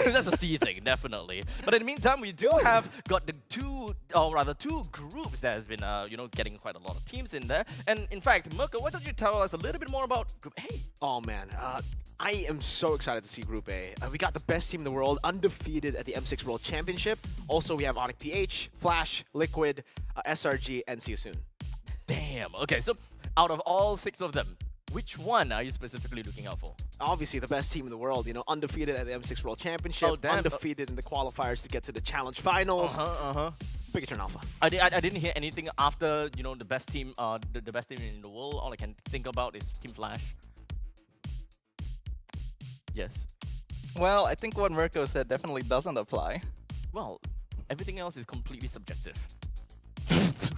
That's a C thing, definitely. But in the meantime, we do have got the two groups that has been, getting quite a lot of teams in there. And in fact, Mirko, why don't you tell us a little bit more about Group A? Oh man, I am so excited to see Group A. We got the best team in the world, undefeated at the M6 World Championship. Also, we have Onyx PH, Flash, Liquid, SRG, and see you soon. Damn. Okay, so out of all 6 of them, which one are you specifically looking out for? Obviously, the best team in the world, undefeated at the M6 World Championship, undefeated in the qualifiers to get to the Challenge Finals. Big Turn Alpha. I didn't hear anything after, the best team, the best team in the world. All I can think about is Team Flash. Yes. Well, I think what Mirko said definitely doesn't apply. Well, everything else is completely subjective.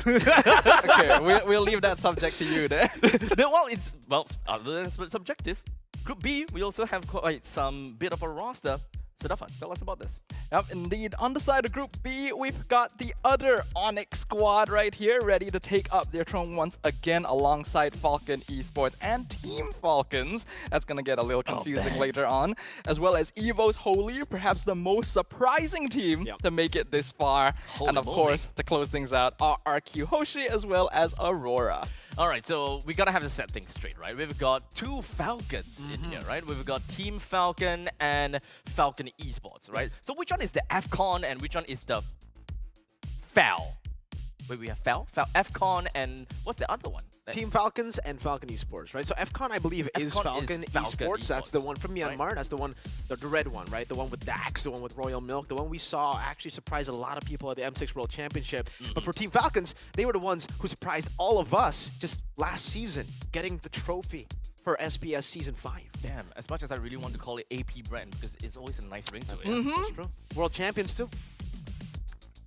Okay, we'll leave that subject to you then. Other than subjective, Group B, we also have quite some bit of a roster. Siddharth, tell us about this. Yep, indeed. On the side of Group B, we've got the other Onyx squad right here, ready to take up their throne once again alongside Falcon Esports and Team Falcons. That's gonna get a little confusing later on. As well as Evo's Holy, perhaps the most surprising team to make it this far. And of course, to close things out, are RQ Hoshi as well as Aurora. Alright, so we gotta have to set things straight, right? We've got 2 Falcons in here, right? We've got Team Falcon and Falcon Esports, right? So which one is the FCon and which one is the FAL? Wait, we have FAL, FCon, and what's the other one? Team Falcons and Falcon Esports, right? So FCon, I believe, is Falcon Esports. That's the one from Myanmar. Right. That's the one, the red one, right? The one with Dax, the one with Royal Milk, the one we saw actually surprised a lot of people at the M6 World Championship. But for Team Falcons, they were the ones who surprised all of us just last season, getting the trophy for SPS Season 5. Damn, as much as I really want to call it AP brand, because it's always a nice ring to it. That's true. World Champions too.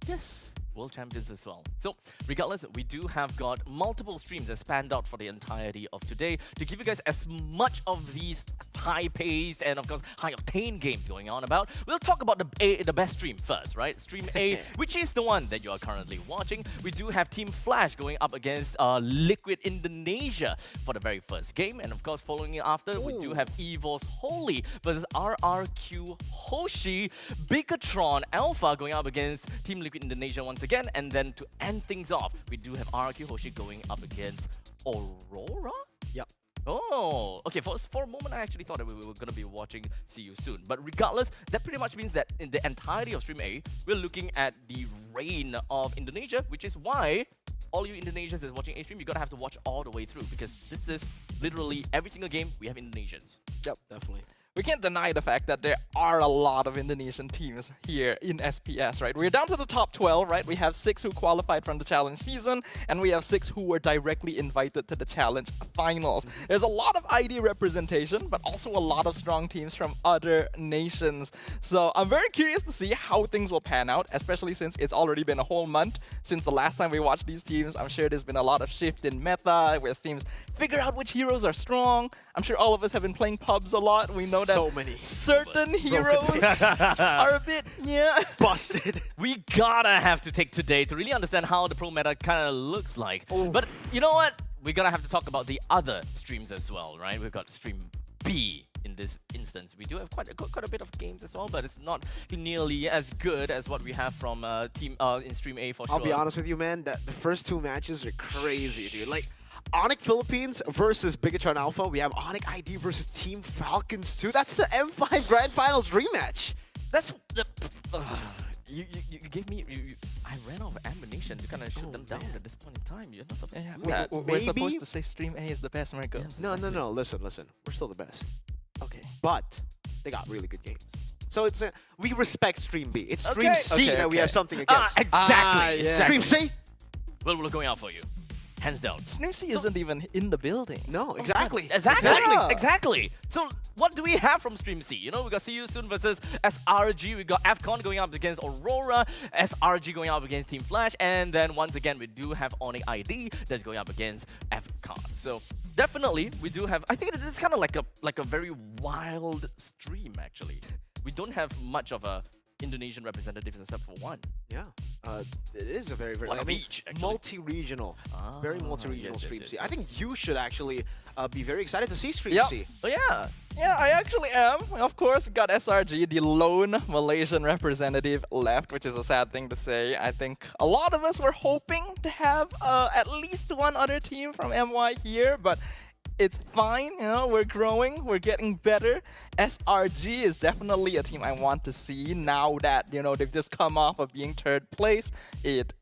Yes. World Champions as well. So regardless, we do have got multiple streams that spanned out for the entirety of today to give you guys as much of these high-paced and of course high-octane games going on about. We'll talk about the best stream first, right? Stream A, which is the one that you are currently watching. We do have Team Flash going up against Liquid Indonesia for the very first game, and of course following it after, we do have Evo's Holy versus RRQ Hoshi, Bigatron Alpha going up against Team Liquid Indonesia once again, and then to end things off, we do have RRQ Hoshi going up against Aurora? Yep. Oh, okay, for a moment I actually thought that we were going to be watching See You Soon. But regardless, that pretty much means that in the entirety of Stream A, we're looking at the reign of Indonesia, which is why all you Indonesians that's watching A-Stream, you're going to have to watch all the way through, because this is literally every single game we have Indonesians. Yep, definitely. We can't deny the fact that there are a lot of Indonesian teams here in SPS, right? We're down to the top 12, right? We have 6 who qualified from the challenge season, and we have 6 who were directly invited to the challenge finals. There's a lot of ID representation, but also a lot of strong teams from other nations. So I'm very curious to see how things will pan out, especially since it's already been a whole month since the last time we watched these teams. I'm sure there's been a lot of shift in meta, where teams figure out which heroes are strong. I'm sure all of us have been playing pubs a lot. We know that so many certain heroes are a bit, busted. We gotta have to take today to really understand how the pro meta kind of looks like. But you know what? We're gonna have to talk about the other streams as well, right? We've got Stream B in this instance. We do have quite a bit of games as well, but it's not nearly as good as what we have from in Stream A for sure. I'll be honest with you, man. That the first 2 matches are crazy, dude. Like, Onyx Philippines versus Bigatron Alpha. We have Onyx ID versus Team Falcons too. That's the M5 Grand Finals rematch. That's the... You gave me... I ran out of ammunition to kind of shoot them down at this point in time. You're not supposed to do that. We're supposed to say Stream A is the best, Mirko. Yes, No. Listen. We're still the best. Okay. But they got really good games. So it's we respect Stream B. It's Stream C that we have something against. Exactly. Yes. Stream C? Well, we're looking out for you. Hands down. Stream C isn't even in the building. No, exactly. Exactly. So what do we have from Stream C? You know, we got See You Soon versus SRG. We got FCon going up against Aurora. SRG going up against Team Flash. And then once again, we do have Onyx ID that's going up against FCon. So definitely, we do have... I think it's kind of like a very wild stream, actually. We don't have much of a Indonesian representative except for one. Yeah. Yeah. It is a very, very One of each, actually. multi-regional, very multi-regional yes, Stream yes, C. yes. I think you should actually be very excited to see Stream Yep. C. Oh yeah. Yeah, I actually am. Of course, we got SRG, the lone Malaysian representative left, which is a sad thing to say. I think a lot of us were hoping to have at least one other team from MY here, but it's fine, you know, we're growing, we're getting better. SRG is definitely a team I want to see now that, you know, they've just come off of being third place at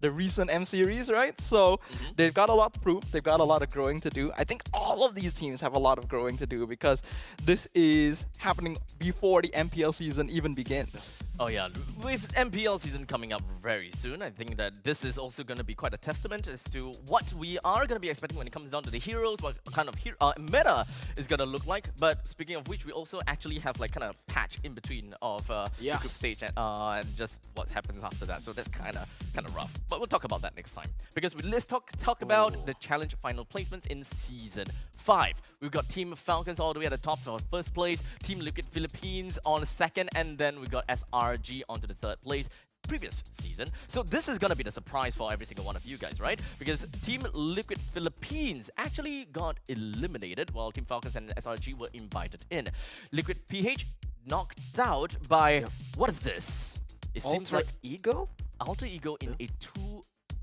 the recent M Series, right? So they've got a lot to prove, they've got a lot of growing to do. I think all of these teams have a lot of growing to do because this is happening before the MPL season even begins. Oh yeah, with MPL season coming up very soon, I think that this is also going to be quite a testament as to what we are going to be expecting when it comes down to the heroes, what kind of meta is going to look like. But speaking of which, we also actually have like kind of patch in between of the group stage and just what happens after that. So that's kind of rough. But we'll talk about that next time because let's talk about the challenge final placements in season 5. We've got Team Falcons all the way at the top for first place, Team Liquid Philippines on second, and then we got SRG onto the third place previous season. So this is gonna be the surprise for every single one of you guys, right? Because Team Liquid Philippines actually got eliminated while Team Falcons and SRG were invited in. Liquid PH knocked out by what is this? It seems like Ego? Alter Ego in a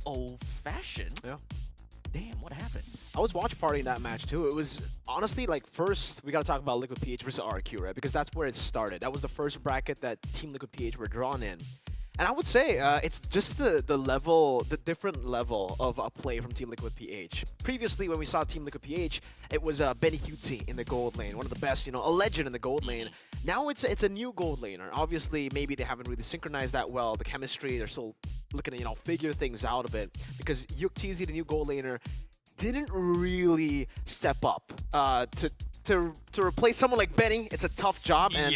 2-0 fashion. Yeah. Damn, what happened? I was watch partying that match too. It was honestly like first we gotta talk about Liquid PH versus RQ, right? Because that's where it started. That was the first bracket that Team Liquid PH were drawn in. And I would say it's just the level, the different level of play from Team Liquid PH. Previously, when we saw Team Liquid PH, it was Benny Hutzi in the gold lane, one of the best, you know, a legend in the gold lane. Now it's a new gold laner. Obviously, maybe they haven't really synchronized that well. The chemistry, they're still looking to, you know, figure things out a bit. Because Yuktz, the new gold laner, didn't really step up to replace someone like Benny. It's a tough job, and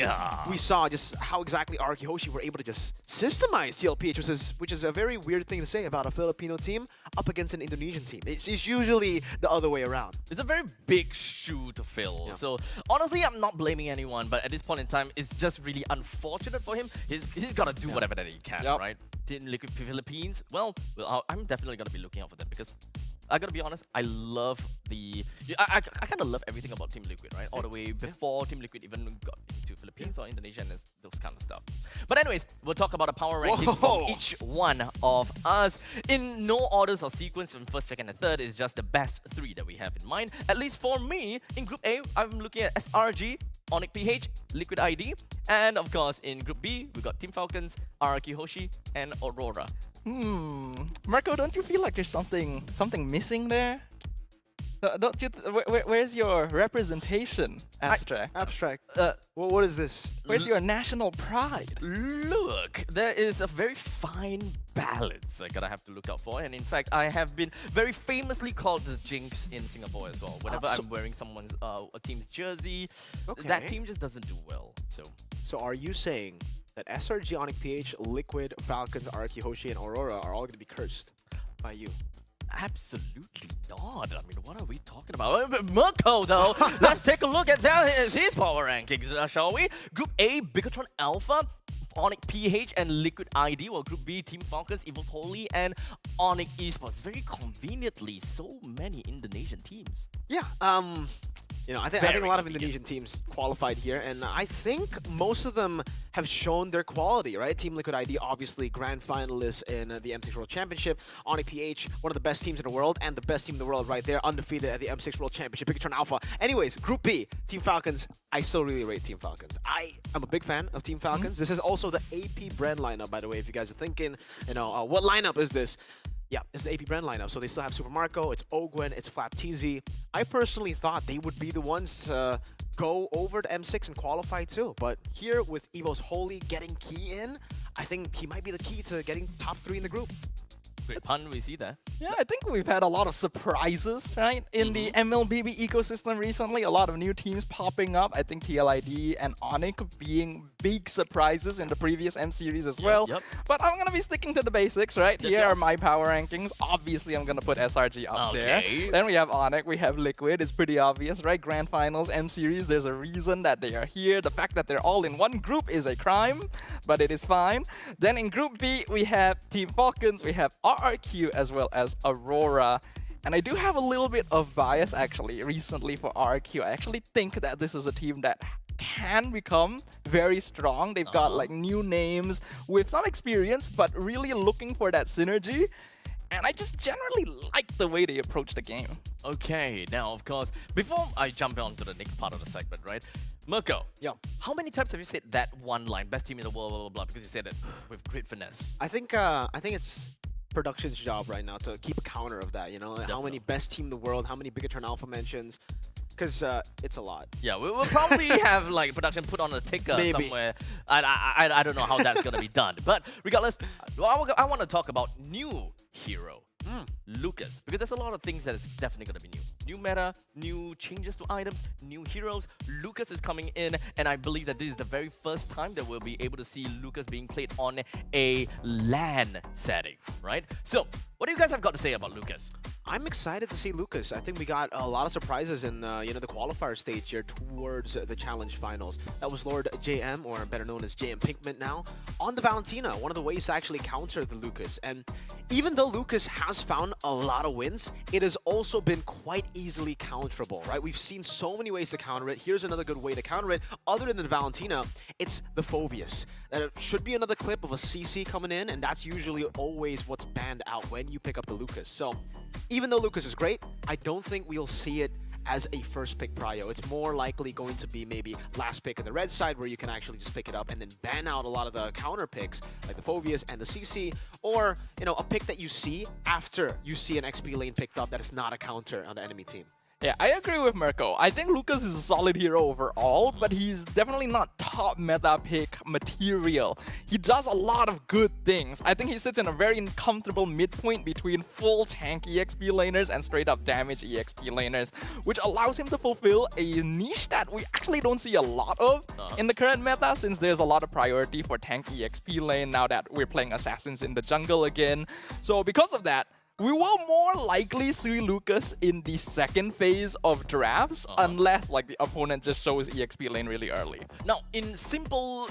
we saw just how exactly Araki Hoshi were able to just systemize TLPH, which is a very weird thing to say about a Filipino team up against an Indonesian team. It's usually the other way around. It's a very big shoe to fill. Yeah. So honestly, I'm not blaming anyone, but at this point in time, it's just really unfortunate for him. He's got to do whatever that he can, right? Team Liquid Philippines, well, I'm definitely going to be looking out for them because I gotta be honest, I love I kind of love everything about Team Liquid, right? All the way before Team Liquid even got into Philippines or Indonesia and those kind of stuff. But anyways, we'll talk about the power rankings from each one of us. In no orders or sequence from first, second, and third is just the best 3 that we have in mind. At least for me, in Group A, I'm looking at SRG, Onyx PH, Liquid ID, and of course in Group B, we got Team Falcons, Araki Hoshi, and Aurora. Marco, don't you feel like there's something missing there? Don't you? Where's your representation, Abstract? Abstract. What is this? Where's your national pride? Look, there is a very fine balance I gotta have to look out for, and in fact, I have been very famously called the Jinx in Singapore as well. Whenever I'm wearing someone's a team's jersey, that team just doesn't do well. So are you saying that SRG, Onyx PH, Liquid, Falcons, Araki Hoshi, and Aurora are all going to be cursed by you? Absolutely not. I mean, what are we talking about? Mirko, though, let's take a look at his power rankings, shall we? Group A, Bigatron Alpha, Onyx PH, and Liquid ID, while Group B, Team Falcons, Evils Holy, and Onyx Esports. Very conveniently, so many Indonesian teams. Yeah, you know, I think a lot of Indonesian teams qualified here, and I think most of them have shown their quality, right? Team Liquid ID, obviously grand finalists in the M6 World Championship. Onyx PH, one of the best teams in the world, and the best team in the world right there, undefeated at the M6 World Championship. Bigatron Alpha. Anyways, Group B, Team Falcons. I still really rate Team Falcons. I'm a big fan of Team Falcons. This is also the AP brand lineup, by the way, if you guys are thinking, you know, what lineup is this? Yeah, it's the AP brand lineup. So they still have Super Marco, it's Ogwen, it's Flap TZ. I personally thought they would be the ones to go over to M6 and qualify too. But here with Evo's Holy getting key in, I think he might be the key to getting top 3 in the group. Great pun we see there. Yeah, I think we've had a lot of surprises, right? In the MLBB ecosystem recently, a lot of new teams popping up. I think TLID and Onyx being big surprises in the previous M series as well. Yep. But I'm gonna be sticking to the basics, right? Yes, Here are yes. my power rankings. Obviously, I'm gonna put SRG up there. Then we have Onyx, we have Liquid. It's pretty obvious, right? Grand Finals, M series. There's a reason that they are here. The fact that they're all in one group is a crime, but it is fine. Then in Group B, we have Team Falcons, we have RRQ, as well as Aurora. And I do have a little bit of bias actually recently for RRQ. I actually think that this is a team that can become very strong. They've got like new names with some experience, but really looking for that synergy. And I just generally like the way they approach the game. Okay, now of course, before I jump on to the next part of the segment, right? Mirko, Yeah. how many times have you said that one line, best team in the world, blah, blah, blah, because you said it with great finesse? I think it's production's job right now to keep a counter of that, you know? How many best team in the world, how many Bigaturn Alpha mentions, because it's a lot. Yeah, we'll probably have like production put on a ticker Maybe. somewhere. I don't know how that's going to be done. But regardless, I want to talk about new hero. Lucas, because there's a lot of things that is definitely going to be new. New meta, new changes to items, new heroes. Lucas is coming in, and I believe that this is the very first time that we'll be able to see Lucas being played on a LAN setting, right? So, what do you guys have got to say about Lucas? I'm excited to see Lucas. I think we got a lot of surprises in the qualifier stage here towards the challenge finals. That was Lord JM, or better known as JM Pinkman now, on the Valentina, one of the ways to actually counter the Lucas. And even though Lucas has found a lot of wins, it has also been quite easily counterable, right? We've seen so many ways to counter it. Here's another good way to counter it. Other than the Valentina, it's the Phobius. There should be another clip of a CC coming in, and that's usually always what's banned out when you pick up the Lucas. So even though Lucas is great, I don't think we'll see it as a first pick prio. It's more likely going to be maybe last pick in the red side, where you can actually just pick it up and then ban out a lot of the counter picks like the Phobius and the CC, or a pick that you see after you see an XP lane picked up that is not a counter on the enemy team. Yeah, I agree with Mirko. I think Lucas is a solid hero overall, but he's definitely not top meta pick material. He does a lot of good things. I think he sits in a very comfortable midpoint between full tank EXP laners and straight up damage EXP laners, which allows him to fulfill a niche that we actually don't see a lot of in the current meta, since there's a lot of priority for tank EXP lane now that we're playing assassins in the jungle again. So because of that, we will more likely see Lucas in the second phase of drafts, unless like the opponent just shows EXP lane really early. Now, in simple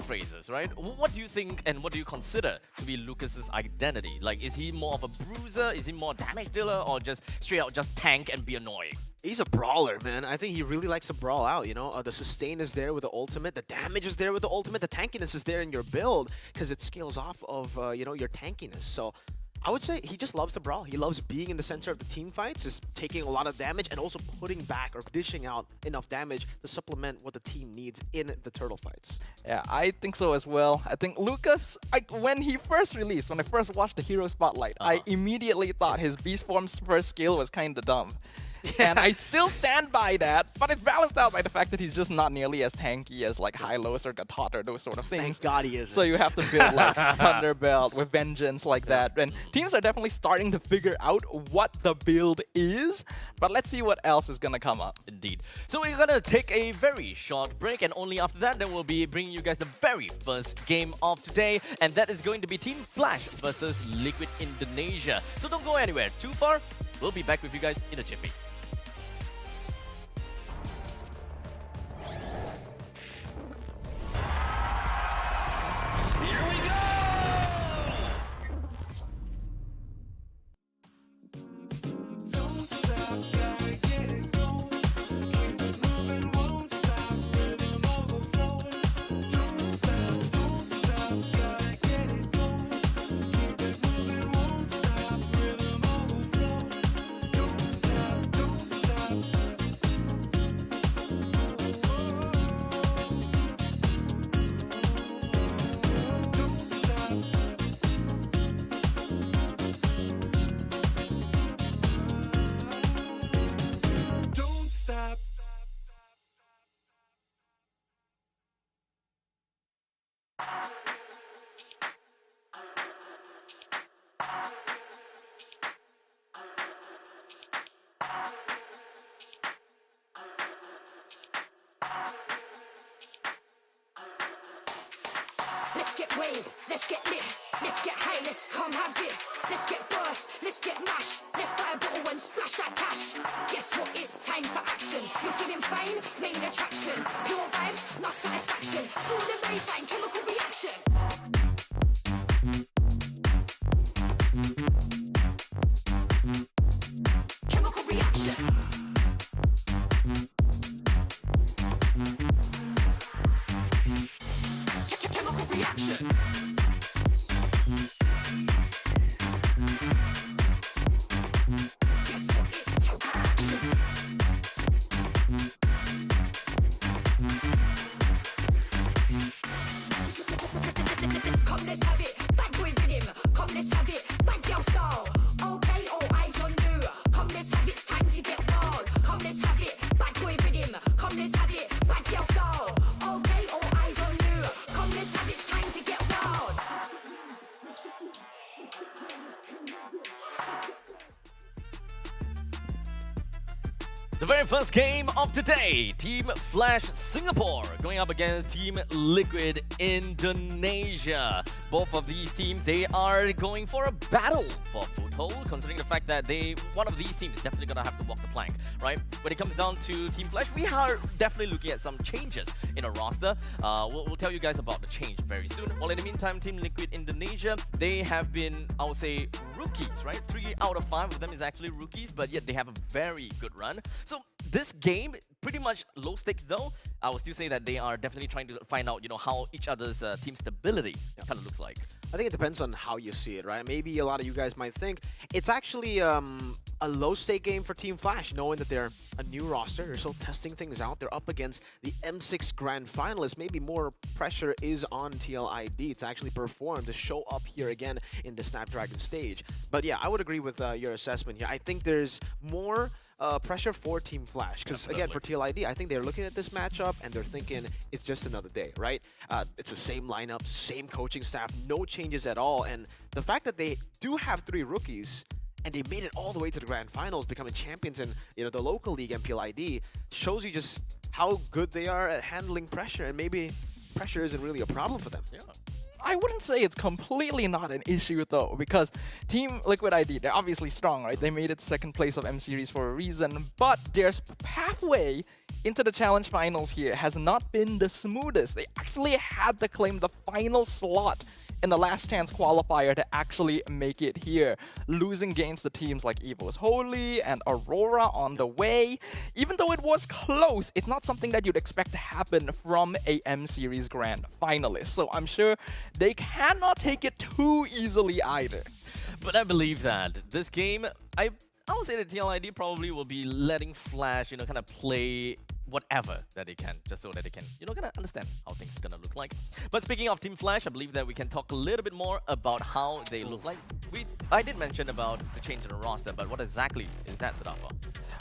phrases, right? What do you think and what do you consider to be Lucas's identity? Like, is he more of a bruiser? Is he more damage dealer, or just straight out just tank and be annoying? He's a brawler, man. I think he really likes to brawl out, the sustain is there with the ultimate, the damage is there with the ultimate, the tankiness is there in your build, because it scales off of, your tankiness. So I would say he just loves to brawl. He loves being in the center of the team fights, just taking a lot of damage and also putting back or dishing out enough damage to supplement what the team needs in the turtle fights. Yeah, I think so as well. I think Lucas, when he first released, when I first watched the Hero Spotlight, I immediately thought his Beast Form's first skill was kind of dumb. And I still stand by that, but it's balanced out by the fact that he's just not nearly as tanky as like Hylos or Gatot or those sort of things. Thank God he isn't. So you have to build like Thunderbelt with Vengeance like that. And teams are definitely starting to figure out what the build is, but let's see what else is gonna come up. Indeed. So we're gonna take a very short break, and only after that then we'll be bringing you guys the very first game of today, and that is going to be Team Flash versus Liquid Indonesia. So don't go anywhere too far. We'll be back with you guys in a jiffy. get wave, let's get lit, let's get high, let's come have it. Let's get burst, let's get mash, let's buy a bottle and splash that cash. Guess what? It's time for action. You're feeling fine, main attraction. Pure vibes, not satisfaction. Feel the baseline, chemical reaction. Chemical reaction. Chemical reaction. Guess what? It's time for action. Come, let's have it. Bad boy rhythm. Come, let's have it. Bad girl style. Okay, all eyes on you. Come, let's have it. It's time to get wild. Come, let's have it. Bad boy rhythm. Come, let's have it. Bad girl style. Okay, all eyes on you. Come, let's have it. It's time to get wild. The very first game of today, Team Flash Singapore going up against Team Liquid Indonesia. Both of these teams, they are going for a battle for foothold, considering the fact that one of these teams is definitely going to have to walk the plank, right? When it comes down to Team Flash, we are definitely looking at some changes in our roster. We'll tell you guys about the change very soon. While in the meantime, Team Liquid Indonesia, they have been, I would say, rookies, right? 3 out of 5 of them is actually rookies, but yet they have a very good run. So this game, pretty much low stakes though. I will still say that they are definitely trying to find out, how each other's team stability kind of looks like. I think it depends on how you see it, right? Maybe a lot of you guys might think it's actually a low-stake game for Team Flash, knowing that they're a new roster. They're still testing things out. They're up against the M6 Grand Finalists. Maybe more pressure is on TLID to actually perform, to show up here again in the Snapdragon stage. But yeah, I would agree with your assessment here. I think there's more pressure for Team Flash. Because again, for TLID, I think they're looking at this matchup and they're thinking it's just another day, right? It's the same lineup, same coaching staff, no changes at all. And the fact that they do have 3 rookies and they made it all the way to the grand finals, becoming champions in the local league MPLID, shows you just how good they are at handling pressure, and maybe pressure isn't really a problem for them. Yeah. I wouldn't say it's completely not an issue though, because Team Liquid ID, they're obviously strong, right? They made it 2nd place of M Series for a reason, but their pathway into the challenge finals here has not been the smoothest. They actually had to claim the final slot in the last chance qualifier to actually make it here, losing games to teams like Evo's Holy and Aurora on the way. Even though it was close, it's not something that you'd expect to happen from a M Series Grand Finalist. So I'm sure they cannot take it too easily either. But I believe that this game, I would say that TLID probably will be letting Flash, kind of play whatever that they can, just so that they can, kind of understand how things are gonna look like. But speaking of Team Flash, I believe that we can talk a little bit more about how they look like. I did mention about the change in the roster, but what exactly is that, Sadafa?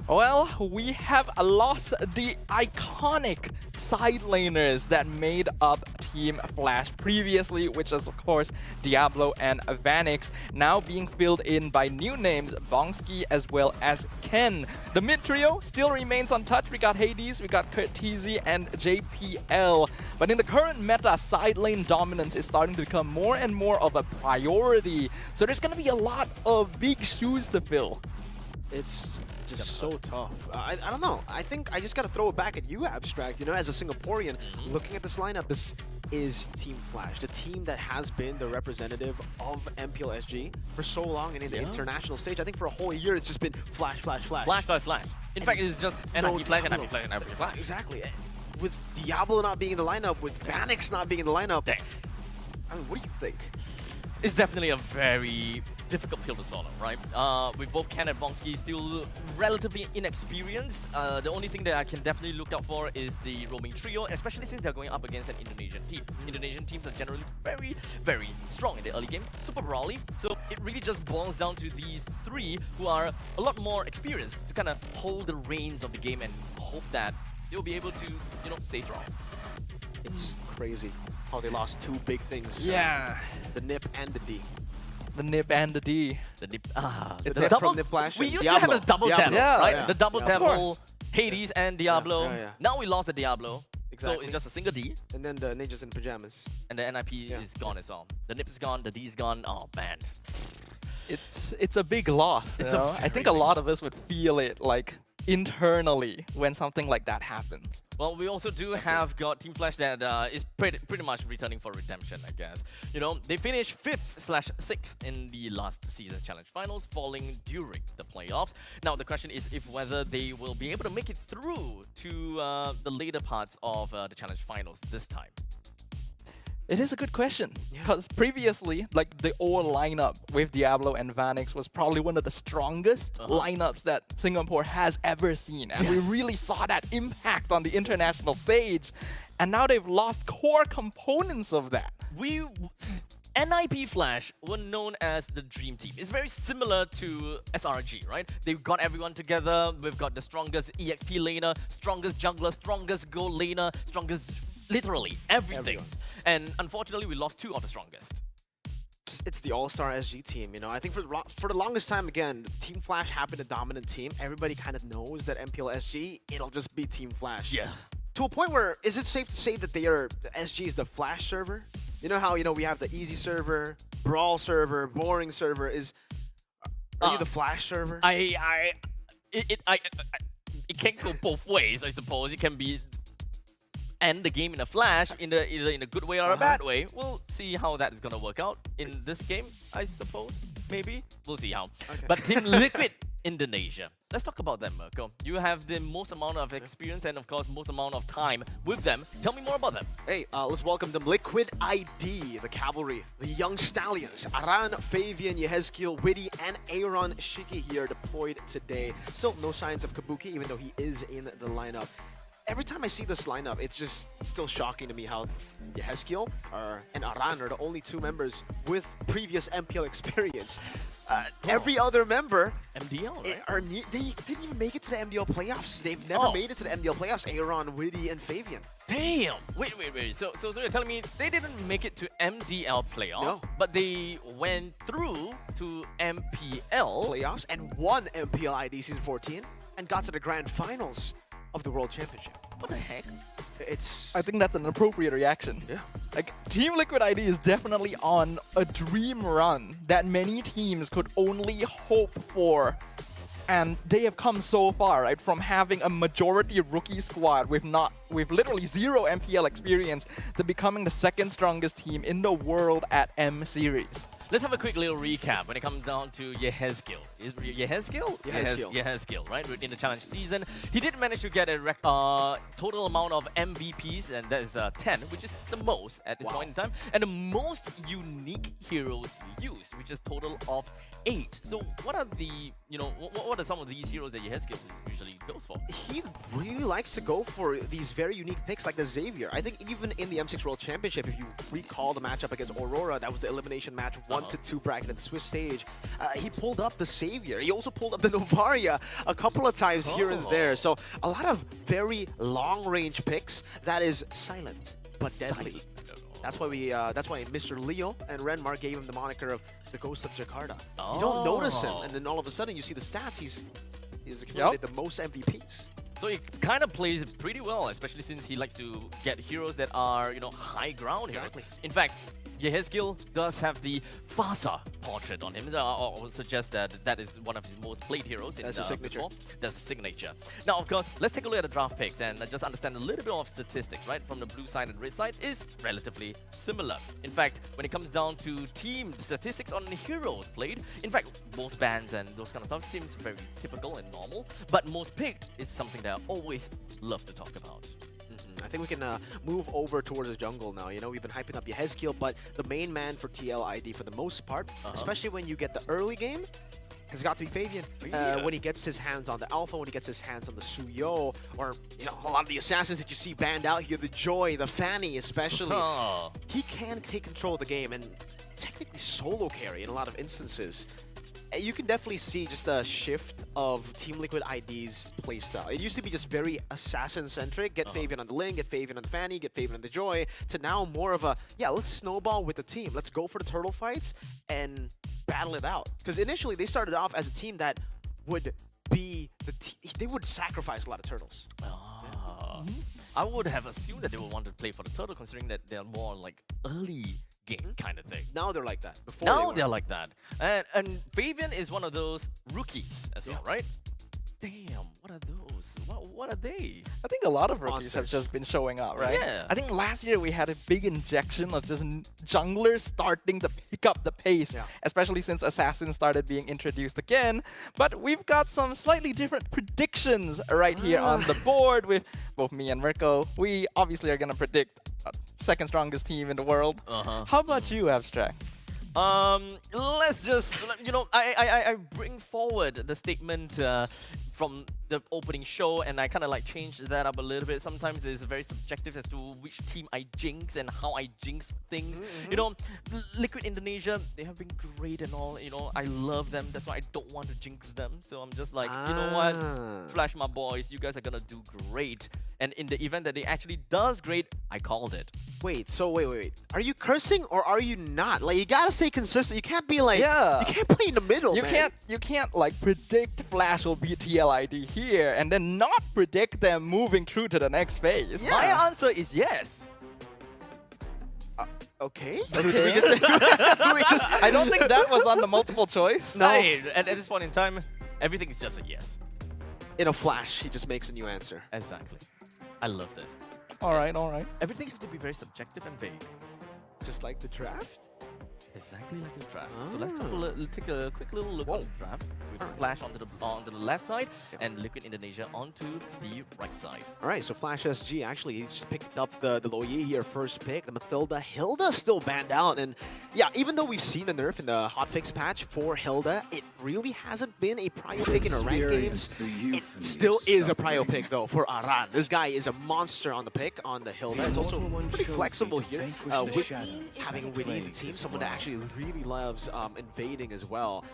Well, we have lost the iconic side laners that made up Team Flash previously, which is of course Diablo and Vanix, now being filled in by new names, Bonsky as well as Ken. The mid trio still remains untouched. We got Hades, we got Kurtizi and JPL. But in the current meta, side lane dominance is starting to become more and more of a priority. So there's going to be a lot of big shoes to fill. It's just so tough. I don't know. I think I just got to throw it back at you, Abstract. As a Singaporean, looking at this lineup, this is Team Flash, the team that has been the representative of MPLSG for so long, and in the international stage, I think for a whole year, it's just been Flash, Flash, Flash. Flash, Flash, Flash. In fact, it's just NIP Flash, NIP Flash, NIP Flash. Exactly. With Diablo not being in the lineup, with Vanix not being in the lineup, Dang. I mean, what do you think? It's definitely a very difficult pill to swallow, right? With both Ken and Bonsky still relatively inexperienced. The only thing that I can definitely look out for is the roaming trio, especially since they're going up against an Indonesian team. Indonesian teams are generally very, very strong in the early game, super brawly. So it really just boils down to these 3 who are a lot more experienced to kind of hold the reins of the game and hope that they'll be able to, stay strong. It's crazy how they lost 2 big things. Yeah. The NIP and the D. The NIP and the D. The NIP, It's the from NIP Flash. We used Diablo. to have a double devil, Yeah, right? yeah. The double Yeah, of devil, Hades and Diablo. Yeah. Now we lost the Diablo. So it's just a single D, And then the ninjas in pajamas. and the NIP is gone as well. The NIP is gone, the D is gone. Oh man. It's a big loss. It's you a know? I very think a big lot of us would feel it like internally when something like that happens. Well, we also do have got Team Flash that is pretty much returning for redemption, I guess. You know, they finished 5th/6th in the last season challenge finals, falling during the playoffs. Now, the question is if whether they will be able to make it through to the later parts of the challenge finals this time. It is a good question, because previously, like the old lineup with Diablo and Vanix was probably one of the strongest lineups that Singapore has ever seen, and we really saw that impact on the international stage. And now they've lost core components of that. NIP Flash were known as the dream team. It's very similar to SRG, right? They've got everyone together. We've got the strongest EXP laner, strongest jungler, strongest gold laner, strongest literally everything. And unfortunately, we lost 2 of the strongest. It's the all-star SG team, you know. I think for the longest time, again, Team Flash have been a dominant team. Everybody kind of knows that MPL SG, it'll just be Team Flash. Yeah. To a point where, is it safe to say that SG is the Flash server? You know how, we have the easy server, brawl server, boring server. Are you the Flash server? It can go both ways, I suppose. It can be end the game in a flash, either in a good way or a bad way. We'll see how that is gonna work out in this game, I suppose. Maybe we'll see how. Okay. But Team Liquid Indonesia. Let's talk about them, Mirko. You have the most amount of experience and, of course, most amount of time with them. Tell me more about them. Hey, let's welcome them. Liquid ID, the Cavalry, the Young Stallions, Aran, Fabian, Yehezkiel, Witty, and Aaron Shiki here deployed today. Still no signs of Kabuki, even though he is in the lineup. Every time I see this lineup, it's just still shocking to me how Yehezkiel and Aran are the only 2 members with previous MPL experience. Every other member MDL, right? they didn't even make it to the MDL playoffs. They've never made it to the MDL playoffs. Aaron, Witty, and Fabian. Damn! Wait. So you're telling me they didn't make it to MDL playoffs, No. but they went through to MPL Playoffs and won MPL ID Season 14 and got to the grand finals of the World Championship. What the heck? I think that's an appropriate reaction. Yeah. Like, Team Liquid ID is definitely on a dream run that many teams could only hope for. And they have come so far, right? From having a majority rookie squad with literally 0 MPL experience to becoming the 2nd strongest team in the world at M Series. Let's have a quick little recap when it comes down to Yehezkiel. Is Yehezkiel? Yehezkiel, right? In the challenge season, he did manage to get a total amount of MVPs, and that is 10, which is the most at this point in time, and the most unique heroes used, which is total of 8. So what are the, what are some of these heroes that Yehezkiel usually goes for? He really likes to go for these very unique picks like the Xavier. I think even in the M6 World Championship, if you recall the matchup against Aurora, that was the elimination match 1-2 bracket at the Swiss stage. He pulled up the Savior. He also pulled up the Novaria a couple of times here and there. So a lot of very long-range picks that is silent but deadly. That's why Mr. Leo and Renmar gave him the moniker of the Ghost of Jakarta. You don't notice him, and then all of a sudden you see the stats. He's accumulated the most MVPs. So he kind of plays pretty well, especially since he likes to get heroes that are, high ground heroes. In fact, Yehezkiel does have the Fasa portrait on him. I would suggest that is one of his most played heroes. That's a signature. That's a signature. Now, of course, let's take a look at the draft picks and just understand a little bit of statistics, right? From the blue side and red side is relatively similar. In fact, when it comes down to team statistics on heroes played, in fact, most bans and those kind of stuff seems very typical and normal, but most picked is something that I always love to talk about. I think we can move over towards the jungle now. We've been hyping up Yehezkiel, but the main man for TLID for the most part, especially when you get the early game, has got to be Fabian. When he gets his hands on the Alpha, when he gets his hands on the Suyo, or a lot of the assassins that you see banned out here, the Joy, the Fanny especially. He can take control of the game and technically solo carry in a lot of instances. You can definitely see just a shift of Team Liquid ID's playstyle. It used to be just very assassin-centric. Get Fabian on the Ling, get Fabian on the Fanny, get Fabian on the Joy, to now more of a, let's snowball with the team. Let's go for the turtle fights and battle it out. Because initially, they started off as a team that would be they would sacrifice a lot of turtles. I would have assumed that they would want to play for the turtle, considering that they're more like early game kind of thing. Now they're like that. Before Now they they're weren't. like that. And Fabian is one of those rookies as well, right? Damn, what are those? What are they? I think a lot of rookies have Monsters. just been showing up, right? Yeah. I think last year we had a big injection of just junglers starting to pick up the pace, especially since Assassin started being introduced again. But we've got some slightly different predictions right here on the board with both me and Mirko. We obviously are going to predict second strongest team in the world. How about you, Abstract? Let's just, you know, I bring forward the statement from the opening show, and I kind of like changed that up a little bit. Sometimes it's very subjective as to which team I jinx and how I jinx things. You know, Liquid Indonesia, they have been great and all. You know, I love them. That's why I don't want to jinx them. So I'm just like, you know what? Flash my boys, you guys are gonna do great. And in the event that they actually does great, I called it. Wait, wait. Are you cursing or are you not? Like, you gotta stay consistent. You can't be like, Yeah. you can't play in the middle, man. You can't like predict Flash will beat TLID here and then not predict them moving through to the next phase. My answer is yes. Okay. I don't think that was on the multiple choice. No. Hey, at this point in time, everything is just a yes. In a flash, he just makes a new answer. Exactly. I love this. All right. Everything has to be very subjective and vague. Just like the draft? Exactly like a draft. So let's take a quick little look at the draft. With Flash onto the left side and Liquid Indonesia onto the right side. All right, so Flash SG actually he just picked up the Loyi here, first pick. The Mathilda. Hilda still banned out. And yeah, even though we've seen a nerf in the hotfix patch for Hilda, it really hasn't been a prio pick in our ranked games. It still is a prio pick, though, for Aran. This guy is a monster on the pick on the Hilda. It's also pretty flexible here. With having Witty in the team, someone that actually really loves invading as well.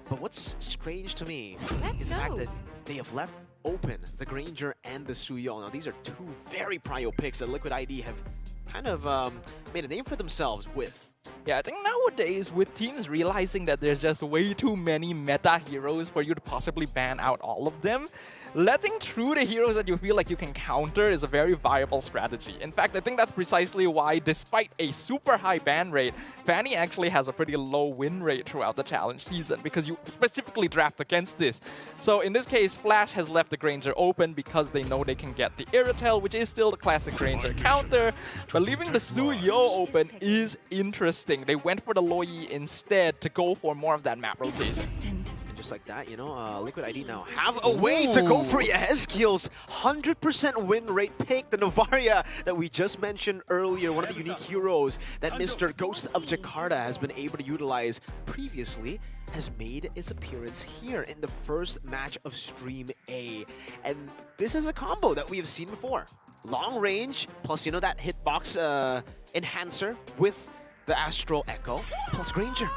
But what's strange to me is the fact that they have left open the Granger and the Suyo. Now, these are two very prio picks that Liquid ID have kind of made a name for themselves with. Yeah, I think nowadays with teams realizing that there's just way too many meta heroes for you to possibly ban out all of them, letting through the heroes that you feel like you can counter is a very viable strategy. In fact, I think that's precisely why, despite a super high ban rate, Fanny actually has a pretty low win rate throughout the challenge season because you specifically draft against this. So in this case, Flash has left the Granger open because they know they can get the Irritel, which is still the classic Granger counter, but leaving the Suyo open is interesting. They went for the Loyi instead to go for more of that map rotation. And just like that, you know, Liquid ID now have a way to go for Yehezkiel's 100% win rate pick, the Novaria that we just mentioned earlier, one of the unique heroes that Mr. Ghost of Jakarta has been able to utilize previously, has made its appearance here in the first match of Stream A. And this is a combo that we have seen before. Long range, plus, you know, that hitbox enhancer with the Astral Echo, plus Granger.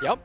Yep.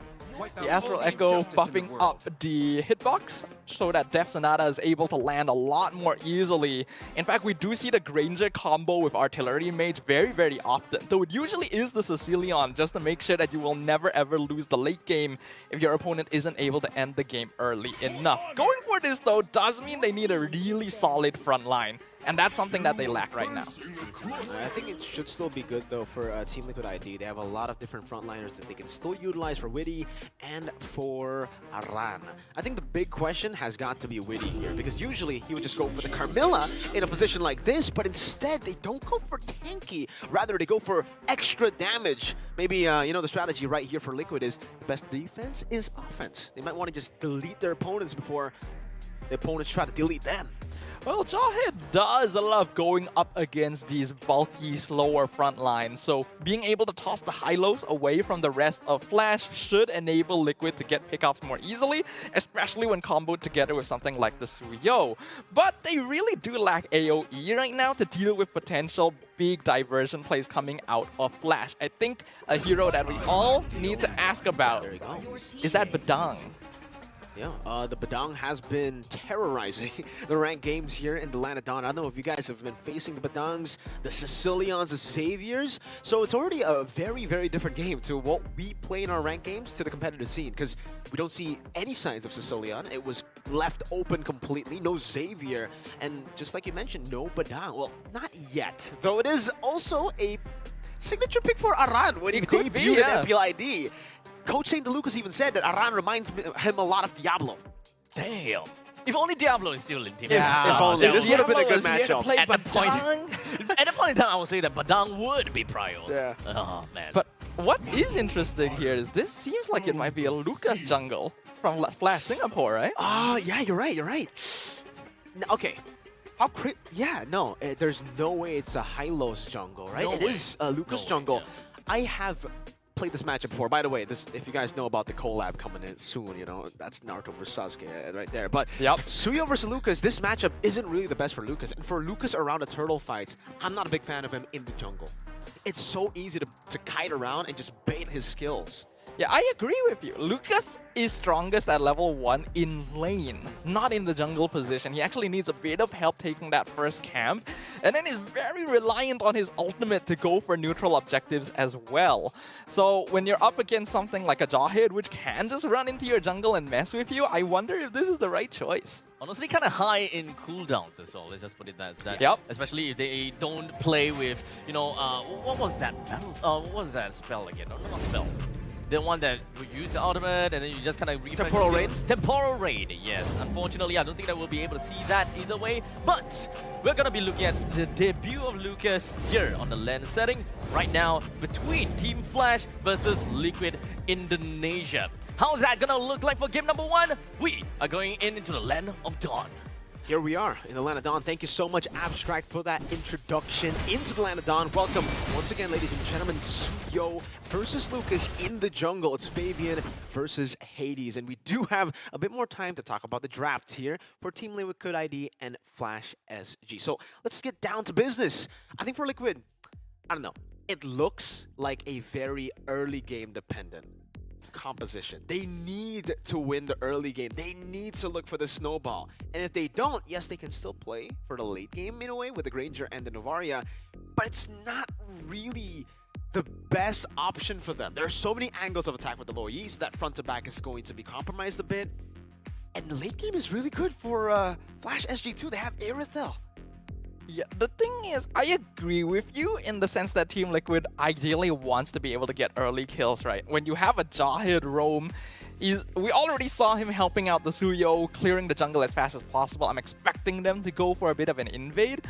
The Astral Echo buffing up the hitbox so that Def Sonata is able to land a lot more easily. In fact, we do see the Granger combo with Artillery Mage very, very often. Though it usually is the Sicilian just to make sure that you will never ever lose the late game if your opponent isn't able to end the game early enough. Going for this though does mean they need a really solid front line. And that's something that they lack right now. I think it should still be good, though, for Team Liquid ID. They have a lot of different frontliners that they can still utilize for Witty and for Aran. I think the big question has got to be Witty here, because usually he would just go for the Carmilla in a position like this, but instead they don't go for tanky. Rather, they go for extra damage. Maybe, you know, the strategy right here for Liquid is the best defense is offense. They might want to just delete their opponents before the opponents try to delete them. Well, Jawhead does love going up against these bulky, slower front lines, so being able to toss the high-lows away from the rest of Flash should enable Liquid to get pickoffs more easily, especially when comboed together with something like the Suyo. But they really do lack AoE right now to deal with potential big diversion plays coming out of Flash. I think a hero that we all need to ask about is that Badang. Yeah, the Badang has been terrorizing the ranked games here in the Land of Dawn. I don't know if you guys have been facing the Badangs, the Sicilians, the Saviors. So it's already a very, very different game to what we play in our ranked games to the competitive scene, because we don't see any signs of Sicilian. It was left open completely, no Xavier, and just like you mentioned, no Badang. Well, not yet, though it is also a signature pick for Aran when he debuted at MPLID. Coach St. DeLucas even said that Aran reminds him a lot of Diablo. Damn. If only Diablo is still in team. If only. This would have been a good Diablo matchup. At the point in time, I would say that Badang would be prior. Yeah. Oh, man. But what is interesting here is this seems like it might be a Lucas jungle from Flash Singapore, right? Yeah, you're right, you're right. Okay. How there's no way it's a Hylos jungle, right? No It way. is a Lucas No way, jungle. yeah. I have played this matchup before. By the way, this, if you guys know about the collab coming in soon, you know, that's Naruto versus Sasuke right there. But Yep. Suyo versus Lucas, this matchup isn't really the best for Lucas. And for Lucas around the turtle fights, I'm not a big fan of him in the jungle. It's so easy to kite around and just bait his skills. Yeah, I agree with you. Lucas is strongest at level 1 in lane, not in the jungle position. He actually needs a bit of help taking that first camp, and then is very reliant on his ultimate to go for neutral objectives as well. So when you're up against something like a Jawhead, which can just run into your jungle and mess with you, I wonder if this is the right choice. Honestly, kind of high in cooldowns as well. Let's just put it as that. Yep. Especially if they don't play with, you know, what was that? What was that spell again? No, not spell. The one that you use the ultimate and then you just kind of refresh. Temporal Raid? Temporal Raid, yes. Unfortunately, I don't think that we'll be able to see that either way. But we're going to be looking at the debut of Lucas here on the LAN setting right now between Team Flash versus Liquid Indonesia. How's that going to look like for game number 1? We are going into the Land of Dawn. Here we are in the Land of Dawn. Thank you so much, Abstract, for that introduction into the Land of Dawn. Welcome once again, ladies and gentlemen. Suyo versus Lucas in the jungle. It's Fabian versus Hades. And we do have a bit more time to talk about the draft here for Team Liquid ID and Flash SG. So let's get down to business. I think for Liquid, I don't know. It looks like a very early game dependent composition. They need to win the early game. They need to look for the snowball. And if they don't, yes, they can still play for the late game in a way with the Granger and the Novaria, but it's not really the best option for them. There are so many angles of attack with the lower Yi, so that front to back is going to be compromised a bit. And the late game is really good for Flash SG2. They have Irithel. Yeah, the thing is, I agree with you in the sense that Team Liquid ideally wants to be able to get early kills, right? When you have a Jawhead roam, we already saw him helping out the Suyo, clearing the jungle as fast as possible. I'm expecting them to go for a bit of an invade,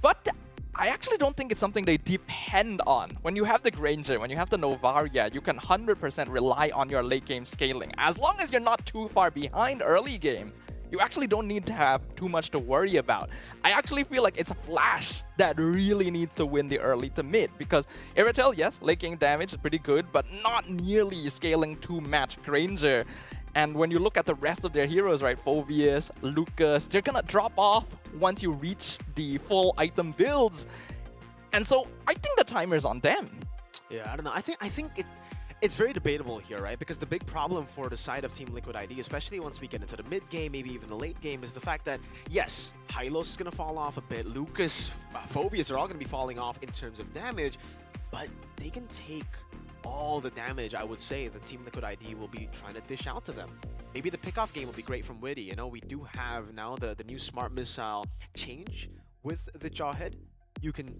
but I actually don't think it's something they depend on. When you have the Granger, when you have the Novaria, you can 100% rely on your late game scaling. As long as you're not too far behind early game, you actually don't need to have too much to worry about. I actually feel like it's a Flash that really needs to win the early to mid, because Irithel, yes, late game damage is pretty good, but not nearly scaling to match Granger. And when you look at the rest of their heroes, right, Phoveus, Lucas, they're gonna drop off once you reach the full item builds. And so I think the timer's on them. Yeah, I don't know. I think it's very debatable here, right? Because the big problem for the side of Team Liquid ID, especially once we get into the mid game, maybe even the late game, is the fact that, yes, Hylos is going to fall off a bit. Lucas, Phoveus are all going to be falling off in terms of damage, but they can take all the damage, I would say, the Team Liquid ID will be trying to dish out to them. Maybe the pickoff game will be great from Witty. You know, we do have now the new Smart Missile change with the Jawhead. You can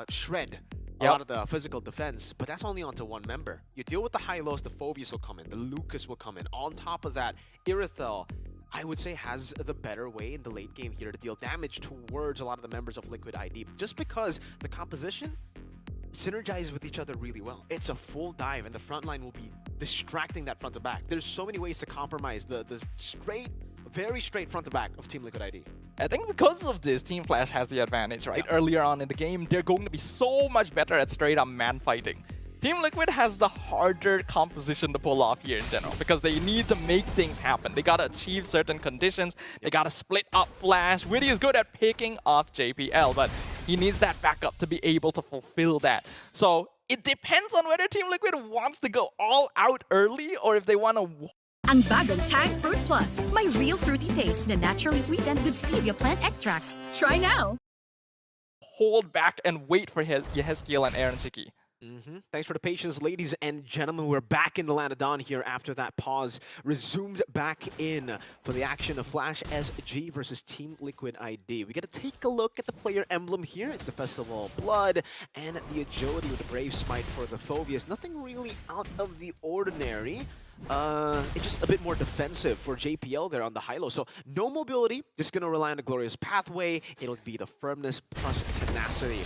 shred a lot of the physical defense, but that's only onto one member. You deal with the Hylos, the Phoveus will come in, the Lucas will come in. On top of that, Irithel, I would say, has the better way in the late game here to deal damage towards a lot of the members of Liquid ID, just because the composition synergizes with each other really well. It's a full dive, and the front line will be distracting that front to back. There's so many ways to compromise the very straight front to back of Team Liquid ID. I think because of this, Team Flash has the advantage, right? Earlier on in the game, they're going to be so much better at straight-up man-fighting. Team Liquid has the harder composition to pull off here in general, because they need to make things happen. They gotta achieve certain conditions, they gotta split up Flash. Witty is good at picking off JPL, but he needs that backup to be able to fulfill that. So it depends on whether Team Liquid wants to go all out early, or if they want to Ang bagong Tang Fruit Plus. May real fruity taste na naturally sweetened with stevia plant extracts. Try now! Hold back and wait for Yehezkiel and Aaron Shiki. Thanks for the patience, ladies and gentlemen. We're back in the Land of Dawn here after that pause. Resumed back in for the action of Flash SG versus Team Liquid ID. We get to take a look at the player emblem here. It's the Festival of Blood and the agility with the Brave Smite for the Phobias. Nothing really out of the ordinary. It's just a bit more defensive for JPL there on the high-low. So no mobility, just going to rely on the Glorious Pathway. It'll be the firmness plus tenacity.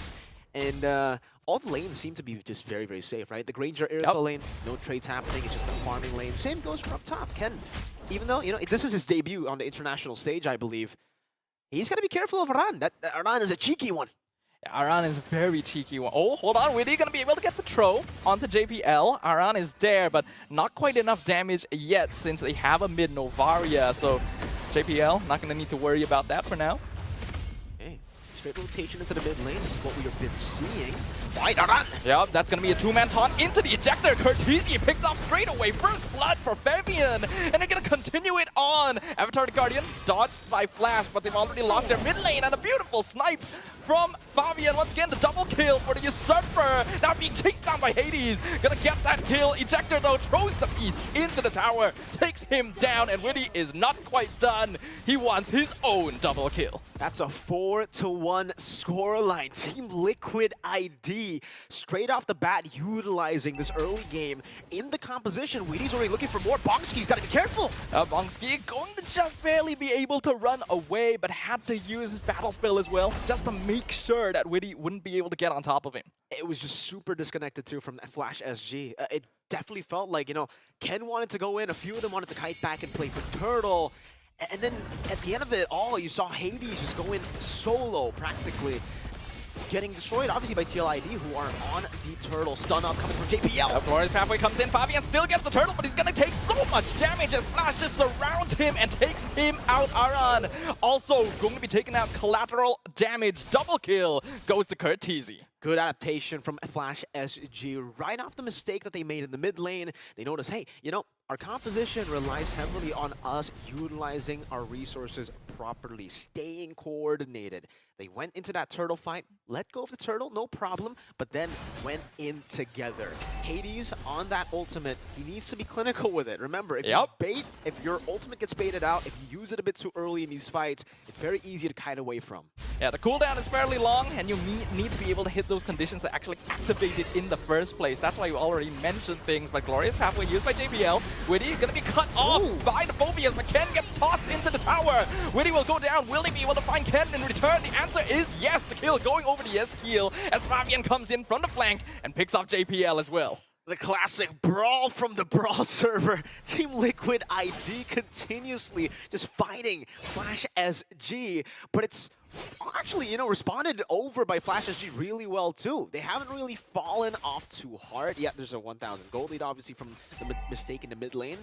And all the lanes seem to be just very, very safe, right? The Granger Earthal lane, no trades happening. It's just a farming lane. Same goes for up top. Ken, even though, you know, this is his debut on the international stage, I believe, he's got to be careful of Aran. That Aran is a cheeky one. Aran is a very cheeky one. Oh, hold on. Witty going to be able to get the throw onto JPL. Aran is there, but not quite enough damage yet since they have a mid Novaria. So JPL, not going to need to worry about that for now. Okay. Straight rotation into the mid lane. This is what we have been seeing. Why Aran? Yep, that's going to be a two-man taunt into the ejector. Curtisi picked off straight away. First blood for Fabian. And they're going to continue it on. Avatar the Guardian dodged by Flash, but they've already lost their mid lane. And a beautiful snipe from Fabian. Once again, the double kill for the Usurper. Now being chased down by Hades. Gonna get that kill. Ejector, though, throws the beast into the tower. Takes him down, and Witty is not quite done. He wants his own double kill. That's a 4-1 scoreline. Team Liquid ID straight off the bat utilizing this early game in the composition. Witty's already looking for more. Bongski's got to be careful. Bongski going to just barely be able to run away, but had to use his battle spell as well, just to make sure that Witty wouldn't be able to get on top of him. It was just super disconnected too from Flash SG. It definitely felt like, you know, Ken wanted to go in, a few of them wanted to kite back and play for Turtle. And then at the end of it all, you saw Hades just go in solo practically. Getting destroyed, obviously, by TLID, who are on the Turtle. Stun up coming from JPL. Of course, Pathway comes in. Fabian still gets the Turtle, but he's going to take so much damage as Flash just surrounds him and takes him out. Aran also going to be taking out collateral damage. Double kill goes to Curtisi. Good adaptation from Flash SG. Right off the mistake that they made in the mid lane, they notice, hey, you know, our composition relies heavily on us utilizing our resources properly, staying coordinated. They went into that Turtle fight, let go of the Turtle, no problem, but then went in together. Hades on that ultimate, he needs to be clinical with it. Remember, if if your ultimate gets baited out, if you use it a bit too early in these fights, it's very easy to kite away from. Yeah, the cooldown is fairly long, and you need to be able to hit those conditions that actually activate it in the first place. That's why you already mentioned things, but Glorious Pathway used by JPL. Witty gonna be cut off by the Phobias, but Ken gets tossed into the tower. Witty will go down. Will he be able to find Ken in return? The answer is yes. The kill going over the Yehezkiel as Fabian comes in from the flank and picks off JPL as well. The classic brawl from the Brawl server. Team Liquid ID continuously just fighting Flash SG, but it's actually, you know, responded over by Flash SG really well too. They haven't really fallen off too hard. Yeah, there's a 1,000 gold lead obviously from the mistake in the mid lane.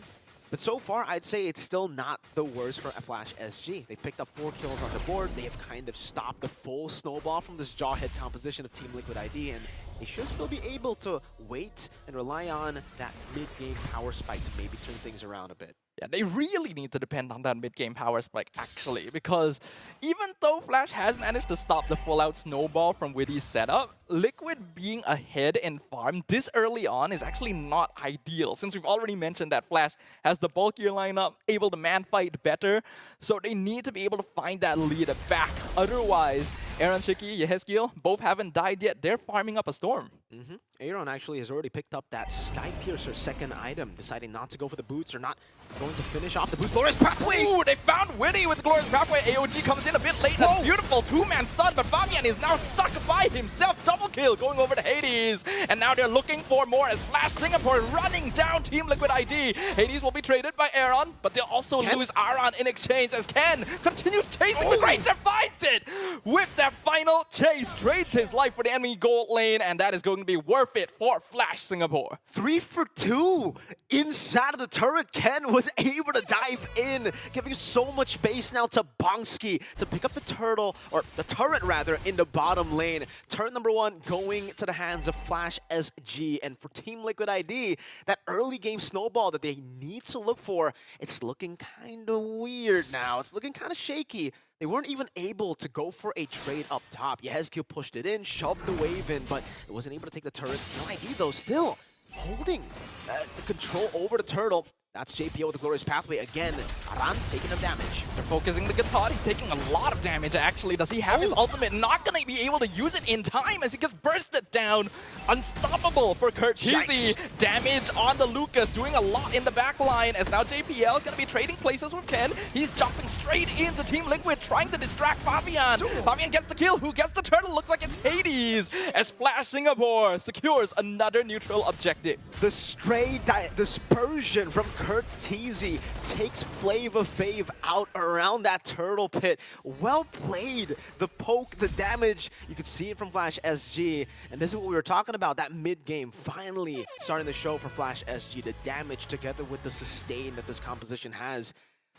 But so far, I'd say it's still not the worst for Flash SG. They picked up 4 kills on the board. They have kind of stopped the full snowball from this jawhead composition of Team Liquid ID, and they should still be able to wait and rely on that mid-game power spike to maybe turn things around a bit. Yeah, they really need to depend on that mid-game power spike, actually, because even though Flash has managed to stop the full-out snowball from Witty's setup, Liquid being ahead in farm this early on is actually not ideal, since we've already mentioned that Flash has the bulkier lineup, able to man-fight better, so they need to be able to find that lead back. Otherwise, Aaron Shiki, Yehezkiel, both haven't died yet. They're farming up a storm. Aaron actually has already picked up that Sky Piercer second item, deciding not to go for the boots or not going to finish off the boost. Glorious Pathway! Ooh, they found Witty with Glorious Pathway. AOG comes in a bit late. A beautiful two-man stun, but Fabian is now stuck by himself. Double kill going over to Hades. And now they're looking for more as Flash Singapore running down Team Liquid ID. Hades will be traded by Aaron, but they'll also lose Aran in exchange as Ken continues chasing the Granger, finds it! With that final chase, trades his life for the enemy gold lane, and that is going going to be worth it for Flash Singapore. 3 for 2 inside of the turret. Ken was able to dive in, giving so much space now to Bongski to pick up the turtle, or the turret rather, in the bottom lane. Turret number 1 going to the hands of Flash SG. And for Team Liquid ID, that early game snowball that they need to look for, it's looking kind of weird now. It's looking kind of shaky. They weren't even able to go for a trade up top. Yehezkiel pushed it in, shoved the wave in, but it wasn't able to take the turret. No ID though, still holding the control over the turtle. That's JPL with the Glorious Pathway again. Aran taking some damage. They're focusing the guitar. He's taking a lot of damage, actually. Does he have his ultimate? Not going to be able to use it in time as he gets bursted down. Unstoppable for Curtizi. Damage on the Lucas, doing a lot in the back line as now JPL going to be trading places with Ken. He's jumping straight into Team Liquid, trying to distract Fabian. Fabian gets the kill. Who gets the turtle? Looks like it's Hades as Flash Singapore secures another neutral objective. The stray dispersion from Curtizi takes Flavor Fave out around that turtle pit. Well played. The poke, the damage. You could see it from Flash SG. And this is what we were talking about, that mid-game finally starting the show for Flash SG. The damage together with the sustain that this composition has.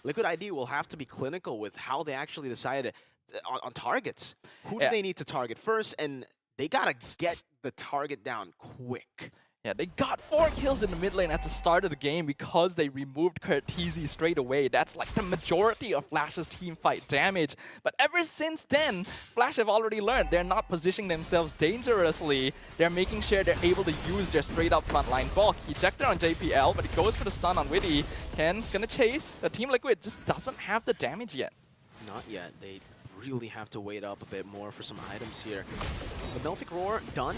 Liquid ID will have to be clinical with how they actually decide on targets. Who do they need to target first? And they gotta get the target down quick. Yeah, they got 4 kills in the mid lane at the start of the game because they removed Curtizi straight away. That's like the majority of Flash's team fight damage. But ever since then, Flash have already learned they're not positioning themselves dangerously. They're making sure they're able to use their straight up frontline bulk. Ejector on JPL, but he goes for the stun on Witty. Ken gonna chase. The Team Liquid just doesn't have the damage yet. Not yet. They really have to wait up a bit more for some items here. The Melfic Roar done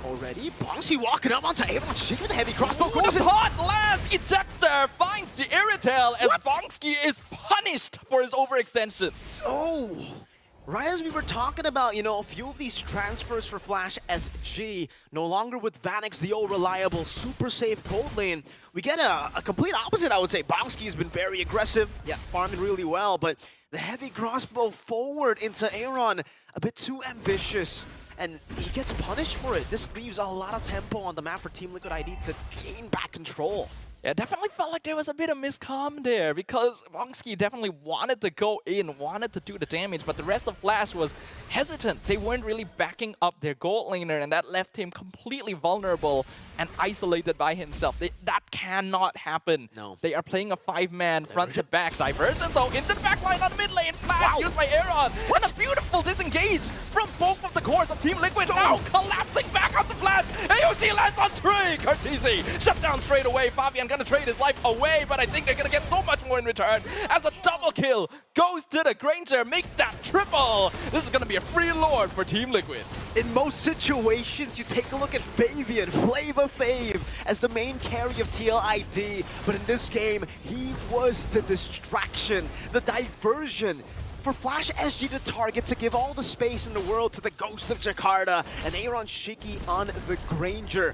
already. Bongsi walking up onto Avon. Shake with the heavy crossbow. Ooh, the hot lands! Ejector finds the Irritel as Bongski is punished for his overextension. Oh! Right as we were talking about, you know, a few of these transfers for Flash SG, no longer with Vanix, the old reliable, super safe gold lane, we get a complete opposite, I would say. Bongski has been very aggressive, farming really well, but the heavy crossbow forward into Aaron, a bit too ambitious, and he gets punished for it. This leaves a lot of tempo on the map for Team Liquid ID to gain back control. Yeah, definitely felt like there was a bit of miscomm there because Bongski definitely wanted to go in, wanted to do the damage, but the rest of Flash was hesitant. They weren't really backing up their gold laner, and that left him completely vulnerable and isolated by himself. That cannot happen. No. They are playing a 5-man front to back. Diversion though, into the back line on the mid lane. Flash used by Aaron. And a beautiful disengage from both of the cores of Team Liquid. Now collapsing back onto Flash. AOG lands on 3. Curtizi shut down straight away. Fabian gonna trade his life away, but I think they're gonna get so much more in return as a double kill goes to the Granger. Make that triple. This is gonna be a free lord for Team Liquid. In most situations, you take a look at Fabian, Flavor Fave, as the main carry of TLID, but in this game, he was the distraction, the diversion for Flash SG to target, to give all the space in the world to the Ghost of Jakarta, and Aaron Shiki on the Granger.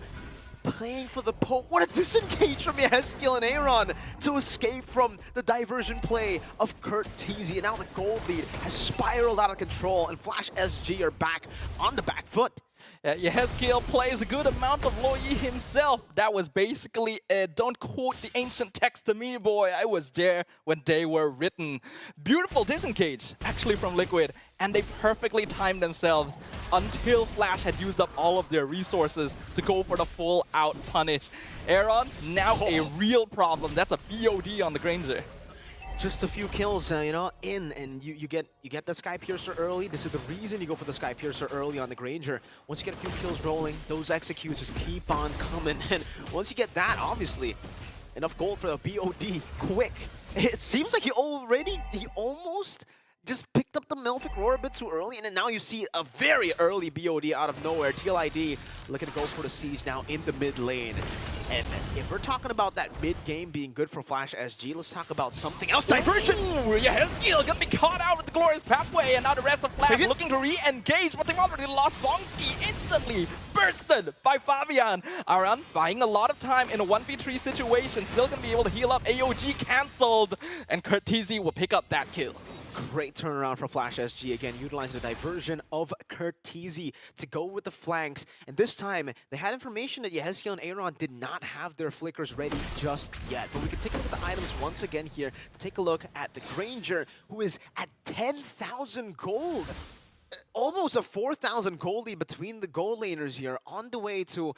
Playing for the poke. What a disengage from Yehezkiel and Aaron to escape from the diversion play of Curtizi. And now the gold lead has spiraled out of control, and Flash SG are back on the back foot. Yehezkiel plays a good amount of Lo Yi himself. That was basically don't quote the ancient text to me, boy. I was there when they were written. Beautiful disengage, actually, from Liquid. And they perfectly timed themselves until Flash had used up all of their resources to go for the full-out punish. Aaron, now a real problem. That's a BOD on the Granger. Just a few kills, you know, and you get the Sky Piercer early. This is the reason you go for the Sky Piercer early on the Granger. Once you get a few kills rolling, those executes just keep on coming. And once you get that, obviously, enough gold for the BOD quick. It seems like he almost just picked up the Melfic Roar a bit too early, and then now you see a very early BOD out of nowhere. TLID looking to go for the siege now in the mid lane. And if we're talking about that mid-game being good for Flash SG, let's talk about something else. Diversion! Ooh, Yehezkiel gonna be caught out with the Glorious Pathway, and now the rest of Flash looking to re-engage, but they've already lost Bongski instantly. Bursted by Fabian. Aran buying a lot of time in a 1v3 situation, still gonna be able to heal up. AOG cancelled, and Curtizi will pick up that kill. great turnaround for Flash SG. Again, utilizing the diversion of Curtizi to go with the flanks. And this time, they had information that Yehezkiel and Aaron did not have their flickers ready just yet. But we can take a look at the items once again here to take a look at the Granger, who is at 10,000 gold. Almost a 4,000 gold lead between the gold laners here, on the way to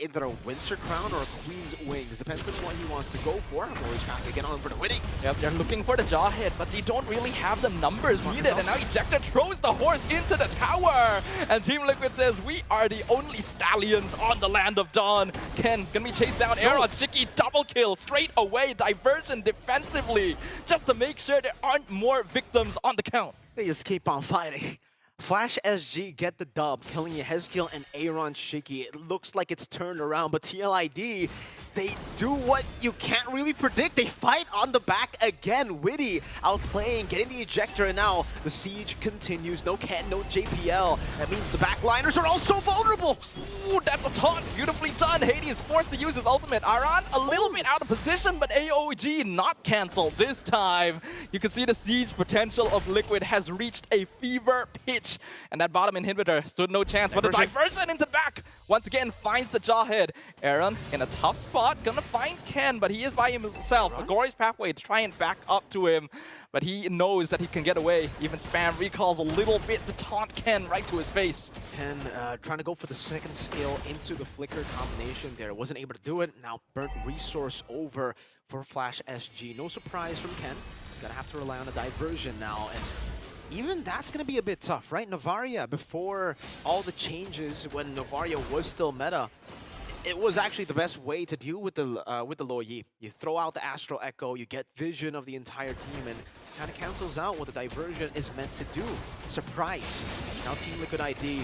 either a Winter Crown or a Queen's Wings. Depends on what he wants to go for. Always trying to get on for the winning. Yep, they're looking for the jaw hit, but they don't really have the numbers needed. And now Ejector throws the horse into the tower. And Team Liquid says, we are the only stallions on the land of Dawn. Ken gonna be chased down. Aaron, Shiki double kill straight away. Diversion defensively, just to make sure there aren't more victims on the count. They just keep on fighting. Flash SG get the dub, killing Yehezkiel and Aaron Shiki. It looks like it's turned around, but TLID, they do what you can't really predict. They fight on the back again. Witty outplaying, getting the ejector, and now the siege continues. No Ken, no JPL. That means the backliners are also vulnerable. Ooh, that's a taunt. Beautifully done. Hades forced to use his ultimate. Aran a little bit out of position, but AOG not cancelled this time. You can see the siege potential of Liquid has reached a fever pitch. And that bottom inhibitor stood no chance. But the diversion into back once again finds the Jawhead. Aaron in a tough spot, gonna find Ken, but he is by himself. Gory's pathway to try and back up to him, but he knows that he can get away. Even spam recalls a little bit to taunt Ken right to his face. Ken trying to go for the second skill into the flicker combination there. Wasn't able to do it. Now burnt resource over for Flash SG. No surprise from Ken. Gonna have to rely on a diversion now. And even that's going to be a bit tough, right? Novaria, before all the changes, when Novaria was still meta, it was actually the best way to deal with the Lo Yi. You throw out the Astral Echo, you get vision of the entire team, and kind of cancels out what the diversion is meant to do. Surprise. Now Team Liquid ID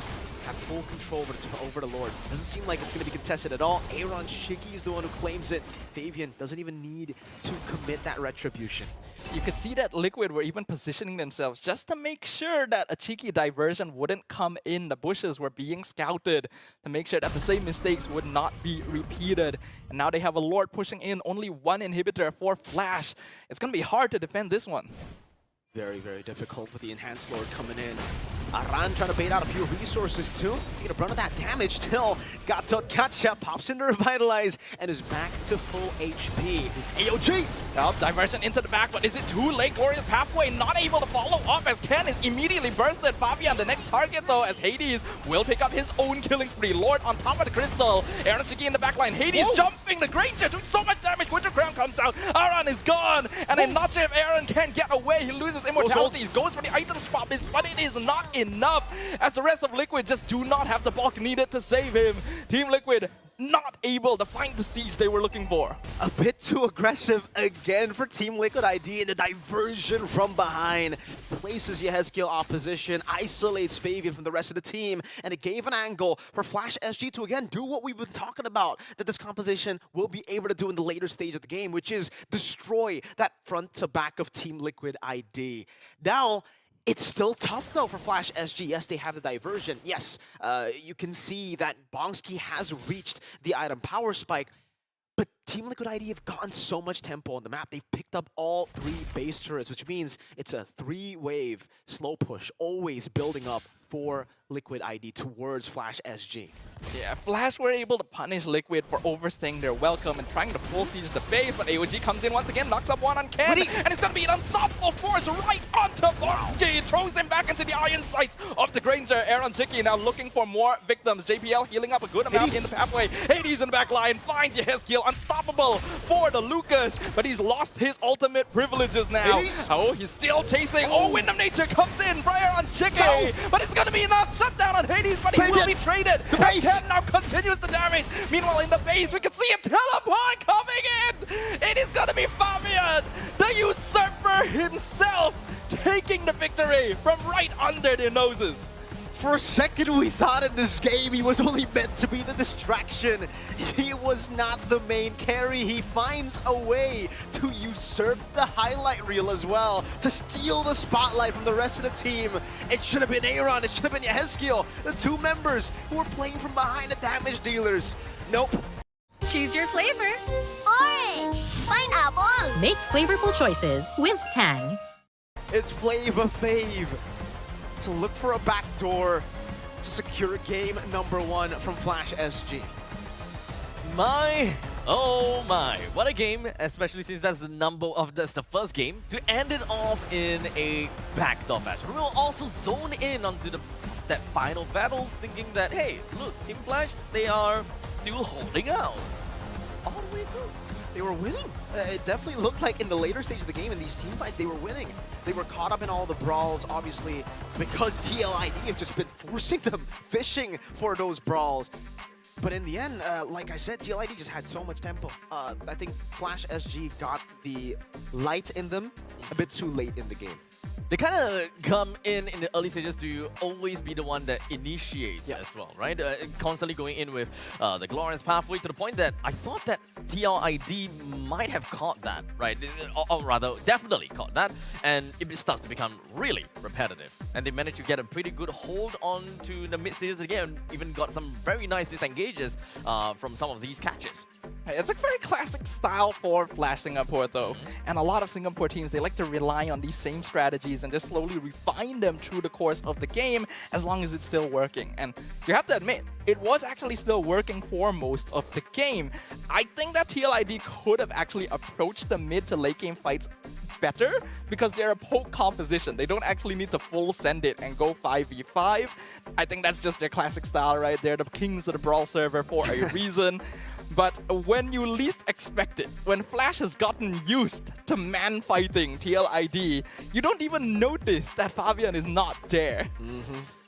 have full control over the Lord. Doesn't seem like it's going to be contested at all. Aaron Shiki is the one who claims it. Fabian doesn't even need to commit that retribution. You could see that Liquid were even positioning themselves just to make sure that a cheeky diversion wouldn't come in. The bushes were being scouted to make sure that the same mistakes would not be repeated. And now they have a Lord pushing in, only one inhibitor for Flash. It's going to be hard to defend this one. Very, very difficult with the Enhanced Lord coming in. Aran trying to bait out a few resources too. Get a run of that damage still. Got to Katcha, pops into Revitalize, and is back to full HP. AOG! Now, diversion into the back, but is it too late? Glorious Pathway not able to follow up as Ken is immediately bursted. Fabian, the next target though, as Hades will pick up his own killing spree. Lord on top of the crystal. Aaron Shiki in the backline. Hades jumping the Granger, doing so much damage. Winter Crown comes out. Aran is gone. And I'm not sure if Aaron can get away. He loses immortalities, goes for the item swap, but it is not enough, as the rest of Liquid just do not have the bulk needed to save him. Team Liquid not able to find the siege they were looking for. A bit too aggressive again for Team Liquid ID, and the diversion from behind places Yehezkiel opposition, isolates Fabian from the rest of the team, and it gave an angle for Flash SG to again do what we've been talking about that this composition will be able to do in the later stage of the game, which is destroy that front to back of Team Liquid ID. Now, it's still tough, though, for Flash SG. Yes, they have the diversion. Yes, you can see that Bonsky has reached the item power spike. But Team Liquid ID have gotten so much tempo on the map. They've picked up all 3 base turrets, which means it's a 3-wave slow push, always building up for Liquid ID towards Flash SG. Yeah, Flash were able to punish Liquid for overstaying their welcome and trying to full siege the base, but AOG comes in once again, knocks up one on Ken, and it's going to be an unstoppable force right onto Bonsky. Throws him back into the iron sights of the Granger. Aaron Shiki now looking for more victims. JPL healing up a good amount in the pathway. Hades in the back line finds Yehezkiel, unstoppable for the Lucas, but he's lost his ultimate privileges now. Oh, he's still chasing. Oh, Wind of Nature comes in for Aaron Shiki, but it's going to be enough. Shut down on Hades, but he will be traded. And Ken now continues the damage. Meanwhile, in the base, we can see him teleport coming in. It is going to be Fabian, the usurper himself, taking the victory from right under their noses. For a second, we thought in this game he was only meant to be the distraction. He was not the main carry. He finds a way to usurp the highlight reel as well, to steal the spotlight from the rest of the team. It should have been Aaron, it should have been Yehezkiel, the 2 members who were playing from behind the damage dealers. Nope. Choose your flavor. Orange, pineapple. Make flavorful choices with Tang. It's Flava Fave to look for a backdoor to secure game number 1 from Flash SG. My, oh my, what a game, especially since that's the first game to end it off in a backdoor fashion. We will also zone in onto that final battle, thinking that, hey, look, Team Flash, they are still holding out all the way through. They were winning. It definitely looked like in the later stage of the game, in these team fights, they were winning. They were caught up in all the brawls, obviously, because TLID have just been forcing them, fishing for those brawls. But in the end, like I said, TLID just had so much tempo. I think Flash SG got the light in them a bit too late in the game. They kind of come in the early stages to always be the one that initiates as well, right? Constantly going in with the glorious pathway to the point that I thought that TLID might have caught that, right? Or rather, definitely caught that, and it starts to become really repetitive. And they managed to get a pretty good hold on to the mid stages again, even got some very nice disengages from some of these catches. It's a very classic style for Flash Singapore though, and a lot of Singapore teams, they like to rely on these same strategies and just slowly refine them through the course of the game as long as it's still working. And you have to admit, it was actually still working for most of the game. I think that TLID could have actually approached the mid to late game fights better because they're a poke composition. They don't actually need to full send it and go 5v5. I think that's just their classic style, right? They're the kings of the Brawl server for a reason. But when you least expect it, when Flash has gotten used to man-fighting TLID, you don't even notice that Fabian is not there.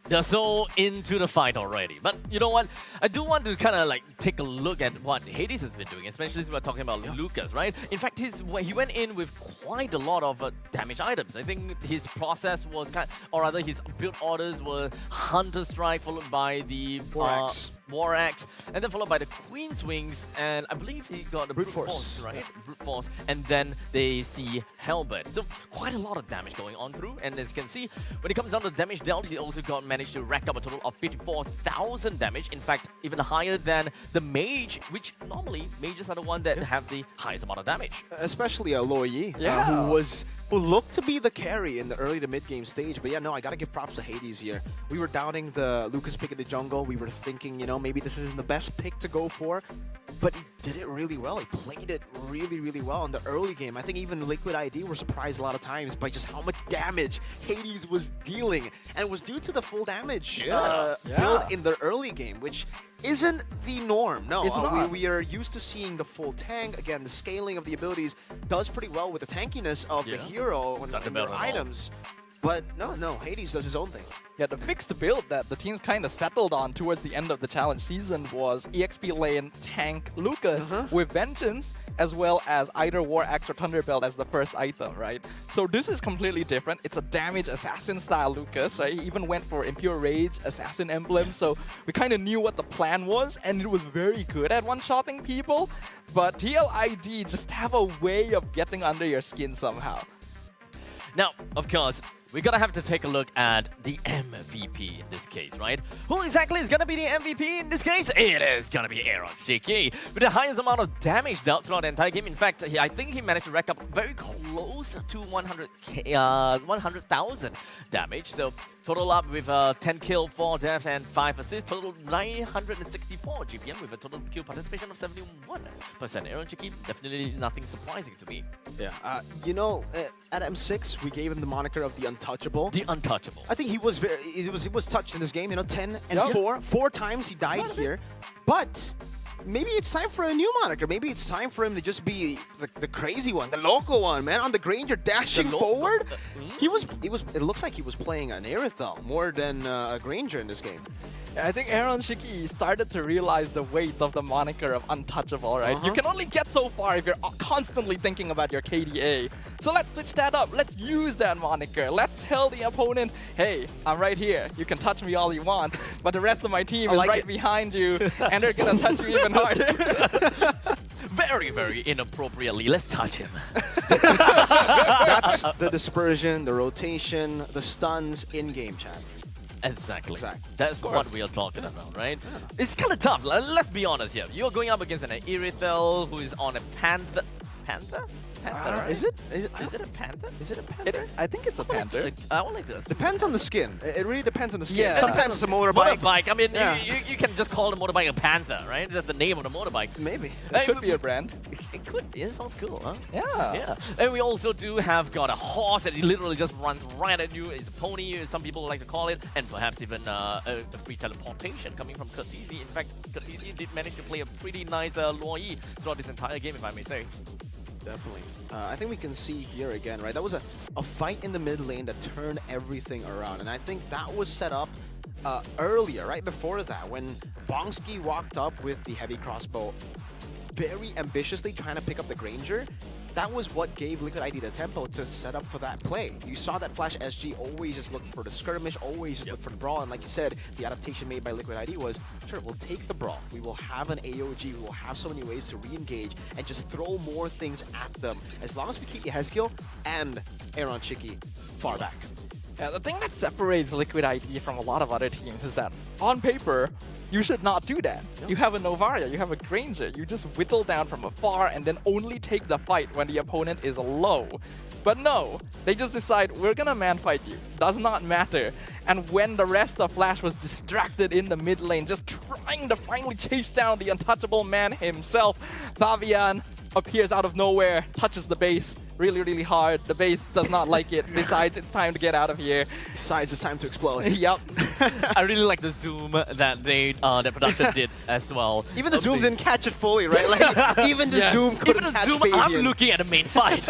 They're so into the fight already. But you know what? I do want to kind of like take a look at what Hades has been doing, especially since we're talking about Lucas, right? In fact, he went in with quite a lot of damage items. I think his process was or rather his build orders were Hunter Strike followed by the War Axe, and then followed by the Queen's Wings, and I believe he got the Brute Force, right? Brute Force, and then they see Hellbird. So quite a lot of damage going on through, and as you can see, when it comes down to damage dealt, he also managed to rack up a total of 54,000 damage. In fact, even higher than the Mage, which normally Mages are the one that have the highest amount of damage. Especially Lo Yi, who looked to be the carry in the early to mid game stage. But yeah, no, I gotta give props to Hades here. We were doubting the Lucas pick in the jungle. We were thinking, you know, maybe this isn't the best pick to go for. But he did it really well. He played it really, really well in the early game. I think even Liquid ID were surprised a lot of times by just how much damage Hades was dealing. And it was due to the full damage build in the early game, which isn't the norm. No, it's not. We are used to seeing the full tank. Again, the scaling of the abilities does pretty well with the tankiness of the hero and their items. But no, Hades does his own thing. Yeah, the fixed build that the teams kind of settled on towards the end of the challenge season was EXP lane tank Lucas with Vengeance, as well as either War Axe or Thunderbelt as the first item, right? So this is completely different. It's a damage assassin style Lucas, right? He even went for Impure Rage, Assassin Emblem, so we kind of knew what the plan was, and it was very good at one-shotting people, but TLID just have a way of getting under your skin somehow. Now, of course, we're gonna have to take a look at the MVP in this case, right? Who exactly is gonna be the MVP in this case? It is gonna be Aaron Shiki with the highest amount of damage dealt throughout the entire game. In fact, I think he managed to rack up very close to 100,000 damage. So total up with 10 kill, 4 death, and 5 assists. Total 964 GPM with a total kill participation of 71%. Aaron Shiki, definitely nothing surprising to me. Yeah, you know, at M6, we gave him the moniker of the Untouchable. The Untouchable. I think he was he was touched in this game. You know, 10 and 4. 4 times he died here. But maybe it's time for a new moniker. Maybe it's time for him to just be the crazy one, the local one, man. On the Granger, dashing forward. It looks like he was playing an Aerithal more than a Granger in this game. I think Aaron Shiki started to realize the weight of the moniker of Untouchable, right? You can only get so far if you're constantly thinking about your KDA. So let's switch that up. Let's use that moniker. Let's tell the opponent, hey, I'm right here. You can touch me all you want, but the rest of my team is right behind you, and they're gonna touch you even harder. Very, very inappropriately. Let's touch him. That's the dispersion, the rotation, the stuns in-game, chat. Exactly. That's what we are talking about, right? Yeah. It's kind of tough. Let's be honest here. You're going up against an Irithel who is on a Panther? Panther, right? Is it? Is it a panther? Is it a panther? I think it's a panther. I want like this. Depends on the skin. It really depends on the skin. Yeah. Sometimes it's a motorbike. Motorbike. I mean, Yeah. you can just call the motorbike a panther, right? That's the name of the motorbike. Maybe. It should be a brand. It could be. It sounds cool, huh? Yeah. Yeah. And we also do have got a horse that literally just runs right at you. It's a pony, as some people like to call it, and perhaps even a free teleportation coming from Kurtisi. In fact, Kurtisi did manage to play a pretty nice Luo Yi throughout this entire game, if I may say. Definitely. I think we can see here again, right? That was a fight in the mid lane that turned everything around. And I think that was set up earlier, right before that, when Bongski walked up with the heavy crossbow very ambitiously trying to pick up the Granger. That was what gave Liquid ID the tempo to set up for that play. You saw that Flash SG always just look for the skirmish, always just look for the brawl, and like you said, the adaptation made by Liquid ID was, sure, we'll take the brawl, we will have an AOG, we will have so many ways to re-engage and just throw more things at them, as long as we keep Yehezkiel and Aaron Chiki far back. Yeah, the thing that separates Liquid ID from a lot of other teams is that, on paper, you should not do that. You have a Novaria, you have a Granger, you just whittle down from afar and then only take the fight when the opponent is low. But no, they just decide, we're gonna man fight you, does not matter. And when the rest of Flash was distracted in the mid lane, just trying to finally chase down the untouchable man himself, Fabian appears out of nowhere, touches the base really hard. The base does not like it, decides it's time to get out of here. Decides it's time to explode. Yup. I really like the zoom that they that production did as well. Even the zoom didn't catch it fully, right? Like even the zoom couldn't Even the catch zoom, Fabian. I'm looking at the main fight.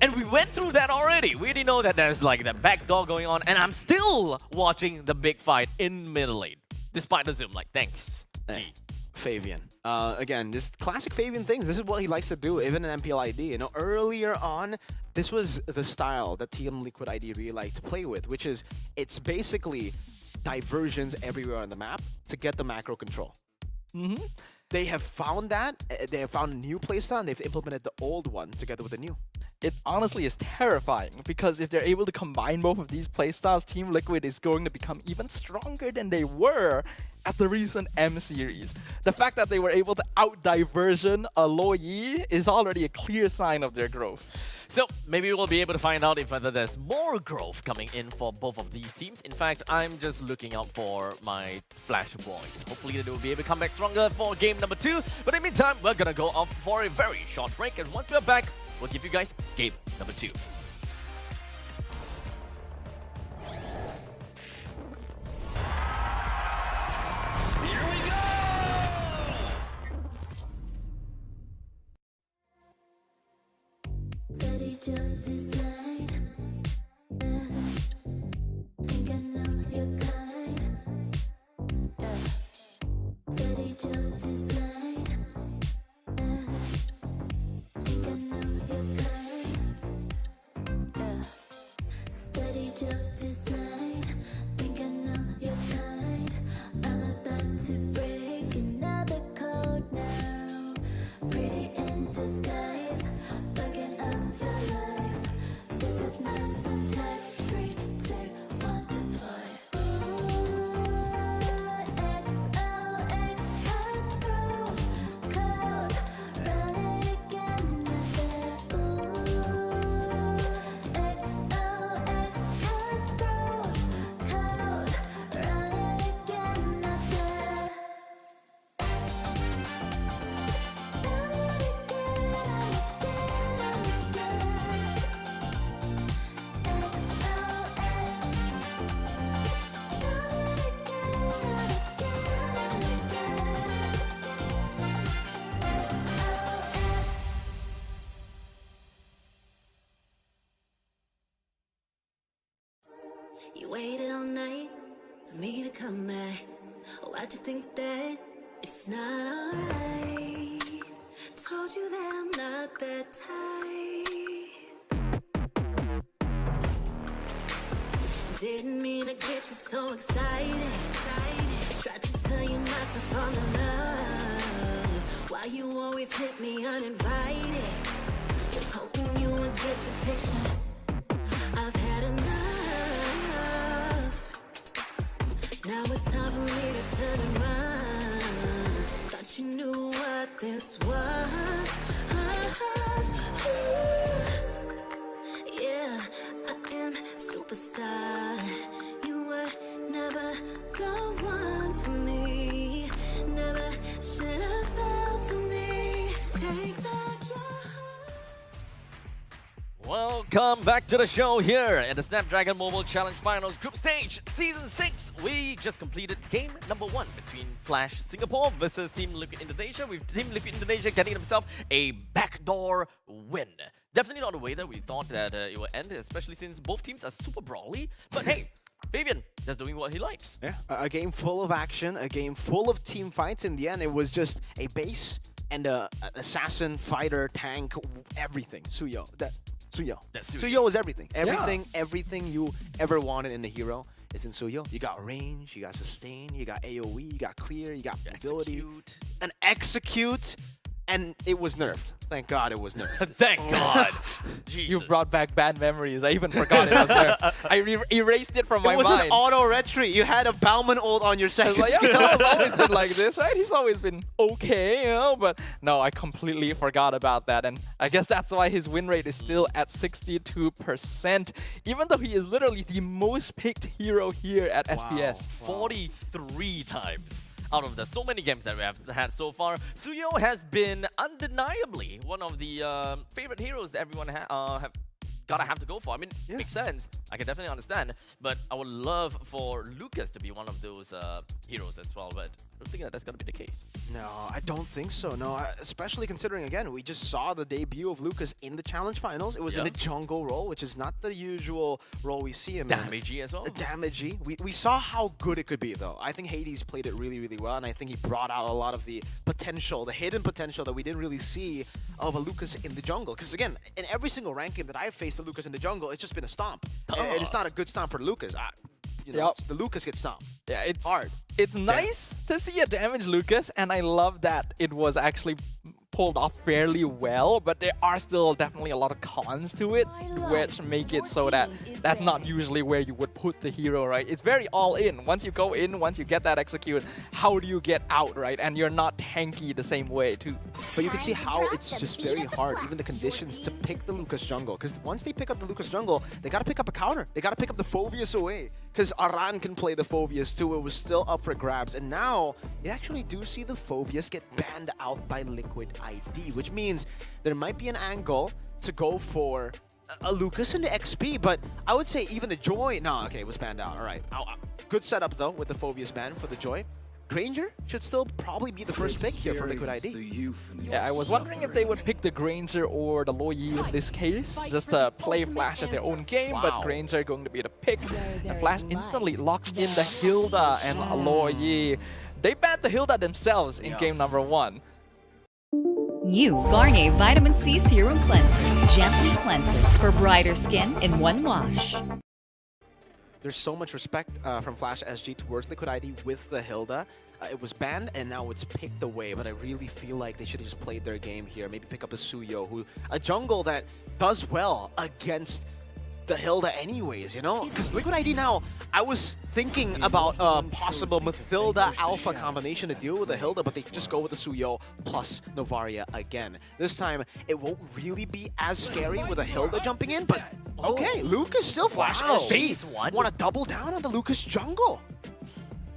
And we went through that already. We already know that there's like that backdoor going on, and I'm still watching the big fight in middle lane, despite the zoom. Like, thanks. G. Fabian. Again, just classic Fabian things. This is what he likes to do, even in MPL ID. You know, earlier on, this was the style that Team Liquid ID really liked to play with, which is it's basically diversions everywhere on the map to get the macro control. They have found that. They have found a new playstyle, and they've implemented the old one together with the new. It honestly is terrifying, because if they're able to combine both of these playstyles, Team Liquid is going to become even stronger than they were at the recent M series. The fact that they were able to out-diversion a Luo Yi is already a clear sign of their growth. So maybe we'll be able to find out if whether there's more growth coming in for both of these teams. In fact, I'm just looking out for my Flash boys. Hopefully they will be able to come back stronger for game number 2. But in the meantime, we're gonna go off for a very short break, and once we're back, we'll give you guys game number 2. Steady jump design. Think I know your kind. Steady jump design. Think I know your kind. Steady jump design. Think I know your kind. I'm about to break another code now. Pretty in disguise. Bugging up your life. This is my syntax. 3, 2, 1, deploy. XOX cutthroat code. Run it again. XOX cutthroat code. Run it again. You waited all night for me to come back. Why'd you think that it's not alright? Told you that I'm not that type. Didn't mean to get you so excited. Tried to tell you not to fall in love. Why you always hit me uninvited? Just hoping you would get the picture. I've had enough. Now it's time for me to turn around. Thought you knew what this was. welcome back to the show here at the Snapdragon Mobile Challenge Finals Group Stage, Season 6. We just completed game number 1 between Flash Singapore versus Team Liquid Indonesia, with Team Liquid Indonesia getting themselves a backdoor win. Definitely not the way that we thought that it would end, especially since both teams are super brawly. But hey, Fabian just doing what he likes. Yeah, a game full of action, a game full of team fights. In the end, it was just a base and an assassin, fighter, tank, everything. Suyo. Suyo was everything. Everything you ever wanted in the hero is in Suyo. You got range, you got sustain, you got AoE, you got clear, you got mobility, and execute. And it was nerfed. Thank God it was nerfed. Thank God. Jesus. You brought back bad memories. I even forgot it was there. I erased it from my mind. It was an auto retreat. You had a Bauman ult on your second like, yeah, Solo's always been like this, right? He's always been okay, you know? But no, I completely forgot about that. And I guess that's why his win rate is still at 62%, even though he is literally the most picked hero here at SPS. 43 times. Out of the so many games that we have had so far, Suyo has been undeniably one of the favorite heroes that everyone have to go for. I mean, makes sense. I can definitely understand. But I would love for Lucas to be one of those heroes as well. But I don't think that that's going to be the case. No, I don't think so. No, especially considering, again, we just saw the debut of Lucas in the Challenge Finals. It was in the jungle role, which is not the usual role we see him in. Damagey as well. Damagey. We saw how good it could be, though. I think Hades played it really, really well, and I think he brought out a lot of the potential, the hidden potential that we didn't really see of a Lucas in the jungle. Because, again, in every single rank game that I've faced a Lucas in the jungle, it's just been a stomp. And it's not a good stomp for Lucas. You know, the Lucas gets stomped. Yeah, it's hard. It's nice to see a damaged Lucas, and I love that it was actually pulled off fairly well, but there are still definitely a lot of cons to it, which make it so that that's not usually where you would put the hero, right? It's very all in. Once you go in, once you get that execute, how do you get out, right? And you're not tanky the same way too. But you can see how it's just very hard, even the conditions, to pick the Lucas jungle. Because once they pick up the Lucas jungle, they got to pick up a counter. They got to pick up the Phoveus away. Because Aran can play the Phoveus too. It was still up for grabs. And now, you actually do see the Phoveus get banned out by Liquid ID, which means there might be an angle to go for a Lucas in the XP, but I would say even the Joy... No, okay, it was banned out. All right. Good setup, though, with the Phoveus ban for the Joy. Granger should still probably be the first pick here for Liquid ID. Yeah, I was wondering if they would pick the Granger or the Loyi in this case, just to play Flash at their own game, but Granger going to be the pick. And Flash instantly locks in the Hilda and Loyi. They banned the Hilda themselves in game number 1. New Garnier Vitamin C Serum Cleanser gently cleanses for brighter skin in one wash. There's so much respect from Flash SG towards Liquid ID with the Hilda. It was banned and now it's picked away, but I really feel like they should have just played their game here. Maybe pick up a Suyo, a jungle that does well against the Hilda anyways, you know? Because Liquid ID now, I was thinking about a possible Mathilda Alpha combination to deal with the Hilda, but they just go with the Suyo plus Novaria again. This time, it won't really be as scary with a Hilda jumping in, but okay, Lucas still Flash SG. Want to double down on the Lucas jungle?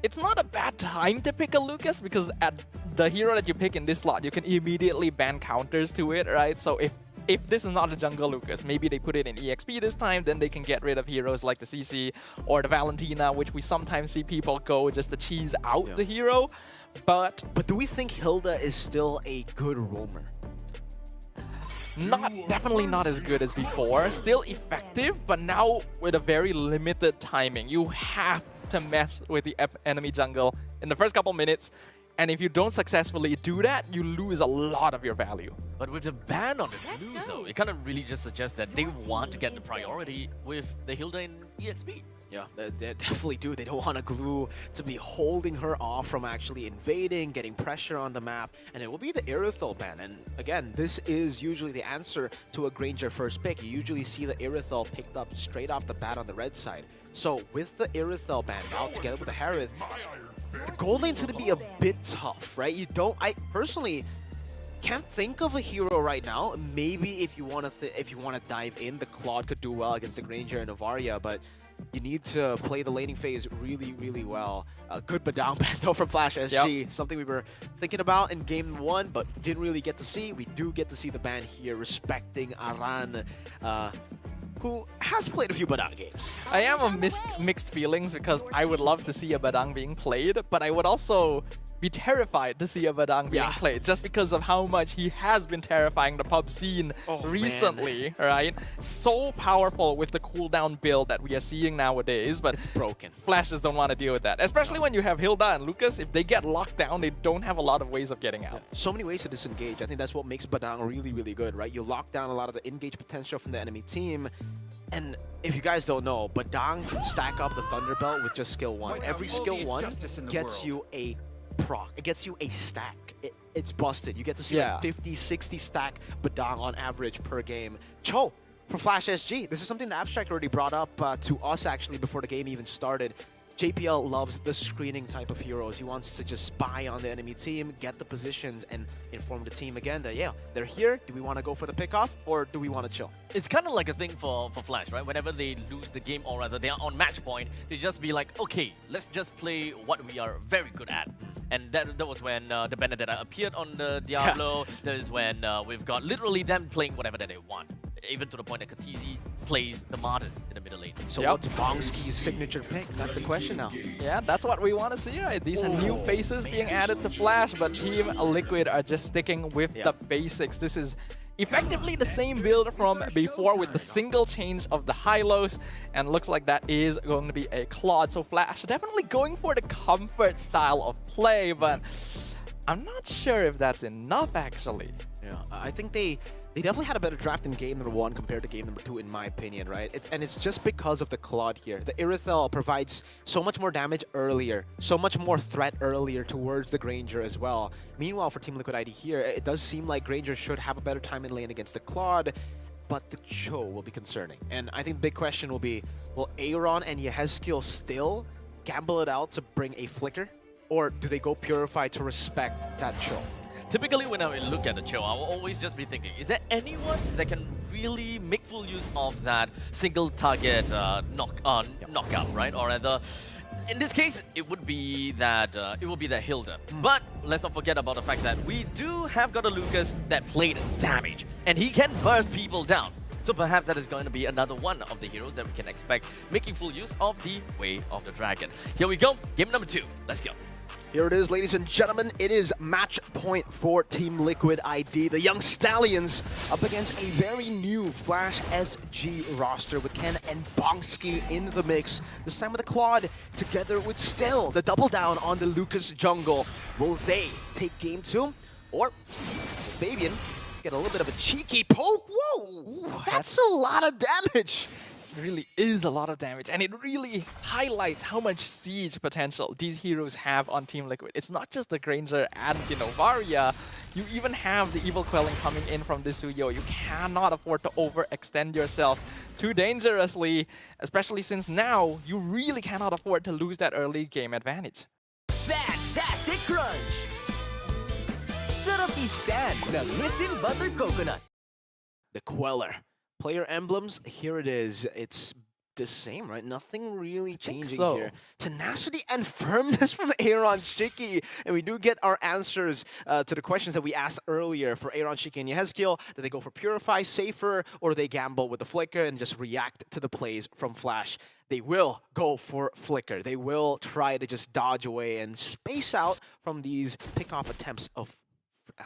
It's not a bad time to pick a Lucas because at the hero that you pick in this slot, you can immediately ban counters to it, right? So if this is not a jungle Lucas, maybe they put it in EXP this time, then they can get rid of heroes like the CC or the Valentina, which we sometimes see people go just to cheese out the hero. But do we think Hilda is still a good roamer? Definitely not as good as before. Still effective, but now with a very limited timing. You have to mess with the enemy jungle in the first couple minutes. And if you don't successfully do that, you lose a lot of your value. But with the ban on the blue, though, it kind of really just suggests that they want to get the priority with the Hilda in EXP. Yeah, they definitely do. They don't want a glue to be holding her off from actually invading, getting pressure on the map, and it will be the Irithel ban. And again, this is usually the answer to a Granger first pick. You usually see the Irithel picked up straight off the bat on the red side. So with the Irithel ban now together with the Harith, the gold lane's going to be a bit tough, right? I personally can't think of a hero right now. Maybe if you want to dive in, the Claude could do well against the Granger and Novaria, but you need to play the laning phase really, really well. Good Badang ban though from Flash SG, something we were thinking about in game 1, but didn't really get to see. We do get to see the ban here, respecting Aran. who has played a few Badang games. I am of mixed feelings because I would love to see a Badang being played, but I would also be terrified to see a Badang being played just because of how much he has been terrifying the pub scene recently, right? So powerful with the cooldown build that we are seeing nowadays, but it's broken. Flash just don't want to deal with that, especially when you have Hilda and Lucas. If they get locked down, they don't have a lot of ways of getting out. So many ways to disengage. I think that's what makes Badang really, really good, right? You lock down a lot of the engage potential from the enemy team. And if you guys don't know, Badang can stack up the Thunderbelt with just skill 1. Every skill 1 gets you a proc. It gets you a stack. It's busted. You get to see like 50, 60 stack Badang on average per game. Cho for Flash SG. This is something the Abstract already brought up to us actually before the game even started. JPL loves the screening type of heroes. He wants to just spy on the enemy team, get the positions, and inform the team again that, yeah, they're here. Do we want to go for the pickoff, or do we want to chill? It's kind of like a thing for Flash, right? Whenever they lose the game, or rather they are on match point, they just be like, okay, let's just play what we are very good at. And that was when the Benedetta appeared on the Diablo. That is when we've got literally them playing whatever that they want. Even to the point that Katizi plays the Martyrs in the middle lane. So what's Bongski's signature pick? That's the question now. Yeah, that's what we want to see, right? These are new faces being added to Flash, but Team Liquid are just sticking with the basics. This is effectively the same build from before with the single change of the high-lows, and looks like that is going to be a Claude. So Flash definitely going for the comfort style of play, but I'm not sure if that's enough actually. Yeah, I think they definitely had a better draft in game number 1 compared to game number 2, in my opinion, right? And it's just because of the Claude here. The Irithel provides so much more damage earlier, so much more threat earlier towards the Granger as well. Meanwhile, for Team Liquid ID here, it does seem like Granger should have a better time in lane against the Claude, but the Cho will be concerning. And I think the big question will be, will Aaron and Yehezkiel still gamble it out to bring a Flicker? Or do they go Purify to respect that Cho? Typically, when I look at the Cho, I will always just be thinking, is there anyone that can really make full use of that single target knockout, right? Or rather, in this case, it would be that Hilda. But let's not forget about the fact that we do have got a Lucas that played damage, and he can burst people down. So perhaps that is going to be another one of the heroes that we can expect making full use of the Way of the Dragon. Here we go, game number 2. Let's go. Here it is, ladies and gentlemen. It is match point for Team Liquid ID. The Young Stallions up against a very new Flash SG roster with Ken and Bongski in the mix. This time with the Claude together with Still, the double down on the Lucas jungle. Will they take game 2? Or will Fabian get a little bit of a cheeky poke? Whoa! Ooh, that's a lot of damage. It really is a lot of damage, and it really highlights how much siege potential these heroes have on Team Liquid. It's not just the Granger and the Novaria, you even have the Evil Quelling coming in from this Suyo. You cannot afford to overextend yourself too dangerously, especially since now you really cannot afford to lose that early game advantage. Fantastic crunch! Sarap i-stand ng Nissin Butter Coconut. The Queller. Player emblems, here it is. It's the same, right? Nothing really changing here. Tenacity and firmness from Aaron Shiki. And we do get our answers to the questions that we asked earlier for Aaron Shiki and Yehezkiel. Do they go for Purify, safer, or do they gamble with the Flicker and just react to the plays from Flash? They will go for Flicker. They will try to just dodge away and space out from these pick-off attempts of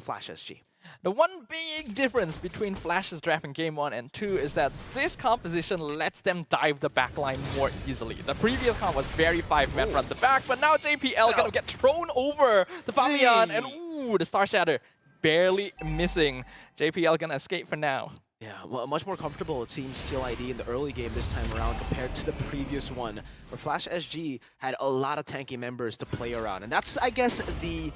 Flash SG. The one big difference between Flash's draft in Game 1 and 2 is that this composition lets them dive the backline more easily. The previous comp was very 5-man front to back, but now JPL gonna get thrown over the Fabian, and ooh, the Star Shatter barely missing. JPL gonna escape for now. Yeah, well, much more comfortable, it seems, Teal ID in the early game this time around compared to the previous one, where Flash SG had a lot of tanky members to play around. And that's, I guess, the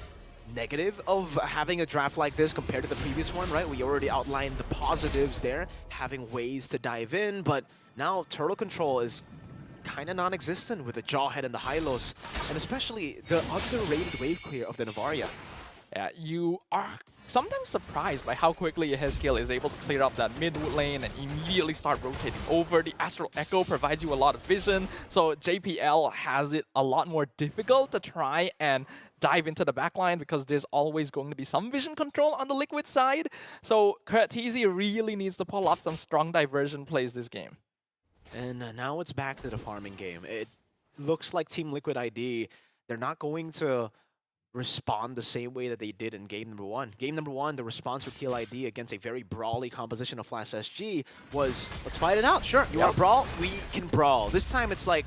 negative of having a draft like this compared to the previous one, right? We already outlined the positives there, having ways to dive in, but now turtle control is kind of non-existent with the Jawhead and the Hylos, and especially the underrated wave clear of the Novaria. Yeah, you are sometimes surprised by how quickly Yehezkiel is able to clear up that mid lane and immediately start rotating over. The Astral Echo provides you a lot of vision, so JPL has it a lot more difficult to try and dive into the backline because there's always going to be some vision control on the Liquid side. So Kurtizi really needs to pull off some strong diversion plays this game. And now it's back to the farming game. It looks like Team Liquid ID, they're not going to respond the same way that they did in game number 1. Game number 1, the response for TLID against a very brawly composition of Flash SG was, let's fight it out. Sure, you want to brawl? We can brawl. This time it's like,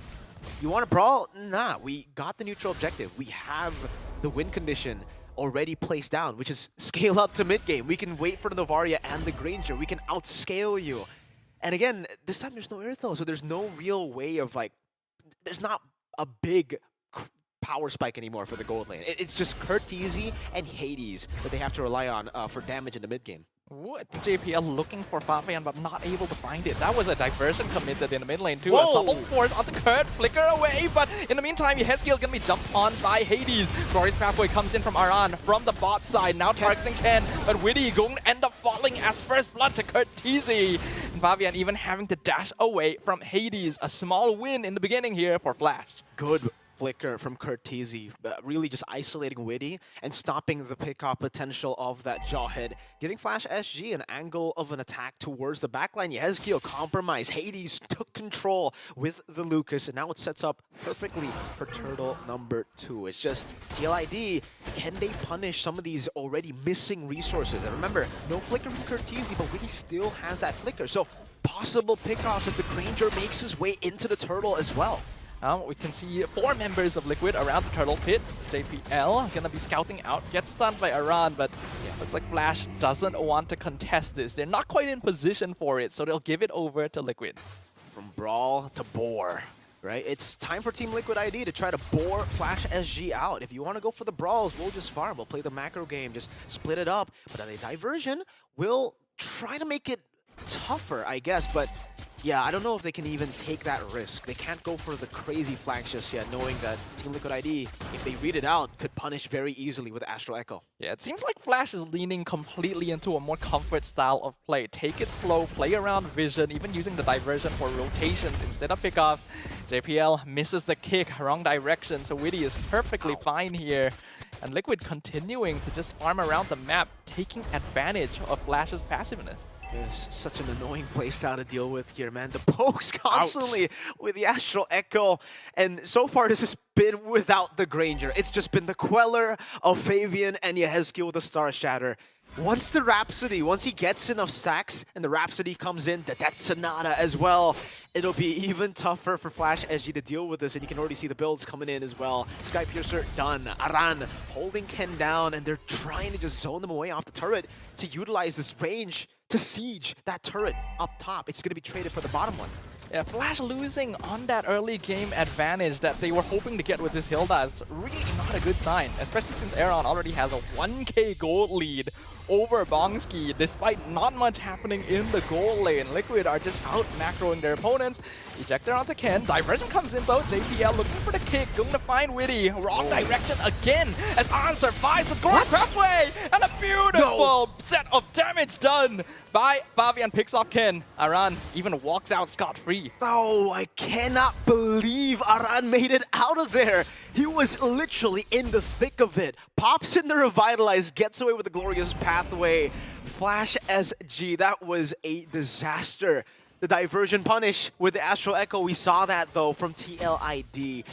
you want to brawl? Nah, we got the neutral objective. We have the win condition already placed down, which is scale up to mid game. We can wait for the Novaria and the Granger. We can outscale you. And again, this time there's no Earthel, so there's no real way of like, there's not a big power spike anymore for the gold lane. It's just Curteezy and Hades that they have to rely on for damage in the mid game. What? JPL looking for Fabian, but not able to find it. That was a diversion committed in the mid lane too. Whoa. And Support Force onto Kurt, flicker away, but in the meantime, Headskill gonna be jumped on by Hades. Glorious Pathway comes in from Aran from the bot side, now targeting Ken, but Witty going to end up falling as first blood to Curteezy. And Fabian even having to dash away from Hades. A small win in the beginning here for Flash. Good flicker from Curteezy, really just isolating Witty and stopping the pickoff potential of that Jawhead, giving Flash SG an angle of an attack towards the backline. Yezkiel compromised. Hades took control with the Lucas, and now it sets up perfectly for turtle number 2. It's just TLID, can they punish some of these already missing resources? And remember, no flicker from Curteezy, but Witty still has that flicker. So possible pickoffs as the Granger makes his way into the turtle as well. We can see 4 members of Liquid around the turtle pit. JPL gonna be scouting out, gets stunned by Aran, but looks like Flash doesn't want to contest this. They're not quite in position for it, so they'll give it over to Liquid. From Brawl to Boar, right? It's time for Team Liquid ID to try to bore Flash SG out. If you want to go for the brawls, we'll just farm. We'll play the macro game, just split it up. But a diversion will try to make it tougher, I guess, but yeah, I don't know if they can even take that risk. They can't go for the crazy flanks just yet, knowing that Team Liquid ID, if they read it out, could punish very easily with Astral Echo. Yeah, it seems like Flash is leaning completely into a more comfort style of play. Take it slow, play around vision, even using the diversion for rotations instead of pickoffs. JPL misses the kick, wrong direction, so Witty is perfectly fine here. And Liquid continuing to just farm around the map, taking advantage of Flash's passiveness. There's such an annoying playstyle to deal with here, man. The pokes constantly with the Astral Echo. And so far, this has been without the Granger. It's just been the Queller of Fabian and Yehezkiel with the Star Shatter. Once the Rhapsody, once he gets enough stacks and the Rhapsody comes in, the Death Sonata as well, it'll be even tougher for Flash SG to deal with this, and you can already see the builds coming in as well. Sky Piercer done. Aran holding Ken down, and they're trying to just zone them away off the turret to utilize this range to siege that turret up top. It's going to be traded for the bottom one. Yeah, Flash losing on that early game advantage that they were hoping to get with this Hilda is really not a good sign, especially since Aaron already has a 1k gold lead over Bongski, despite not much happening in the gold lane. Liquid are just out macroing their opponents. Ejector onto Ken. Diversion comes in though. JPL looking for the kick, going to find Witty. Wrong direction again as Aran survives the Gold Pathway, and a beautiful set of damage done by Fabian. Picks off Ken. Aran even walks out scot-free. Oh, I cannot believe Aran made it out of there. He was literally in the thick of it. Pops in the Revitalize, gets away with the Glorious Pathway. Flash SG, that was a disaster. The diversion punish with the Astral Echo, we saw that though from TLID.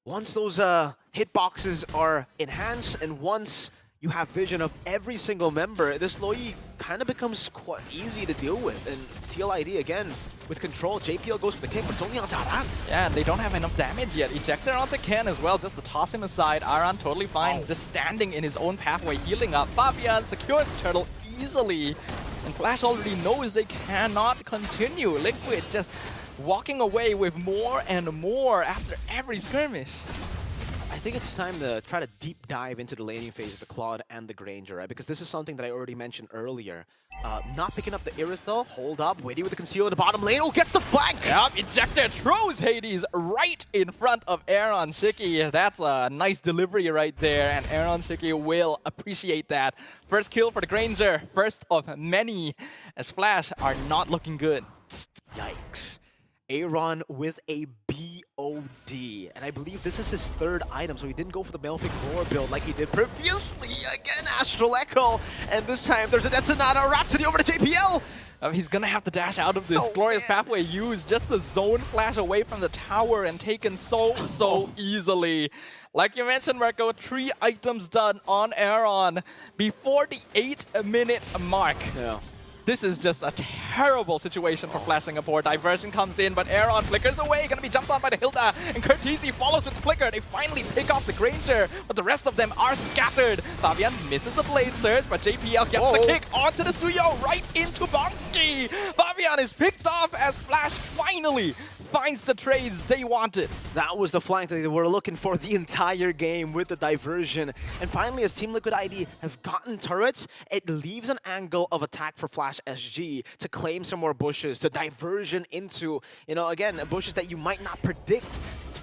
Once those hitboxes are enhanced and once you have vision of every single member, this Loi kind of becomes quite easy to deal with. And TLID again with control. JPL goes for the kick, but it's only on Aran. Yeah, and they don't have enough damage yet. Ejector onto Ken as well, just to toss him aside. Aran totally fine, just standing in his own pathway, healing up. Fabian secures the turtle easily. And Flash already knows they cannot continue. Liquid just walking away with more and more after every skirmish. I think it's time to try to deep dive into the laning phase of the Claude and the Granger, right? Because this is something that I already mentioned earlier. Not picking up the Irithel, hold up, Witty with the conceal in the bottom lane. Oh, gets the flank! Yep, Ejector throws Hades right in front of Aaron Shiki. That's a nice delivery right there, and Aaron Shiki will appreciate that. First kill for the Granger, first of many, as Flash are not looking good. Yikes. Aaron with a BOD, and I believe this is his 3rd item, so he didn't go for the Malefic Roar build like he did previously. Again, Astral Echo, and this time there's a Death Sonata, Rhapsody over to JPL. He's gonna have to dash out of this. Glorious Pathway used just the zone flash away from the tower and taken so easily. Like you mentioned, Marco, 3 items done on Aaron before the 8-minute mark. Yeah. This is just a terrible situation for Flash Singapore. Diversion comes in, but Aaron flickers away, gonna be jumped on by the Hilda, and Curtisi follows with Flicker. They finally pick off the Granger, but the rest of them are scattered. Fabian misses the Blade Surge, but JPL gets the kick onto the Suyo, right into Bongski. Fabian is picked off as Flash finally finds the trades they wanted. That was the flank that they were looking for the entire game with the diversion. And finally, as Team Liquid ID have gotten turrets, it leaves an angle of attack for Flash SG to claim some more bushes, to diversion into, you know, again, bushes that you might not predict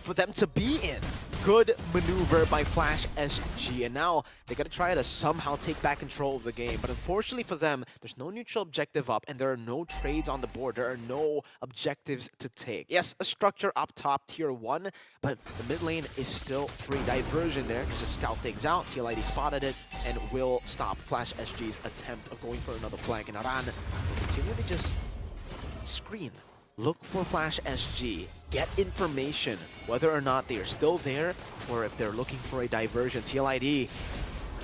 for them to be in. Good maneuver by Flash SG, and now they gotta try to somehow take back control of the game. But unfortunately for them, there's no neutral objective up, and there are no trades on the board. There are no objectives to take. Yes, a structure up top, tier 1, but the mid lane is still free. Diversion there, just to scout things out. TLID spotted it and will stop Flash SG's attempt of going for another flank. And Aran will continue to just screen. Look for Flash SG. Get information, whether or not they are still there, or if they're looking for a diversion. TLID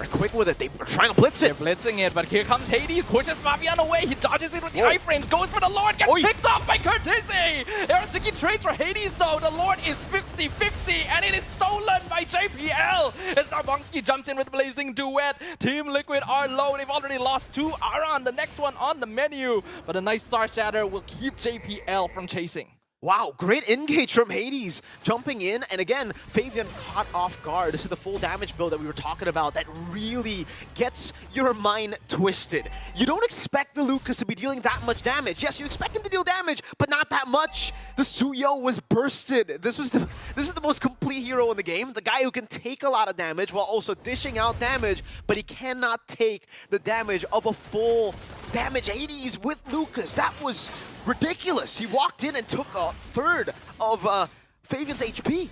are quick with it. They are trying to blitz it. They're blitzing it, but here comes Hades, pushes Fabian away. He dodges it with the iframes, goes for the Lord, gets picked off by Curtisi. Aerochicky trades for Hades though. The Lord is 50-50, and it is stolen by JPL. As now Bongski jumps in with Blazing Duet. Team Liquid are low. They've already lost 2 Aran, the next one on the menu. But a nice Star Shatter will keep JPL from chasing. Wow, great engage from Hades, jumping in, and again, Fabian caught off guard. This is the full damage build that we were talking about that really gets your mind twisted. You don't expect the Lucas to be dealing that much damage. Yes, you expect him to deal damage, but not that much. The Suyo was bursted. This is the most complete hero in the game. The guy who can take a lot of damage while also dishing out damage, but he cannot take the damage of a full damage Hades with Lucas. That was ridiculous. He walked in and took a third of Fabian's HP.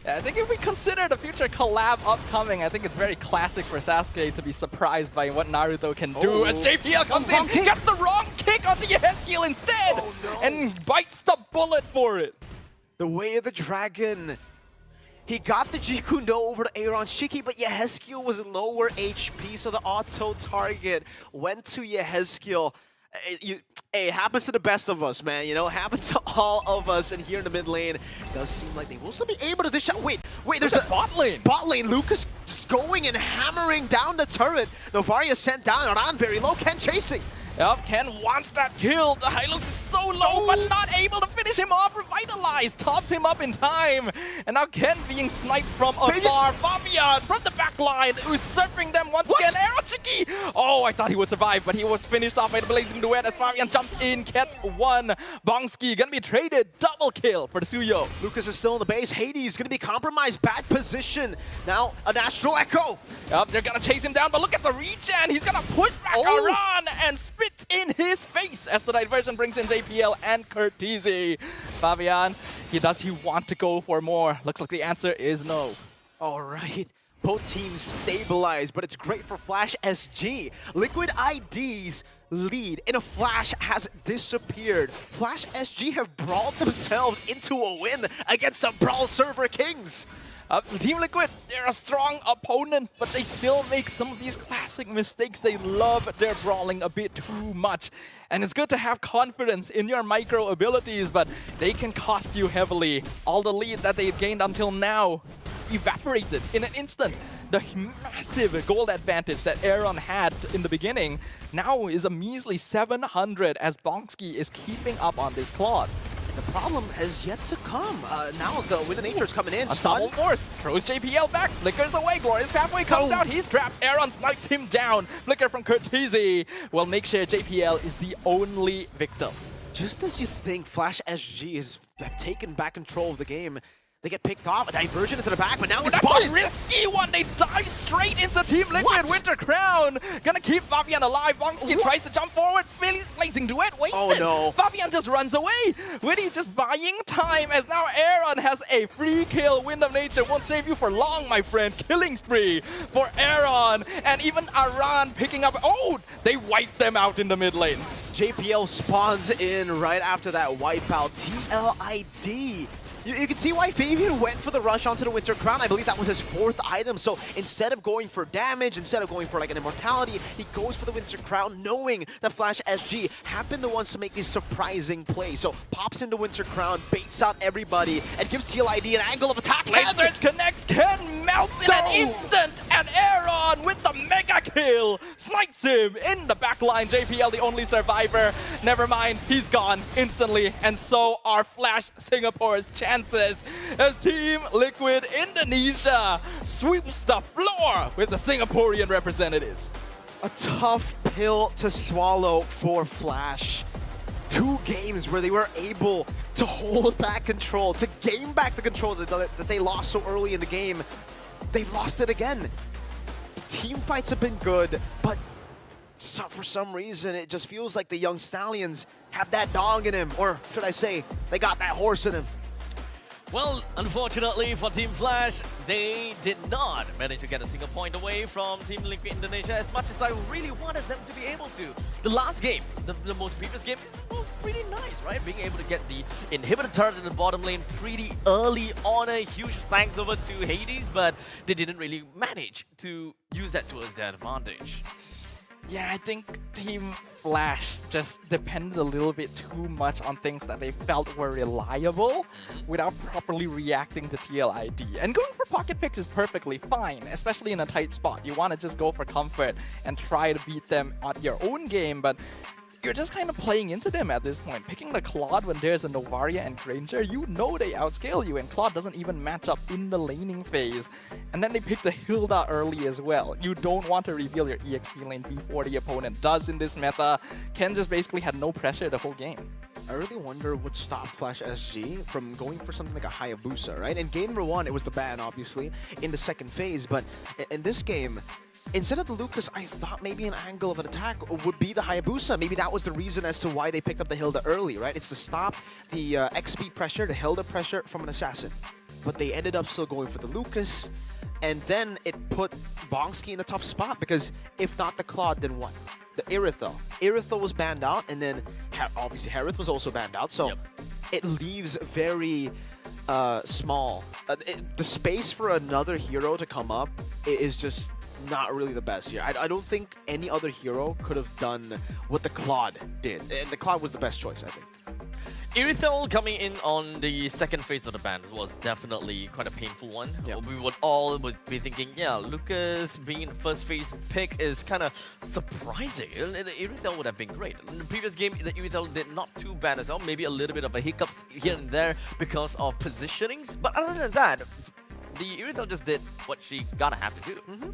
Yeah, I think if we consider the future collab upcoming, I think it's very classic for Sasuke to be surprised by what Naruto can do. As JPL comes in, gets the wrong kick on the Yehezkiel instead, and bites the bullet for it. The way of the dragon. He got the Jikundo over to Aaron Shiki, but Yehezkiel was lower HP, so the auto target went to Yehezkiel. It happens to the best of us, man. You know, it happens to all of us. And here in the mid lane, it does seem like they will still be able to dish out. Wait, there's a bot lane. Bot lane, Lucas just going and hammering down the turret. Novaria sent down, Aran very low, Ken chasing. Yep, Ken wants that kill. The Hilux is so low, but not able to finish him off. Revitalize tops him up in time. And now Ken being sniped from afar. Fabian from the back line, who's surfing them once again. Aerochicky! Oh, I thought he would survive, but he was finished off by the Blazing Duet as Fabian jumps in, gets 1. Bongski gonna be traded. Double kill for the Suyo. Lucas is still in the base. Hades gonna be compromised. Bad position. Now, an Astral Echo. Yep, they're gonna chase him down, but look at the regen. He's gonna push back Aran and spit in his face as the diversion brings in JPL and Curtisi. Fabian, does he want to go for more? Looks like the answer is no. All right. Both teams stabilized, but it's great for Flash SG. Liquid ID's lead in a flash has disappeared. Flash SG have brawled themselves into a win against the Brawl Server Kings. Team Liquid, they're a strong opponent, but they still make some of these classic mistakes. They love their brawling a bit too much. And it's good to have confidence in your micro abilities, but they can cost you heavily. All the lead that they gained until now evaporated in an instant. The massive gold advantage that Aaron had in the beginning now is a measly 700 as Bongski is keeping up on this Claude. The problem has yet to come. Now the Wind of Nature is coming in. Stun force throws JPL back, flickers away. Glorious Pathway comes out. He's trapped. Aaron snipes him down. Flicker from Curtisi will make sure JPL is the only victim. Just as you think Flash SG have taken back control of the game, they get picked off, a diversion into the back, but now it's That's a risky one! They dive straight into Team Liquid. Winter Crown gonna keep Fabian alive. Bongski tries to jump forward. Blazing Duet wasted. Oh no. Fabian just runs away. Really just buying time as now Aaron has a free kill. Wind of Nature won't save you for long, my friend. Killing spree for Aaron. And even Aran picking up. Oh, they wiped them out in the mid lane. JPL spawns in right after that wipeout. TLID. You can see why Fabian went for the rush onto the Winter Crown. I believe that was his 4th item. So instead of going for damage, instead of going for like an immortality, he goes for the Winter Crown, knowing that Flash SG have been the ones to make these surprising plays. So pops into Winter Crown, baits out everybody, and gives TLID an angle of attack. Lasers connects, Ken melts in an instant, and Aaron with the mega kill snipes him in the backline. JPL, the only survivor. Never mind, he's gone instantly, and so are Flash Singapore's chances as Team Liquid Indonesia sweeps the floor with the Singaporean representatives. A tough pill to swallow for Flash. 2 games where they were able to hold back control, to gain back the control that they lost so early in the game. They've lost it again. Team fights have been good, but for some reason it just feels like the young Stallions have that dog in him, or should I say, they got that horse in him. Well, unfortunately for Team Flash, they did not manage to get a single point away from Team Liquid Indonesia as much as I really wanted them to be able to. The last game, the most previous game, is pretty nice, right? Being able to get the inhibitor turret in the bottom lane pretty early on. A huge thanks over to Hades, but they didn't really manage to use that towards their advantage. Yeah, I think Team Flash just depended a little bit too much on things that they felt were reliable without properly reacting to TLID. And going for pocket picks is perfectly fine, especially in a tight spot. You want to just go for comfort and try to beat them at your own game, but you're just kind of playing into them at this point. Picking the Claude when there's a Novaria and Granger, you know they outscale you, and Claude doesn't even match up in the laning phase. And then they pick the Hilda early as well. You don't want to reveal your EXP lane before the opponent does in this meta. Ken just basically had no pressure the whole game. I really wonder what stopped Flash SG from going for something like a Hayabusa, right? In game number 1, it was the ban, obviously, in the second phase, but in this game, instead of the Lucas, I thought maybe an angle of an attack would be the Hayabusa. Maybe that was the reason as to why they picked up the Hilda early, right? It's to stop the XP pressure, the Hilda pressure from an assassin. But they ended up still going for the Lucas, and then it put Bongski in a tough spot, because if not the Claude, then what? The Irithel. Irithel was banned out, and then obviously Harith was also banned out, so it leaves very small. The space for another hero to come up is just not really the best here. I don't think any other hero could have done what the Claude did. And the Claude was the best choice, I think. Irithel coming in on the second phase of the ban was definitely quite a painful one. Yep. We would all be thinking, yeah, Lucas being in first phase pick is kind of surprising. Irithel would have been great. In the previous game, the Irithel did not too bad as well. Maybe a little bit of a hiccups here and there because of positionings. But other than that, the Irithel just did what she gotta have to do.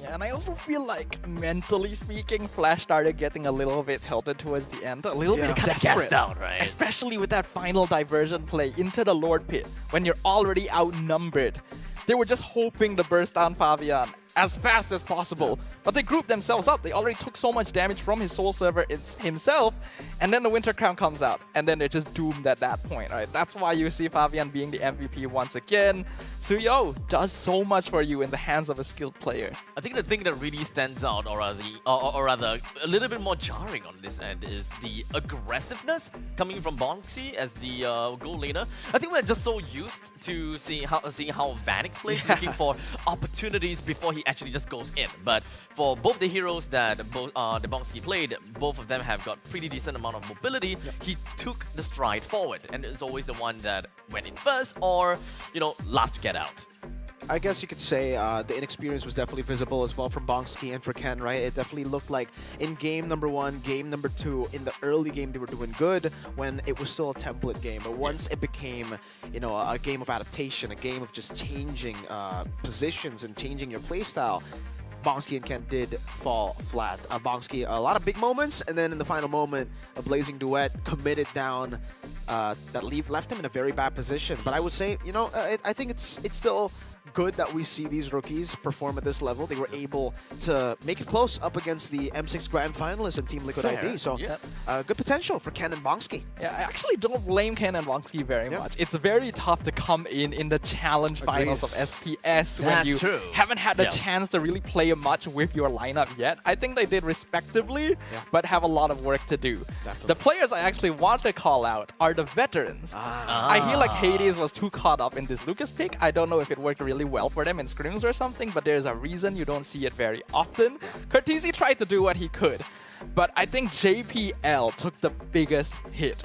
Yeah, and I also feel like, mentally speaking, Flash started getting a little bit tilted towards the end. A little bit kind of gassed out, right? Especially with that final diversion play into the Lord Pit, when you're already outnumbered. They were just hoping to burst down Fabian as fast as possible. But they grouped themselves up. They already took so much damage from his Soul Server himself, and then the Winter Crown comes out, and then they're just doomed at that point, right? That's why you see Fabian being the MVP once again. Suyo does so much for you in the hands of a skilled player. I think the thing that really stands out, or rather a little bit more jarring on this end, is the aggressiveness coming from Bonxi as the goal laner. I think we're just so used to seeing how Vanek plays, looking for opportunities before he actually just goes in. But for both the heroes that the Bonxi played, both of them have got pretty decent amount of mobility. He took the stride forward, and is always the one that went in first, or last to get out. I guess you could say the inexperience was definitely visible as well from Bongski and for Ken, right? It definitely looked like in game number 1, game number 2, in the early game they were doing good when it was still a template game. But once it became, a game of adaptation, a game of just changing positions and changing your playstyle, Bongski and Ken did fall flat. Bongski, a lot of big moments, and then in the final moment, a blazing duet committed down that left him in a very bad position. But I would say, I think it's still good that we see these rookies perform at this level. They were able to make it close up against the M6 Grand Finalists and Team Liquid ID. So good potential for Ken and Bongski. Yeah, I actually don't blame Ken and Bongski very much. It's very tough to come in the challenge finals of SPS when you haven't had a chance to really play much with your lineup yet. I think they did respectively, but have a lot of work to do. The players I actually want to call out are the veterans. I feel like Hades was too caught up in this Lucas pick. I don't know if it worked really well for them in scrims or something, but there's a reason you don't see it very often. Cortese tried to do what he could, but I think JPL took the biggest hit.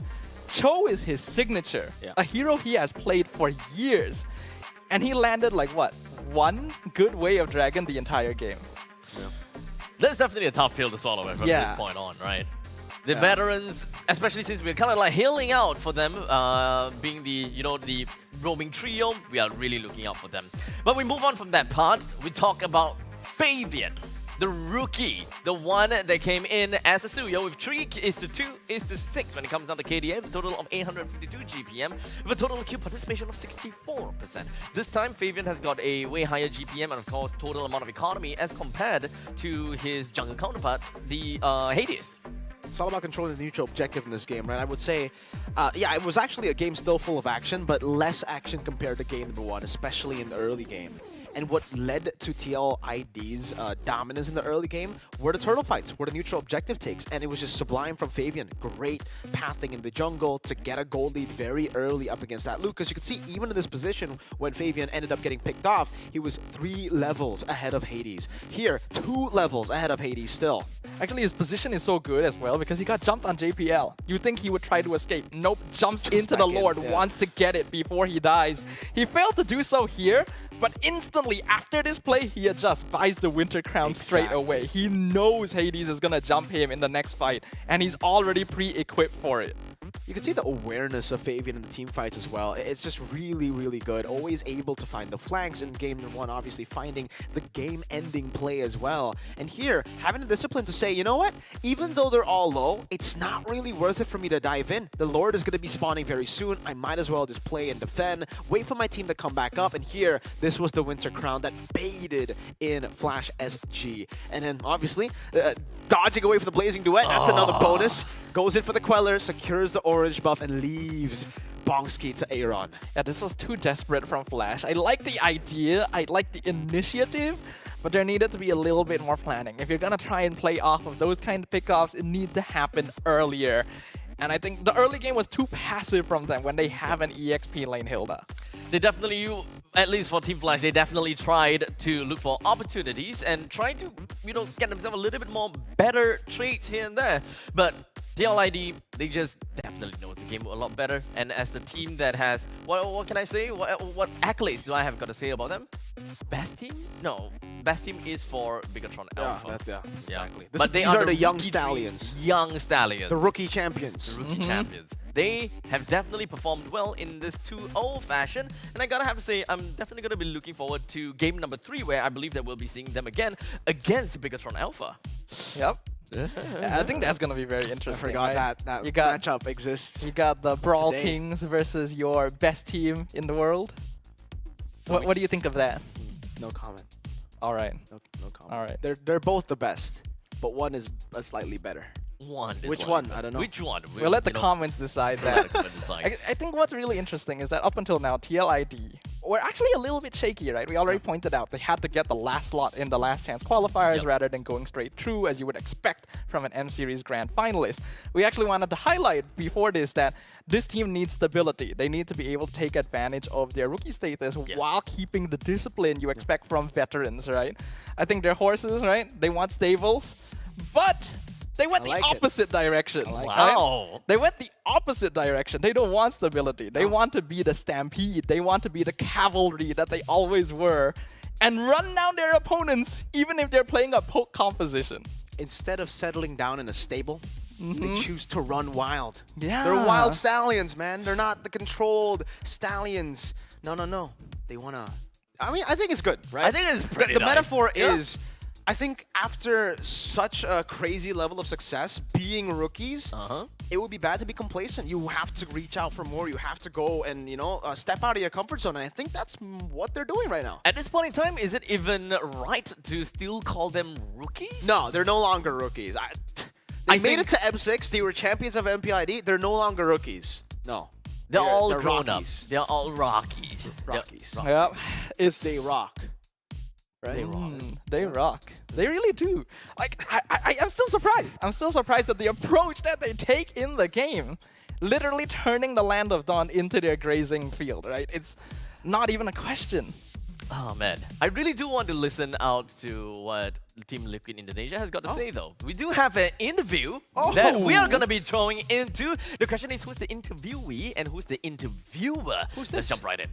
Cho is his signature, a hero he has played for years, and he landed like what? One good Way of Dragon the entire game. That's definitely a tough pill to swallow from this point on, right? The veterans, especially since we're kind of like healing out for them, being the, the roaming trio, we are really looking out for them. But we move on from that part. We talk about Fabian, the rookie, the one that came in as a Suyo with 3:2:6 when it comes down to KDM, a total of 852 GPM, with a total queue participation of 64%. This time, Fabian has got a way higher GPM and, of course, total amount of economy as compared to his jungle counterpart, the Hades. It's all about controlling the neutral objective in this game, right? I would say, yeah, it was actually a game still full of action, but less action compared to game number 1, especially in the early game. And what led to TLID's dominance in the early game were the turtle fights, were the neutral objective takes, and it was just sublime from Fabian. Great pathing in the jungle to get a gold lead very early up against that Lucas. You could see even in this position when Fabian ended up getting picked off, he was 3 levels ahead of Hades. Here, 2 levels ahead of Hades still. Actually, his position is so good as well because he got jumped on JPL. You think he would try to escape. Nope, jumps into the Lord, wants to get it before he dies. He failed to do so here, but instantly after this play, he adjusts, buys the Winter Crown straight away. He knows Hades is gonna jump him in the next fight, and he's already pre-equipped for it. You can see the awareness of Fabian in the team fights as well. It's just really, really good. Always able to find the flanks in game number 1, obviously finding the game-ending play as well. And here, having the discipline to say, you know what? Even though they're all low, it's not really worth it for me to dive in. The Lord is going to be spawning very soon. I might as well just play and defend, wait for my team to come back up. And here, this was the Winter Crown that baited in Flash SG. And then, obviously, dodging away from the Blazing Duet. That's another bonus. Goes in for the Queller, secures the orange buff, and leaves Bongski to Aaron. Yeah, this was too desperate from Flash. I like the idea, I like the initiative, but there needed to be a little bit more planning. If you're gonna try and play off of those kind of pickoffs, it needs to happen earlier. And I think the early game was too passive from them when they have an EXP lane Hilda. They definitely, at least for Team Flash, they definitely tried to look for opportunities and try to, get themselves a little bit more better traits here and there. But TLID, they just definitely know the game a lot better. And as the team that has, what can I say? What accolades do I have got to say about them? Best team? No. Best team is for Bigatron Alpha. Exactly. But these are the young stallions. Young stallions. The rookie champions. The rookie champions. They have definitely performed well in this 2-0 fashion. And I gotta have to say, I'm definitely gonna be looking forward to game number 3, where I believe that we'll be seeing them again against Bigatron Alpha. Yep. Yeah, I think that's gonna be very interesting. I forgot right? that matchup exists. You got the Brawl Kings versus your best team in the world. What do you think of that? No comment. All right. No comment. All right. They're both the best, but one is slightly better. Which one? I don't know. Which one? We'll let the comments decide that. I think what's really interesting is that up until now, TLID were actually a little bit shaky, right? We already pointed out they had to get the last slot in the last chance qualifiers rather than going straight through as you would expect from an M-Series Grand Finalist. We actually wanted to highlight before this that this team needs stability. They need to be able to take advantage of their rookie status while keeping the discipline you expect from veterans, right? I think they're horses, right? They want stables, but they went the opposite direction. Wow. They went the opposite direction. They don't want stability. They want to be the stampede. They want to be the cavalry that they always were and run down their opponents even if they're playing a poke composition. Instead of settling down in a stable, they choose to run wild. Yeah. They're wild stallions, man. They're not the controlled stallions. No. They want to... I mean, I think it's good, right? I think it's pretty The metaphor is... I think after such a crazy level of success, being rookies, it would be bad to be complacent. You have to reach out for more. You have to go and, you know, step out of your comfort zone. And I think that's what they're doing right now. At this point in time, is it even right to still call them rookies? No, they're no longer rookies. They made it to M6. They were champions of MPID. They're no longer rookies. No. They're all they're grown Rockies. up. They're all Rockies. Rockies. Yep. It's They rock. Right? They rock. They rock. They really do. Like I'm still surprised. I'm still surprised at the approach that they take in the game, literally turning the Land of Dawn into their grazing field. Right? It's not even a question. Oh man, I really do want to listen out to what Team Liquid Indonesia has got to say though. We do have an interview that we are going to be throwing into. The question is, who's the interviewee and who's the interviewer? Let's jump right in.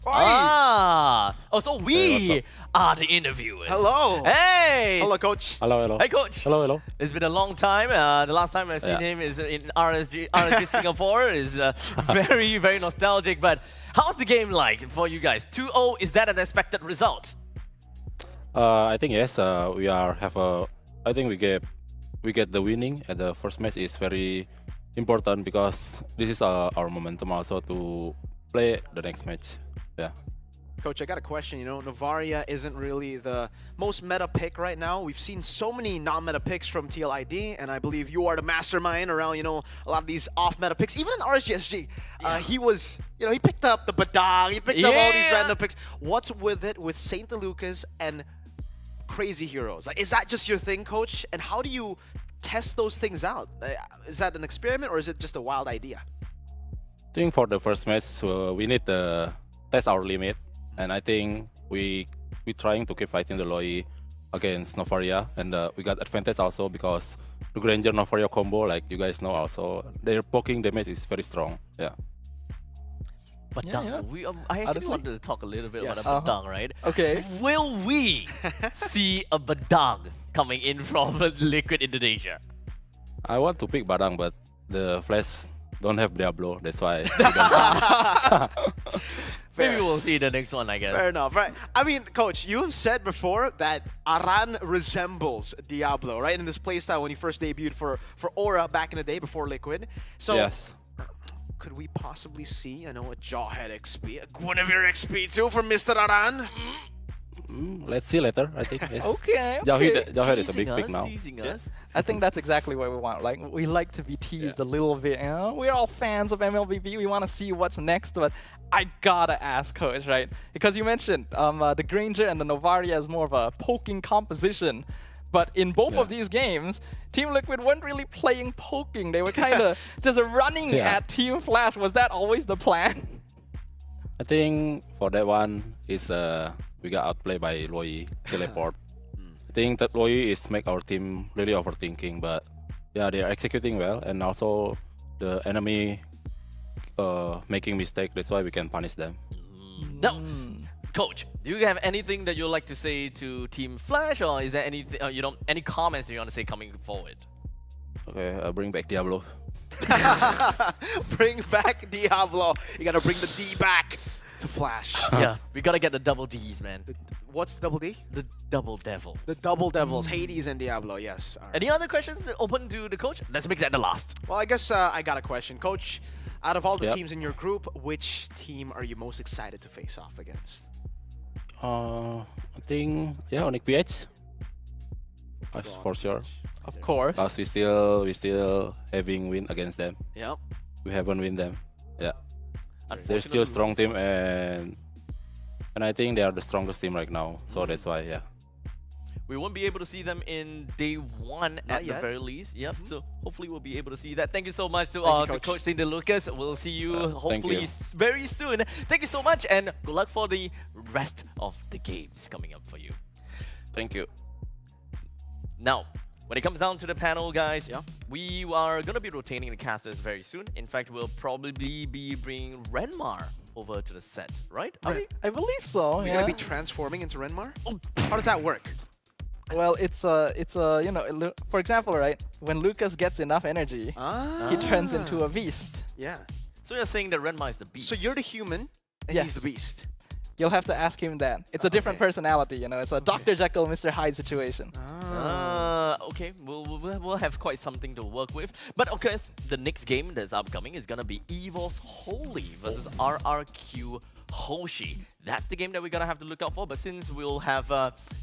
So we are the interviewers. Hello. Hey. Hello, coach. Hello, hello. Hey, coach. Hello, hello. It's been a long time. The last time I seen him is in RSG Singapore. Is very, very nostalgic. But how's the game like for you guys? 2-0, is that an expected result? I think yes. I think we get the winning at the first match is very important because this is our momentum also to play the next match. Yeah. Coach, I got a question. You know, Novaria isn't really the most meta pick right now. We've seen so many non-meta picks from TLID, and I believe you are the mastermind around, you know, a lot of these off-meta picks. Even in RSGSG, he was, you know, he picked up the Badang, he picked up all these random picks. What's with it with Saint Lucas and crazy heroes? Like, is that just your thing, Coach? And how do you test those things out? Is that an experiment or is it just a wild idea? I think for the first match, we need to test our limit, and I think we trying to keep fighting the Loi against Novaria, and we got advantage also because the Granger Novaria combo, like you guys know, also their poking damage is very strong. Yeah. Badang. I actually wanted to talk a little bit about a Badang, right? Okay. Will we see a Badang coming in from Liquid Indonesia? I want to pick Badang, but the Flash don't have Diablo. That's why. Maybe we'll see the next one, I guess. Fair enough, right? I mean, Coach, you have said before that Aran resembles Diablo, right? In this playstyle when he first debuted for Aura back in the day before Liquid. So, yes. Could we possibly see, I know, a Jawhead XP, a Guinevere XP too from Mr. Aran? Let's see later, I think. Yes. Okay. Jawhead is a big pick now. I think that's exactly what we want. Like, we like to be teased a little bit. You know? We're all fans of MLBB. We want to see what's next. But I gotta ask, Coach, right? Because you mentioned the Granger and the Novaria is more of a poking composition. But in both of these games, Team Liquid weren't really playing poking. They were kind of just running at Team Flash. Was that always the plan? I think for that one is we got outplayed by Loi teleport. I think that Loi is make our team really overthinking, but yeah, they are executing well, and also the enemy making mistake. That's why we can punish them. Now, Coach, do you have anything that you'd like to say to Team Flash, or is there anything, any comments that you want to say coming forward? Okay, bring back Diablo. Bring back Diablo. You gotta bring the D back to Flash. Yeah, we gotta get the double Ds, man. What's the double D? The double devil. The double devils, Hades and Diablo, yes. Right. Any other questions open to the coach? Let's make that the last. Well, I guess I got a question. Coach, out of all the teams in your group, which team are you most excited to face off against? I think, Onyx PH. For sure. Of course. Because we still having win against them. Yep. We haven't win them. Yeah. They're still a strong team, and I think they are the strongest team right now. So that's why, yeah. We won't be able to see them in day one at the very least. Yep. So hopefully we'll be able to see that. Thank you so much to Coach Cindy Lucas. We'll see you hopefully very soon. Thank you so much, and good luck for the rest of the games coming up for you. Thank you. Now, when it comes down to the panel, guys, we are going to be rotating the casters very soon. In fact, we'll probably be bringing Renmar over to the set, right? I believe so. We're going to be transforming into Renmar? How does that work? Well, it's you know, for example, right, when Lucas gets enough energy, he turns into a beast. Yeah. So you're saying that Renmar is the beast? So you're the human, and he's the beast. You'll have to ask him that. It's a different personality, you know. It's a Dr. Jekyll, Mr. Hyde situation. Okay, we'll have quite something to work with. But of course, the next game that's upcoming is gonna be EVOS Holy versus RRQ Hoshi. That's the game that we're gonna have to look out for. But since we'll have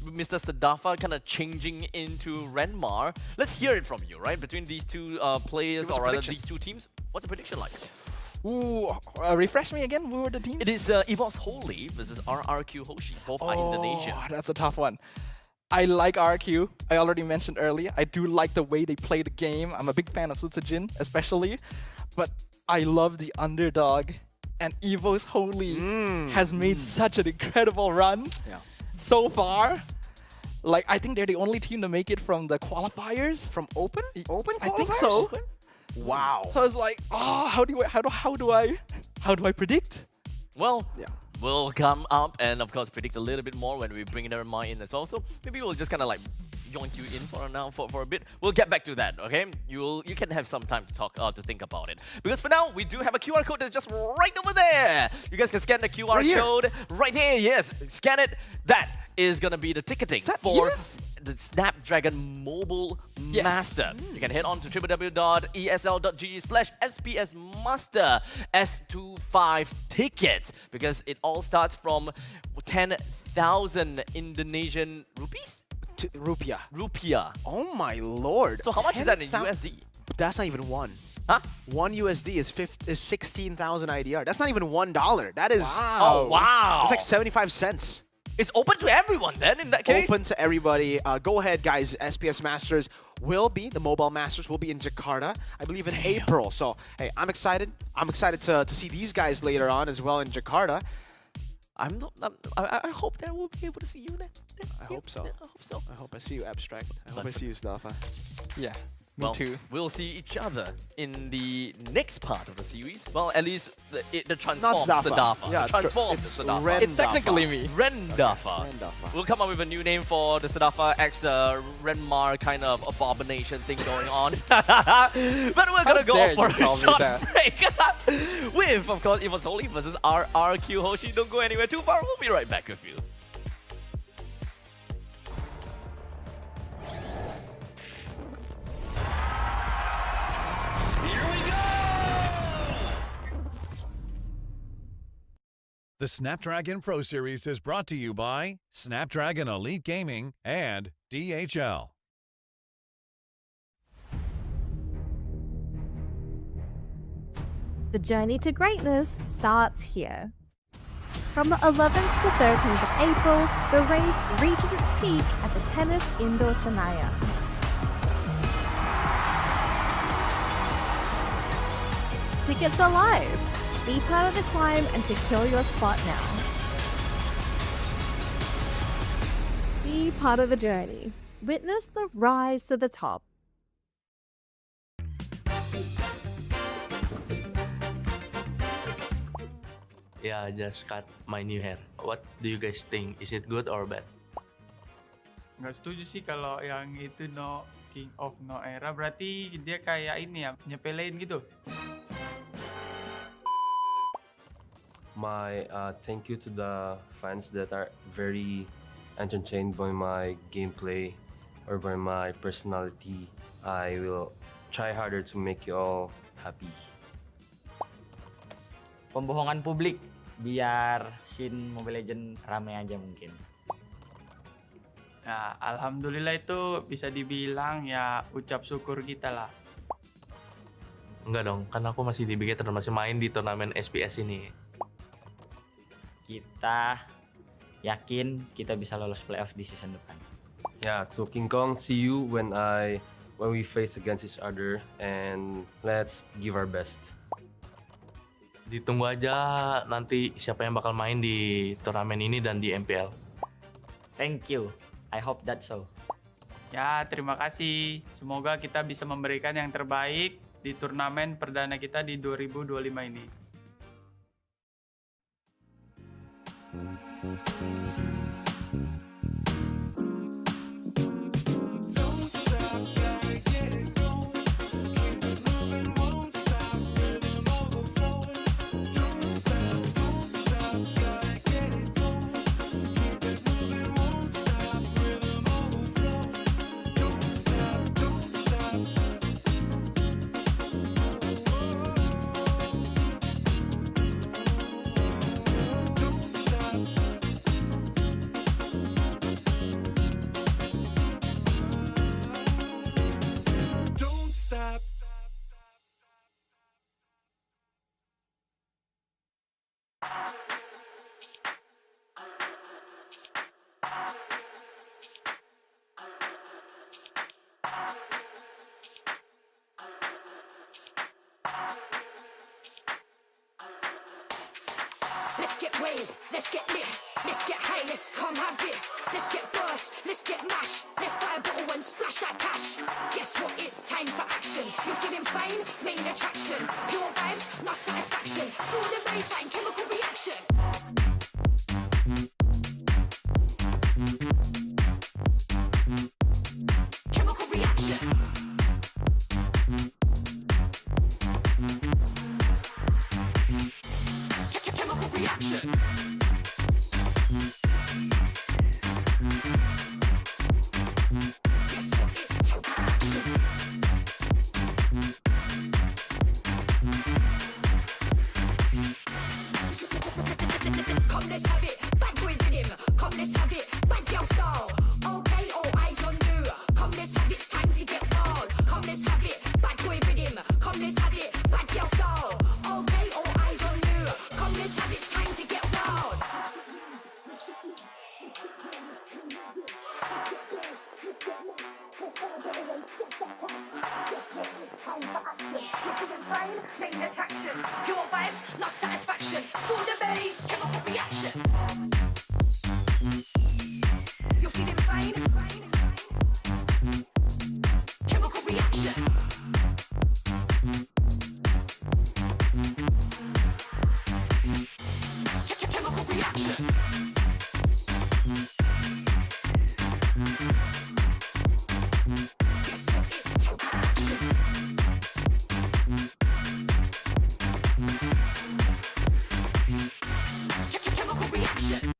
Mr. Sadafa kind of changing into Renmar, let's hear it from you, right? Between these two players, or rather these two teams, what's the prediction like? Ooh, refresh me again. Who were the teams? It is EVOS Holy versus RRQ Hoshi. Both are Indonesian. That's a tough one. I like RQ. I already mentioned earlier. I do like the way they play the game. I'm a big fan of Sutsujin, especially. But I love the underdog. And EVOS Holy has made such an incredible run so far. Like, I think they're the only team to make it from the qualifiers. From open? Open qualifiers? I think so. Wow. So I was like, oh, how do I predict? Well, we'll come up and of course predict a little bit more when we bring Nerma in as well. So maybe we'll just kind of like join you in for now for a bit. We'll get back to that, okay? You can have some time to talk to think about it. Because for now, we do have a QR code that's just right over there. You guys can scan the QR code right here. Yes, scan it. That is gonna be the ticketing for the Snapdragon Mobile Master. You can head on to www.esl.gg/SPSmaster S25 tickets because it all starts from 10,000 Indonesian rupees? Rupiah. Oh my lord. So how much is that in USD? That's not even one. Huh? 1 USD is 16,000 IDR. That's not even $1. That is... Oh, wow. It's like 75 cents. It's open to everyone then, in that case? Open to everybody. Go ahead, guys. SPS Masters will be, the Mobile Masters will be in Jakarta, I believe in April. So, hey, I'm excited. I'm excited to see these guys later on as well in Jakarta. I hope that we'll be able to see you then. I hope so. I hope so. I hope I see you, Abstract. I hope I see you, Stafa. Yeah. Well, Me too. We'll see each other in the next part of the series. Well, at least the transformed Not Sadafa. Yeah, the transformed it's Sadafa. It's technically me. Rendafa. Rendafa. We'll come up with a new name for the Sadafa X Renmar kind of abomination thing going on. But we're gonna go for a short break with, of course, EVOS Holy versus RRQ Hoshi. Don't go anywhere too far. We'll be right back with you. The Snapdragon Pro Series is brought to you by Snapdragon Elite Gaming and DHL. The journey to greatness starts here. From the 11th to 13th of April, the race reaches its peak at the Tennis Indoor Senayan. Tickets are live. Be part of the climb and secure your spot now. Be part of the journey. Witness the rise to the top. Yeah, I just cut my new hair. What do you guys think? Is it good or bad? Nggak setuju sih kalau yang itu no King of No Era. Berarti dia kayak ini ya, nyepelein gitu. My thank you to the fans that are very entertained by my gameplay or by my personality. I will try harder to make you all happy. Pembohongan publik biar scene Mobile Legends rame aja mungkin. Nah, alhamdulillah itu bisa dibilang ya ucap syukur kita lah. Enggak dong, kan aku masih di BG dan masih main di turnamen SPS ini. Kita yakin kita bisa lolos playoff di season depan. Yeah, so King Kong, see you when we face against each other, and let's give our best. Ditunggu aja nanti siapa yang bakal main di turnamen ini dan di MPL. Thank you. I hope that so. Ya, terima kasih. Semoga kita bisa memberikan yang terbaik di turnamen perdana kita di 2025 ini. let's get waved, let's get lit, let's get high, let's come have it. Let's get burst, let's get mashed, let's buy a bottle and splash that cash. Guess what? It's time for action. You're feeling fine, main attraction. Pure vibes, not satisfaction. Feel the baseline, chemical reaction. Chemical reaction. Chemical reaction. Guess what? It's time for action. Come, let's have it. Bad boy rhythm. Come, let's have it. Bad girl style. Okay, all eyes on you. Come, let's have it. It's time to get wild. Come, let's have it. Bad boy rhythm. Come, let's have it. Bad girl style. Okay, all eyes on you. Come, let's have it. It's time to get wild. Main attraction. Pure vibes, not satisfaction. Feel the bass, chemical reaction. You're feeling fine. Chemical reaction. Chemical reaction. Guess what? It's time for action. Chemical reaction.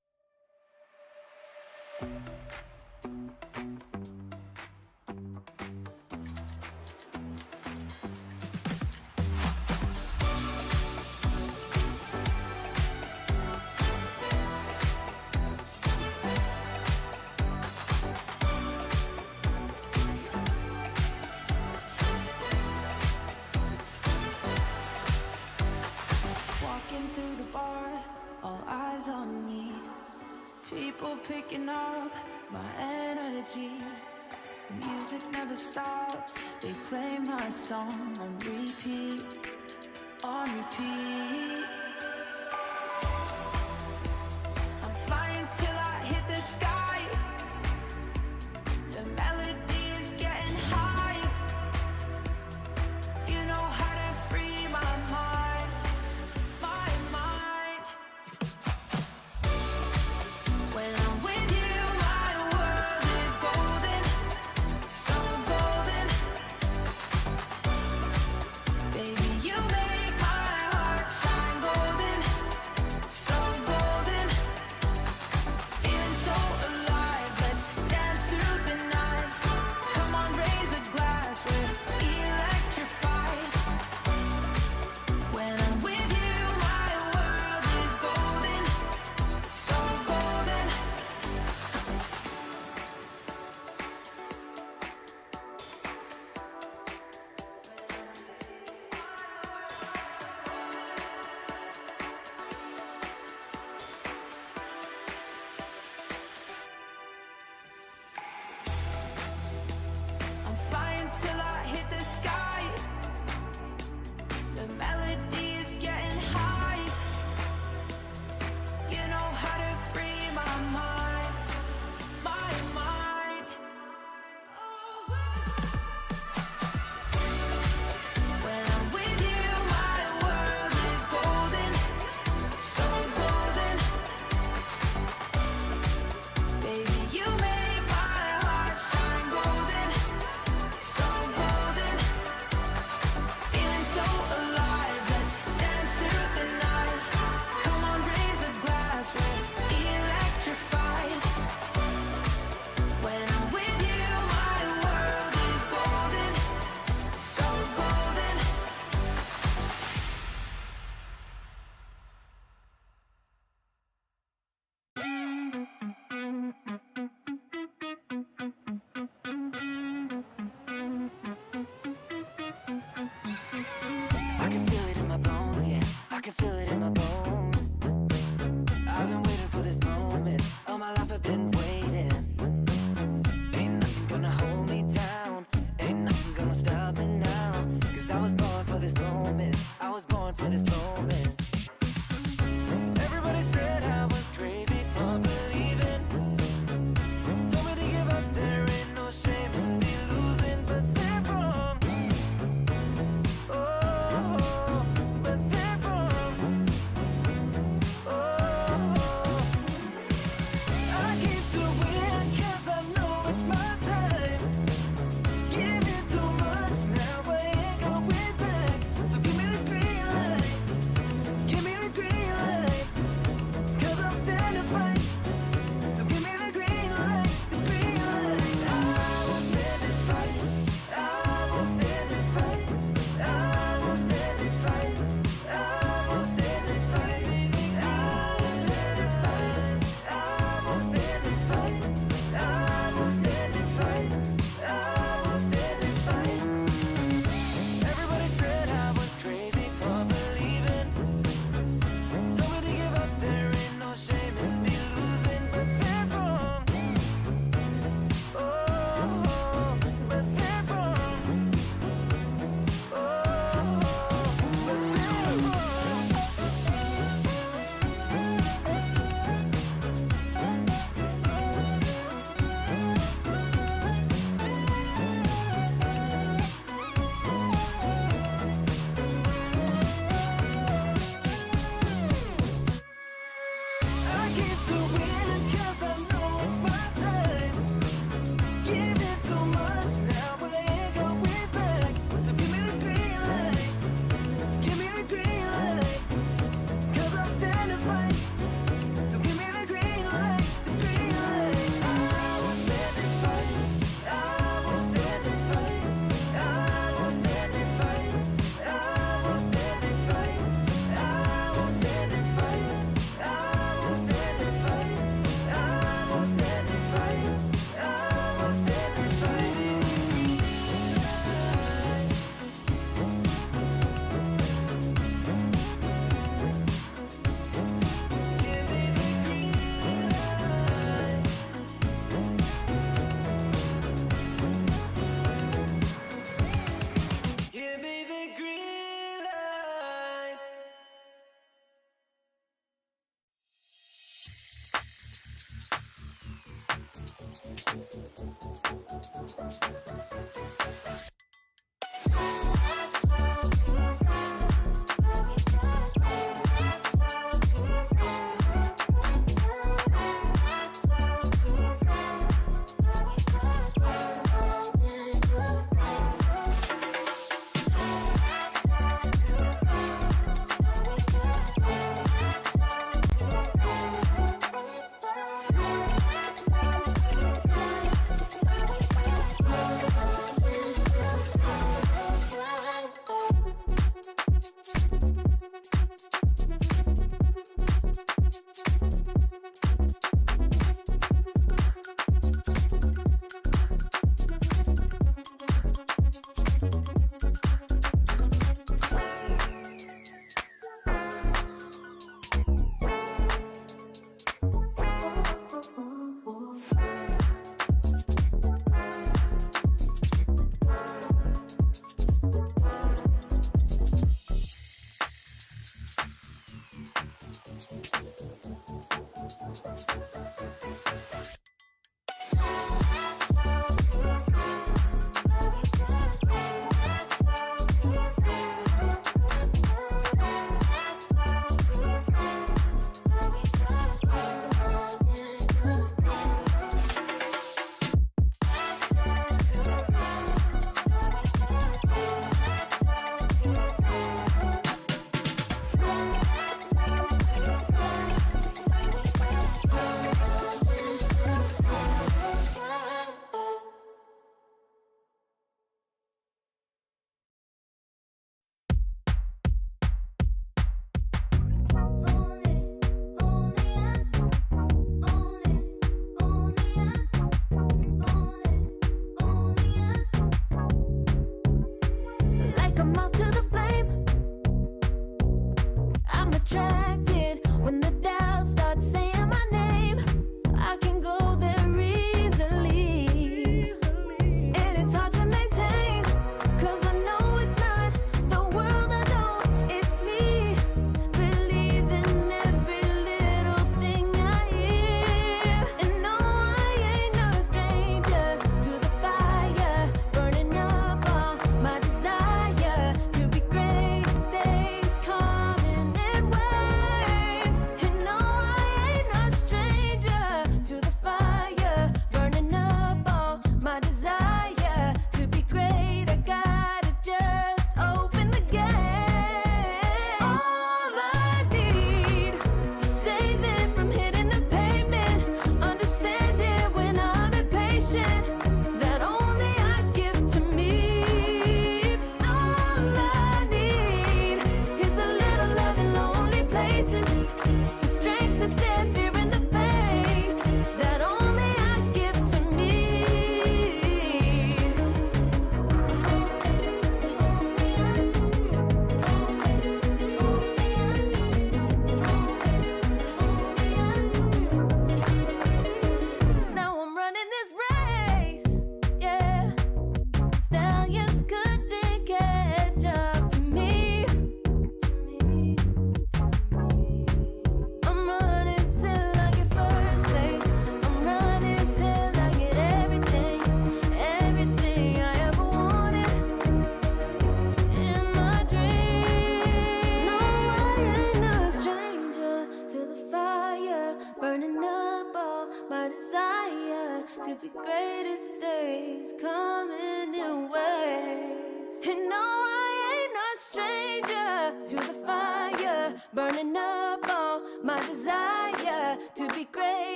Walking through the bar, all eyes on me. People picking up my energy. The music never stops. They play my song on repeat, on repeat. I'm flying till I hit the sky. The melody is getting high. You know how to free my mind. My mind. When I'm with you, my world is golden, so golden. Baby, you make my heart shine golden.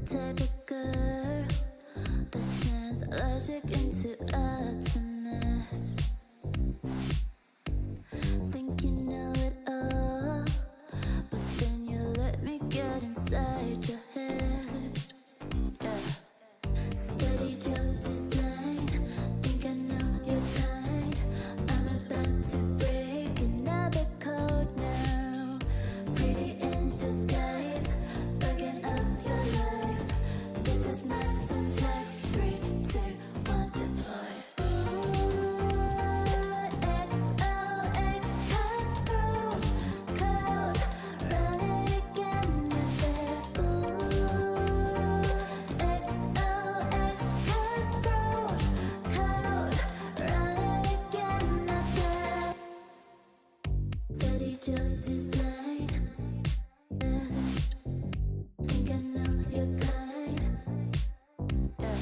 type of girl that turns logic into utterance. Think you know it all, but then you let me get inside your head. Yeah. Study job design, think I know your kind. I'm about to break another code now. Pretty in disguise, bugging up your life. This is my syntax. 3, 2, 1, deploy. XOX code, run it again with it. XOX code, run it again with it. Study job design, think I know your kind. Yeah.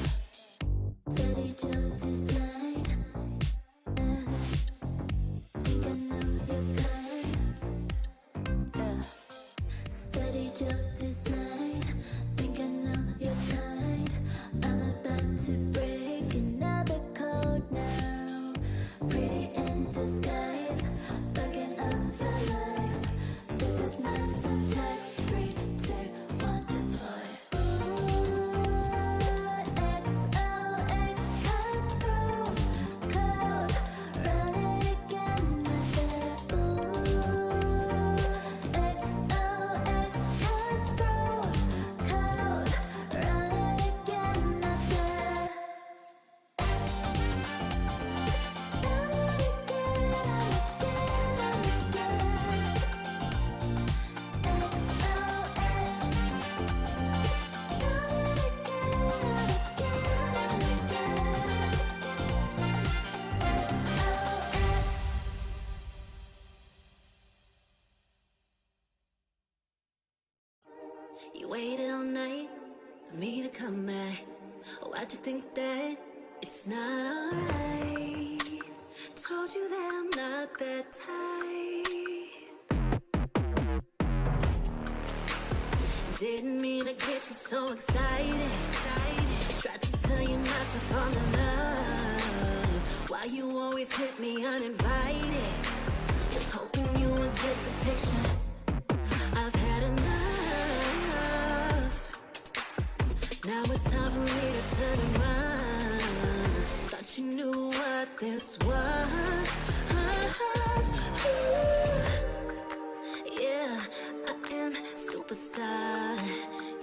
Study job design, think I know your kind. Yeah. Study job design, think I know your kind. I'm about to break another code now. Pretty in disguise, bugging up your life. This is my syntax. 3, 2, 1, deploy. XOX code, run it again with it. XOX code, run it again with it. You waited all night for me to come back. Why'd you think that it's not alright? Told you that I'm not that type. Didn't mean to get you so excited. Tried to tell you not to fall in love. Why you always hit me uninvited? Was hoping you would get the picture. I've had enough. Now it's time for me to turn around. Thought you knew what this was. Yeah, I am superstar.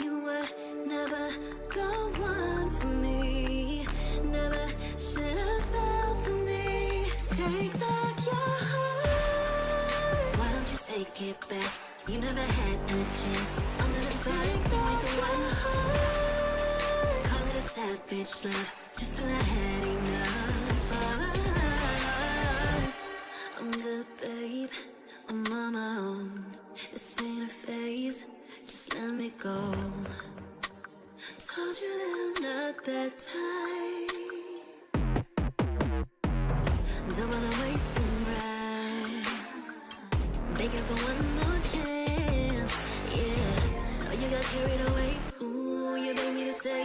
You were never the one for me. Never should have fell for me. Take back your heart. Why don't you take it back? You never had a chance. I'm gonna take back the one heart. Call it a savage love, just till I had enough of us. I'm good, babe. I'm on my own. This ain't a phase. Just let me go. Told you that I'm not that type. Don't bother wasting breath. Begging for one more chance. Yeah, know you got carried away. Ooh, you made me to say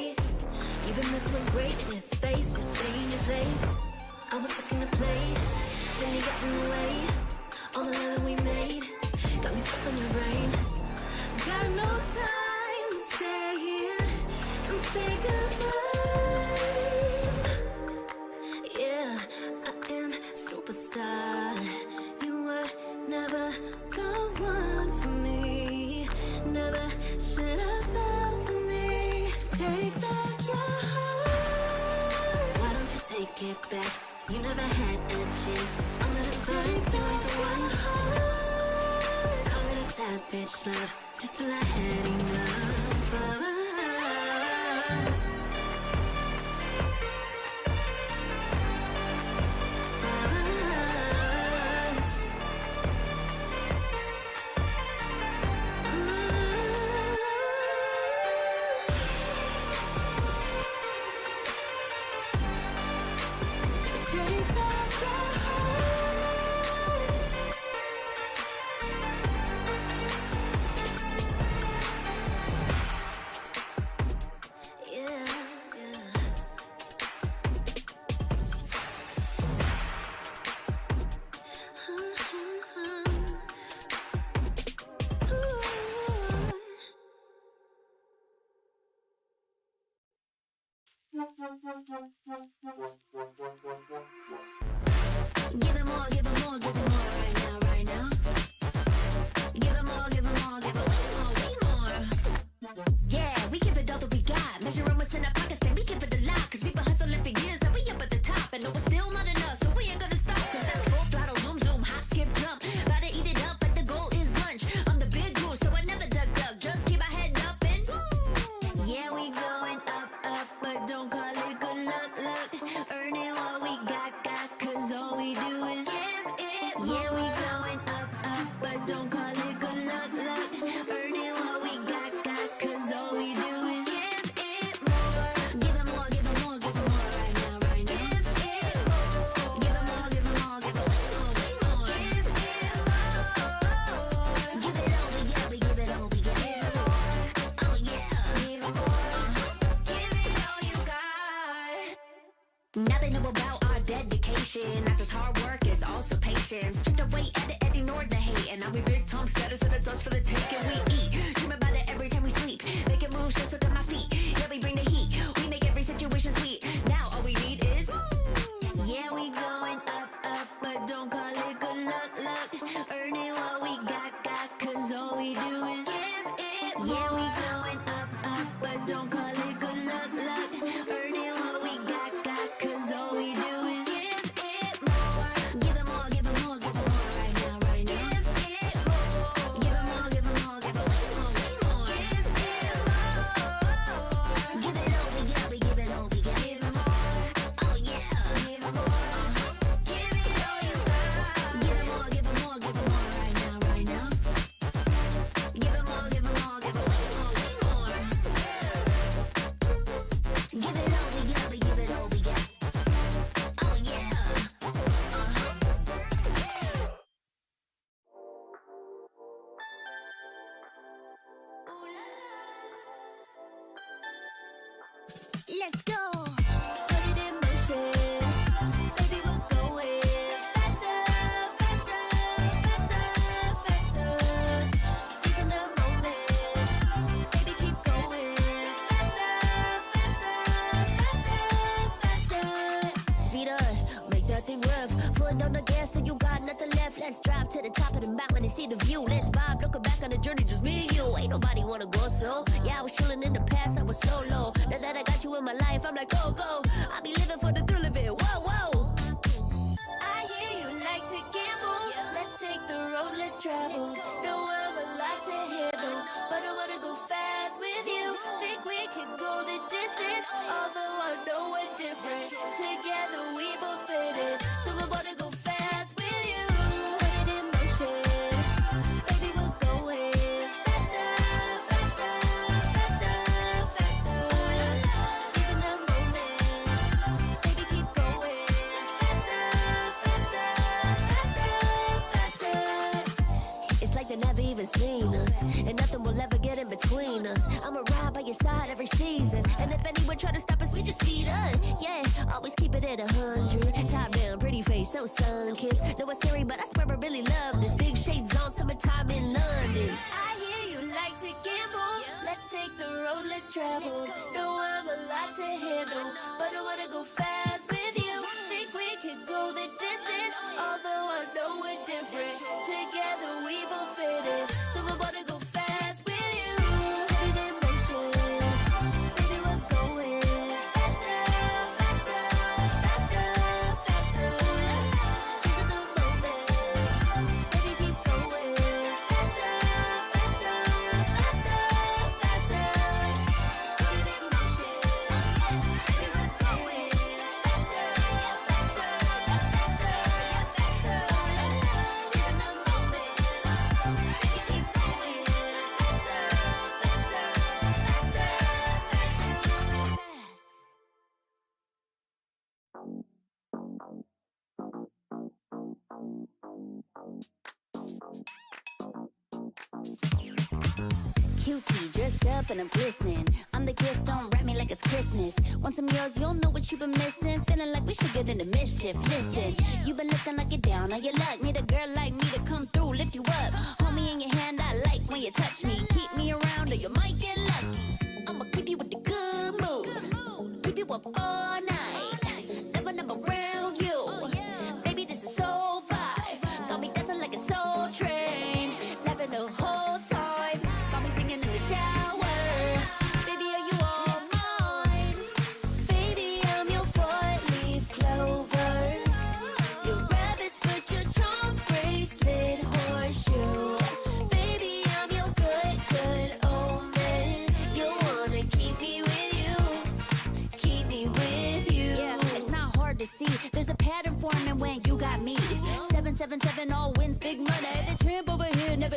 you've been messing with greatness. Space to stay in your place. I was looking to play, then you got in the way. All the love that we made got me stuck on your brain. Got no time to stay here and say goodbye. Yeah, I am superstar. You were never the one for me. Never should have fell for me. Take back your heart. Why don't you take it back? You never had a chance. I'm gonna take back the one heart. Call it a savage love, just till I had enough of us. Take back your heart. Give it more, give it more, give it more right now, right now. Give it more, give it more, give it way more. Yeah, we give it all that we got. Measuring what's in our pockets, then we give it a lot. Cause we've been hustling for years, now we up at the top. And no, it's still not enough, so we ain't gonna stop. Cause that's full throttle, zoom, zoom, hop, skip, jump. About to eat it up, but the goal is lunch. I'm the big goose, so I never duck, duck. Just keep my head up and yeah, we going up, up, but don't call it good luck, luck. Earning what we got, cause all we do is give it more. Yeah, we going up, up, but don't call it good luck, luck. Earning what we got, cause all we do is give it more. Give it more, give it more, give it more right now, right now. Give it more, give it more, give it more, give it way more, way more. Give it more. Give it all we got, we give it all we got. Oh yeah. Give it more. Give it all you got. Now they know about our dedication. Not just hard work, it's also patience. Chipped away at it and ignored the hate. And now we big Tom status and it's us for the taking. We eat, dream about it every time we sleep. Making moves, just look at my feet. Yeah, we bring the heat. We make every situation sweet. Now all we need is yeah, we going up, up, but don't call it good luck, luck. Earning what we got, cause all we do is give it more. Yeah, we going up, up, but don't call it good luck, luck. Earning what we got, cause all we do is give it more. Give it more, give it more, give it more right now, right now. Give it more. Give it more, give it more, give it way more, way more. Give it more. Give it all we got, we give it all we got. Give it more. Oh yeah. Give it more. Give it all you got. Give it more, give it more, give it more right now, right now. Give it more, give it more, give it way more, way more. Give it all we got, we give it all we got. Oh yeah. Let's go. Put it in motion. Baby, we're going faster, faster, faster, faster. Seizing the moment. Baby, keep going faster, faster, faster, faster. Speed up, make that thing rough. Foot on the gas and you got nothing left. Let's drive to the top of the mountain and see the view. Let's vibe, looking back on the journey, just me and you. Ain't nobody wanna go slow. Yeah, I was chilling in the past, I was solo. Now that I got you in my life, I'm like, go, go. I be living for the thrill of it, whoa, whoa. I hear you like to gamble. Let's take the road, let's travel. Know I'm a lot to handle, but I wanna go fast with you. Think we can go the distance, although I know we're different. Together we both fit it, so I wanna go fast with you. Put it in motion, baby, we're going faster, faster, faster, faster. Seizing the moment, baby, keep going faster, faster, faster, faster. It's like they never even seen us, and nothing will ever get in between us. I'ma ride by your side every season, and if anyone try to stop us, we just speed up. Yeah, always keep it at 100. Top down, pretty face, so sun-kissed. Know it's scary, but I swear I really love this. Big shades on, summertime in London. I hear you like to gamble. Let's take the road, let's travel. Know I'm a lot to handle, but I wanna go fast with you. Think we could go the distance, although I know we're different. Together we both fit it, so I wanna go fast with you. Put it in motion, baby, we're going faster, faster, faster, faster. Seizing the moment, baby, keep going faster, faster, faster, faster. Put it in motion, baby, we're going faster, faster, faster, faster. Seizing the moment, baby, keep going faster, faster, faster, faster. QT dressed up and I'm glistening. I'm the gift, don't wrap me like it's Christmas. Want some yours, you'll know what you've been missing. Feeling like we should get into mischief. Listen, you've been looking like you're down on your luck. Need a girl like me to come through, lift you up. Hold me in your hand, I like when you touch me. Keep me around or you might get lucky. I'ma keep you with the good mood. Keep you up all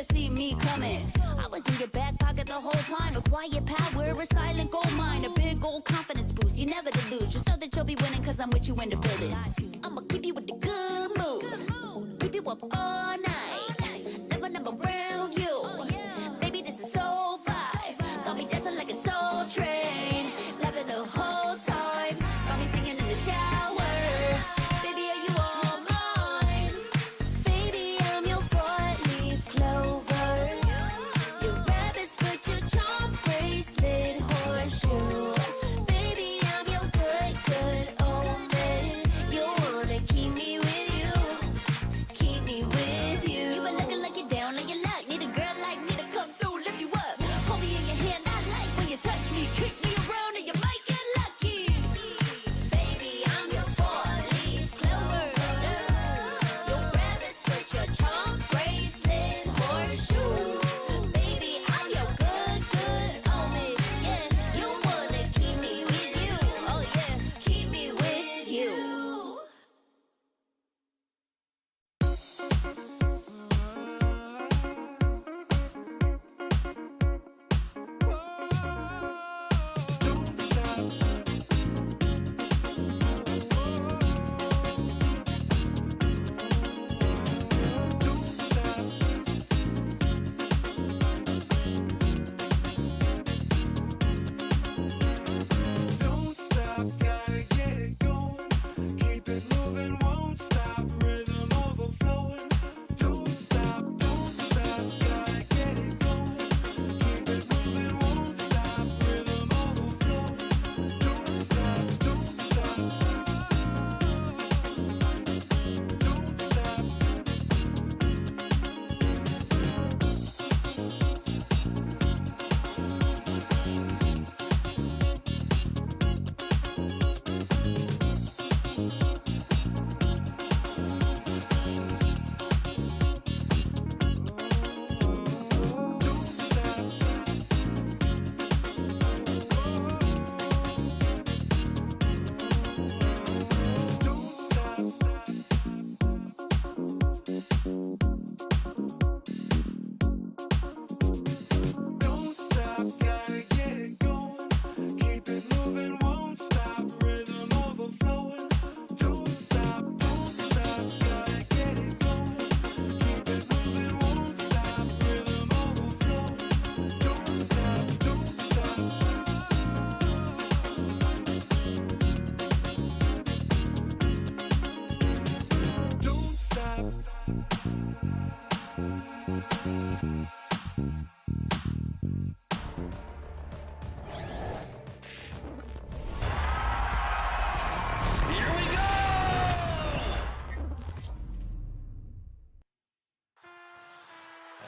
never see me coming. I was in your back pocket the whole time. A quiet power, a silent gold mine, a big old confidence boost. You never delude. Just know that you'll be winning, cause I'm with you in the building. I'ma keep you with the good mood. Keep you up all night. Never, never around you. Baby, this is so vibe. Got me dancing like a soul train. Laughing the whole time. Got me singing in the shower. Baby, are you all mine? Baby, I'm your four-leaf clover. Your rabbit's foot, your charm bracelet, horseshoe. Baby, I'm your good, good omen. You wanna keep me with you. Keep me with you. You been looking like you're down on your luck. Need a girl like me to come through, lift you up. Hold me in your hand, I like when you touch me. Kick me around and you might get lucky. Baby, I'm your four-leaf clover. Your rabbit's foot, your charm bracelet, horseshoe. Baby, I'm your good, good omen. Yeah, you wanna keep me with you. Oh yeah, keep me with you. Don't stop, gotta get it going. Keep it moving, won't stop. Rhythm overflowing. Don't stop, gotta get it going. Keep it moving, won't stop. Rhythm overflowing. Don't stop, don't stop. Don't stop. Don't stop, gotta get it going. Keep it moving, won't stop. Rhythm overflowing. Don't stop, gotta get it going. Keep it moving, won't stop. Rhythm overflowing. Don't stop, don't stop. Don't stop.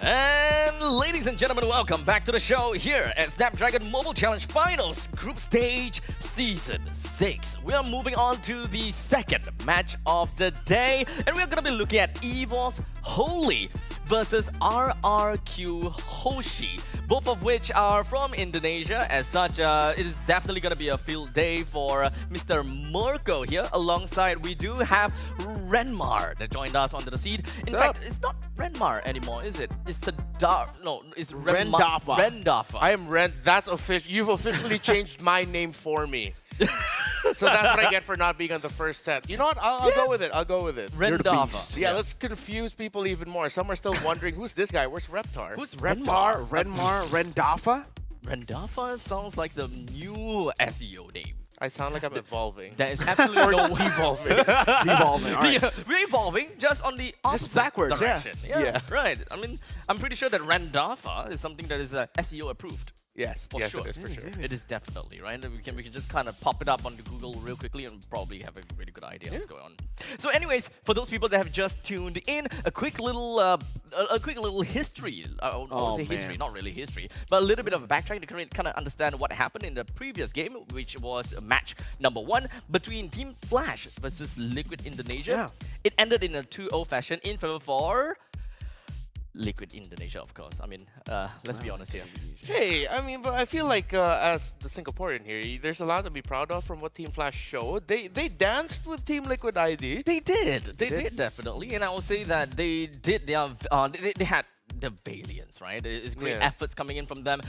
And ladies and gentlemen, welcome back to the show here at Snapdragon Mobile Challenge Finals Group Stage Season 6. We are moving on to the second match of the day, and we're going to be looking at EVOS Holy versus RRQ Hoshi, both of which are from Indonesia. As such, it is definitely going to be a field day for Mr. Murko here. Alongside, we do have Renmar that joined us onto the seed. In fact, it's not Renmar anymore, is it? It's the it's Rendafa. Rendafa. I am Ren. That's official. You've officially changed my name for me. So that's what I get for not being on the first set. You know what? I'll go with it. I'll go with it. Rendafa. Yeah, let's confuse people even more. Some are still wondering, who's this guy? Where's Reptar? Who's Renmar, Rendafa? Rendafa sounds like the new SEO name. I sound like I'm evolving. There is absolutely no devolving. Devolving, all right. We're evolving just on the opposite backwards, yeah. direction. Yeah, right. I mean, I'm pretty sure that Rendafa is something that is SEO approved. Yes, For yes, sure. it is for sure. It is definitely, right? And we can just kind of pop it up onto Google real quickly and probably have a really good idea what's going on. So anyways, for those people that have just tuned in, a quick little history. I would say history, not really history, but a little bit of a backtrack to kind of understand what happened in the previous game, which was match number 1 between Team Flash versus Liquid Indonesia. Yeah. It ended in a 2-0 fashion in favor for Liquid Indonesia, of course. I mean, let's be honest here. Hey, I mean, but I feel like as the Singaporean here, there's a lot to be proud of from what Team Flash showed. They danced with Team Liquid ID. They did. They did definitely, and I will say that they did. They had the Valiants, right? It's great efforts coming in from them.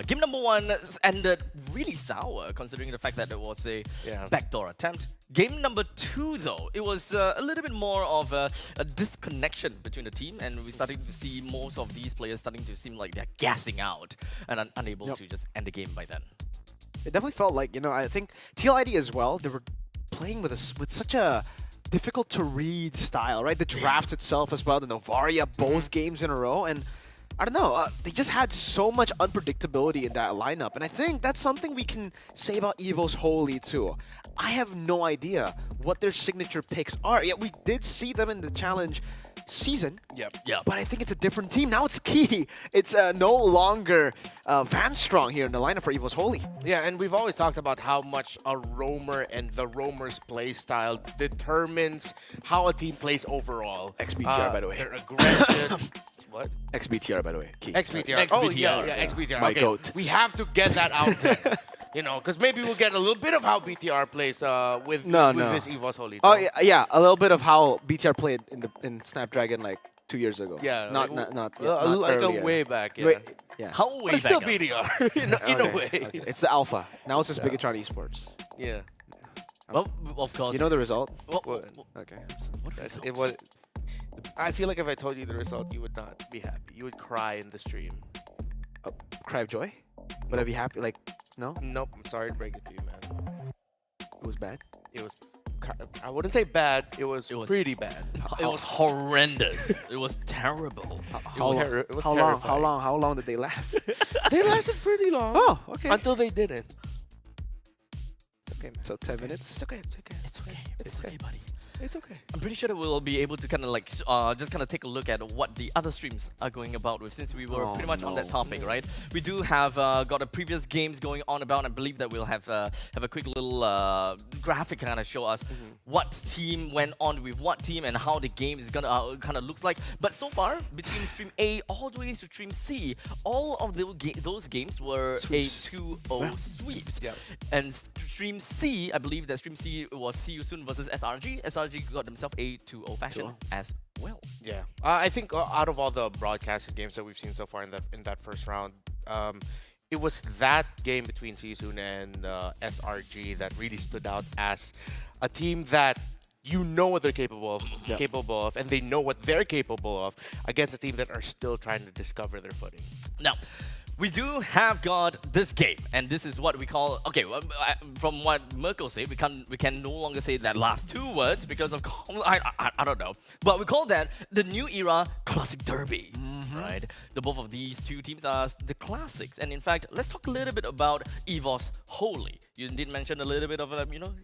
Game number 1 ended really sour, considering the fact that it was a backdoor attempt. Game number 2, though, it was a little bit more of a disconnection between the team, and we're starting to see most of these players starting to seem like they're gassing out and unable to just end the game by then. It definitely felt like, you know, I think TLID as well, they were playing with such a difficult to read style, right? The draft itself as well, the Novaria, both games in a row, and I don't know, they just had so much unpredictability in that lineup, and I think that's something we can say about EVO's Holy too. I have no idea what their signature picks are. Yeah, we did see them in the challenge season. Yep. But I think it's a different team. Now it's Key. It's no longer Van Strong here in the lineup for EVO's Holy. Yeah, and we've always talked about how much a roamer and the roamer's play style determines how a team plays overall. XBTR, by the way. Their aggression. What? XBTR, by the way. Key. XBTR. Oh, yeah, XBTR. My okay. goat. We have to get that out there. You know, because maybe we'll get a little bit of how BTR plays with this EVO's Holy. Oh, yeah, a little bit of how BTR played in Snapdragon like 2 years ago. Yeah. Not like earlier. a way back, yeah. Yeah. How way But it's back still up? BTR, in a way. Okay. It's the alpha. Now it's just Bigatron Esports. Yeah. Well, of course. You know the result? Okay. What result? It was. I feel like if I told you the result, you would not be happy. You would cry in the stream. Cry of joy? Would I be happy? Like, no? Nope. I'm sorry to break it to you, man. It was bad? It was. I wouldn't say bad. It was pretty bad. It was horrendous. It was terrible. It was terrifying. How long did they last? They lasted pretty long. Oh, okay. Until they didn't. It's okay, man. So 10 minutes? It's okay. It's okay. It's okay. It's okay, buddy. It's okay. I'm pretty sure that we'll be able to kind of like just kind of take a look at what the other streams are going about with, since we were pretty much on that topic, right? We do have got a previous games going on about, and I believe that we'll have a quick little graphic kind of show us what team went on with what team and how the game is gonna kind of looks like. But so far, between stream A all the way to stream C, all of those games were sweeps. A 2-0 sweeps. Yeah. And stream C, I believe that stream C was See You Soon versus SRG. SRG got themselves a 2-0 fashion as well. Yeah, I think out of all the broadcasted games that we've seen so far in that first round, it was that game between See You Soon and SRG that really stood out as a team that you know what they're capable of, and they know what they're capable of against a team that are still trying to discover their footing. Now, we do have got this game, and this is what we call, okay, from what Merkel said, we can no longer say that last 2 words because of, I don't know, but we call that the new era Classic Derby, right? The both of these two teams are the classics, and in fact, let's talk a little bit about EVO's Holy. You did mention a little bit of,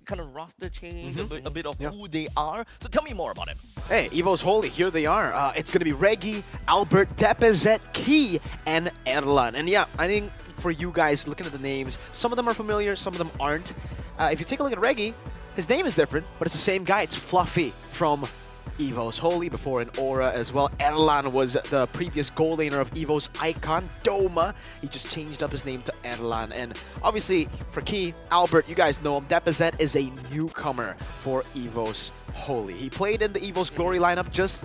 kind of roster change, a bit of who they are, so tell me more about it. Hey, EVO's Holy, here they are. It's going to be Reggie, Albert, Depezet, Key, and Erlan. And yeah, I think for you guys looking at the names, some of them are familiar, some of them aren't. If you take a look at Reggie, his name is different, but it's the same guy. It's Fluffy from EVO's Holy, before in Aura as well. Erlan was the previous goal laner of EVO's Icon, Doma. He just changed up his name to Erlan. And obviously, for Key, Albert, you guys know him. Depezet is a newcomer for EVO's Holy. He played in the EVO's Glory lineup just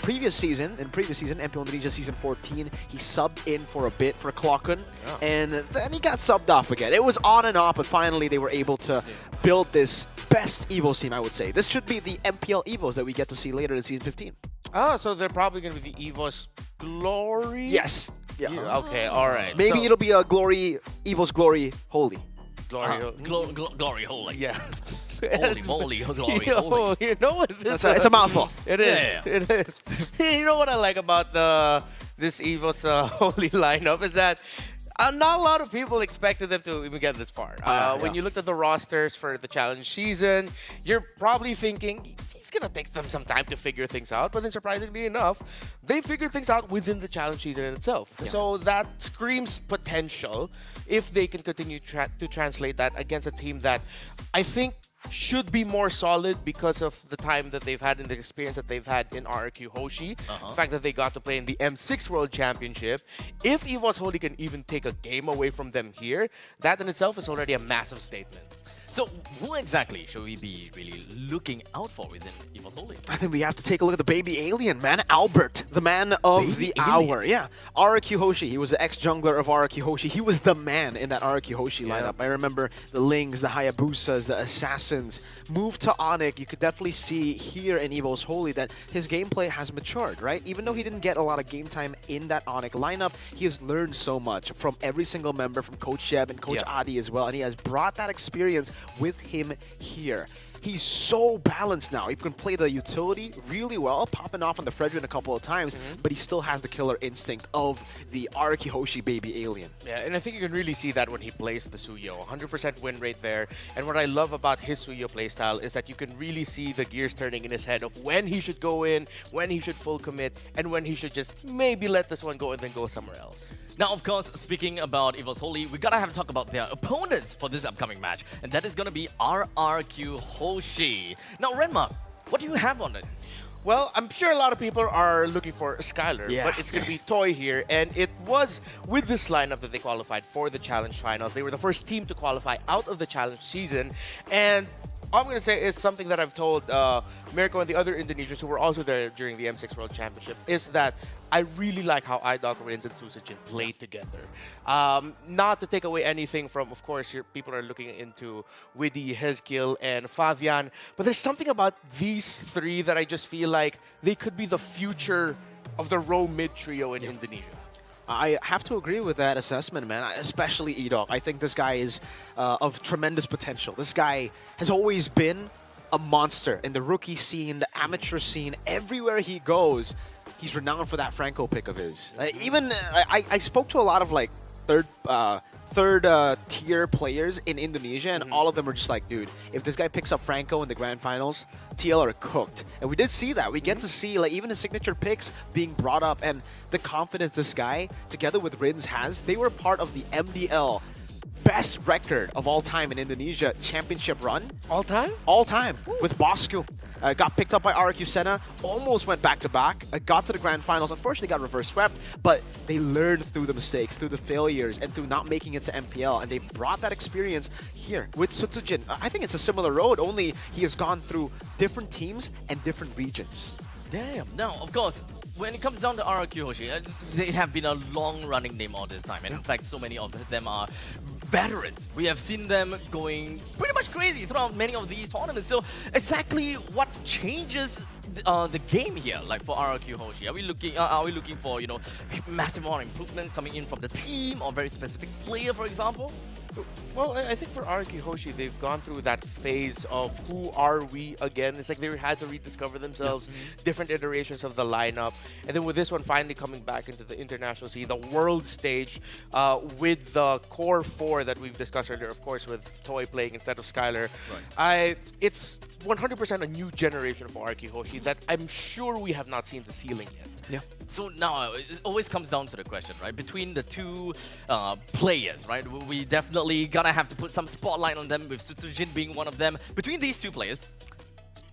previous season, MPL Indonesia Season 14, he subbed in for a bit for Clocken, and then he got subbed off again. It was on and off, but finally they were able to build this best EVOs team, I would say. This should be the MPL EVOs that we get to see later in Season 15. Oh, so they're probably going to be the EVO's Glory? Yes. Yeah. Okay, all right. Maybe it'll be a Glory, EVO's Glory Holy. Glory Holy. Yeah. Holy moly, Glory Holy. You know what this It's a mouthful. It is. It is. You know what I like about this EVO's Holy lineup is that not a lot of people expected them to even get this far. When you looked at the rosters for the challenge season, you're probably thinking it's gonna take them some time to figure things out. But then, surprisingly enough, they figured things out within the challenge season in itself. Yeah. So that screams potential if they can continue to translate that against a team that I think should be more solid because of the time that they've had and the experience that they've had in RRQ Hoshi. The fact that they got to play in the M6 World Championship. If EVO's Holy can even take a game away from them here, that in itself is already a massive statement. So who exactly should we be really looking out for within EVO's Holy? I think we have to take a look at the baby alien, man. Albert, the man of Baby the alien? hour. Yeah. RQ Hoshi. He was the ex-jungler of RQ Hoshi. He was the man in that RQ Hoshi lineup. I remember the Lings, the Hayabusas, the Assassins. Moved to Onyx, you could definitely see here in EVO's Holy that his gameplay has matured, right? Even though he didn't get a lot of game time in that Onyx lineup, he has learned so much from every single member, from Coach Sheb and Coach Adi as well, and he has brought that experience with him here. He's so balanced now. He can play the utility really well, popping off on the Fredrin a couple of times, but he still has the killer instinct of the Araki Hoshi baby alien. Yeah, and I think you can really see that when he plays the Suyo. 100% win rate there. And what I love about his Suyo playstyle is that you can really see the gears turning in his head of when he should go in, when he should full commit, and when he should just maybe let this one go and then go somewhere else. Now, of course, speaking about EVO's Holy, we gotta have to talk about their opponents for this upcoming match, and that is gonna be RRQ Hoshi. Now, Renmark, what do you have on it? Well, I'm sure a lot of people are looking for Skylar, but it's going to be Toy here. And it was with this lineup that they qualified for the Challenge Finals. They were the first team to qualify out of the Challenge season. And all I'm going to say is something that I've told Mirko and the other Indonesians who were also there during the M6 World Championship is that I really like how iDog, Rins, and Susujin play together. Not to take away anything from, of course, here people are looking into Widdy, Hezkiel, and Fabian, but there's something about these three that I just feel like they could be the future of the row mid trio in Indonesia. I have to agree with that assessment, man, especially Edog. I think this guy is of tremendous potential. This guy has always been a monster in the rookie scene, the amateur scene. Everywhere he goes, he's renowned for that Franco pick of his. I spoke to a lot of like third tier players in Indonesia, and all of them are just like, dude, if this guy picks up Franco in the grand finals, TL are cooked. And we did see that. We get to see like even his signature picks being brought up, and the confidence this guy, together with Rins, has. They were part of the MDL best record of all time in Indonesia championship run. All time? All time. With Bosku. Got picked up by RQ Senna, almost went back-to-back, got to the grand finals, unfortunately got reverse swept, but they learned through the mistakes, through the failures, and through not making it to MPL, and they brought that experience here with Sutsujin. I think it's a similar road, only he has gone through different teams and different regions. Damn. Now, of course, when it comes down to RRQ Hoshi, they have been a long-running name all this time, and in fact, so many of them are veterans. We have seen them going pretty much crazy throughout many of these tournaments. So, exactly what changes the game here, like for RRQ Hoshi? Are we looking for, you know, massive amount of improvements coming in from the team or very specific player, for example? Well, I think for RQ Hoshi, they've gone through that phase of who are we again. It's like they had to rediscover themselves, different iterations of the lineup. And then with this one finally coming back into the international scene, the world stage, with the core four that we've discussed earlier, of course, with Toy playing instead of Skylar. It's 100% a new generation for RQ Hoshi that I'm sure we have not seen the ceiling yet. Yeah. So now it always comes down to the question, right? Between the two players, right? We definitely gonna have to put some spotlight on them, with Sutsujin being one of them. Between these two players,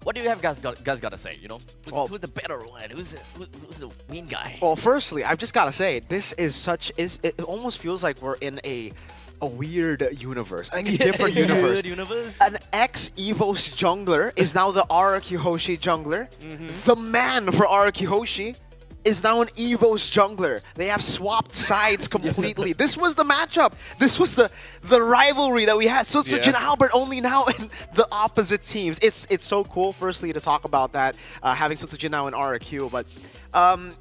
what do you have guys gotta say, you know? Who's the better one? Who's the win guy? Well, firstly, I've just gotta say, this is it almost feels like we're in a weird universe. I think a different universe. An ex-EVO's jungler is now the RRQ Hoshi jungler. The man for RRQ Hoshi is now an EVO's jungler. They have swapped sides completely. This was the matchup. This was the rivalry that we had. Sutsujin Albert only now in the opposite teams. It's so cool, firstly, to talk about that, having Sutsujin now in RRQ. But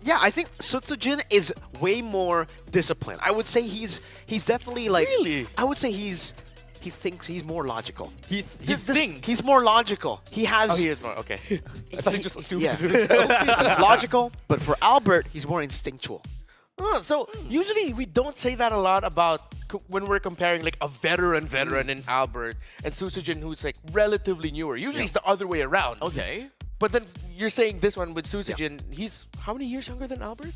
yeah, I think Sutsujin is way more disciplined. I would say he's definitely like... Really? I would say he thinks he's more logical. He thinks? He's more logical. He has... Oh, he is more, okay. I thought he just assumed Yeah. to do himself. He's logical, but for Albert, he's more instinctual. So usually we don't say that a lot about when we're comparing like a veteran in Albert and Susujin who's like relatively newer. Usually it's the other way around. Okay. But then you're saying this one with Susujin, he's how many years younger than Albert?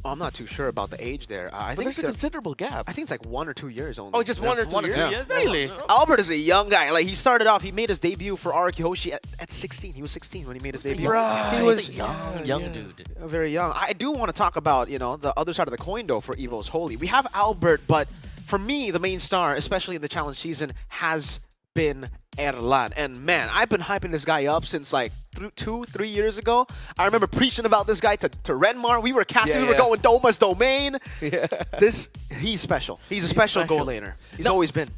Oh, I'm not too sure about the age there. I think there's a considerable gap. I think it's like 1 or 2 years only. Oh, just 1 or 2 years? years? Really? Albert is a young guy. Like, he started off, he made his debut for RQ Hoshi at 16. He was 16 when he made his debut. Right. He was young dude. very young. I do want to talk about, you know, the other side of the coin, though, for EVO's Holy. We have Albert, but for me, the main star, especially in the challenge season, has been Erlan. And man, I've been hyping this guy up since like 2-3 years ago. I remember preaching about this guy to Renmar. We were casting, we were going Doma's domain. He's special. He's a special goal laner. He's always been.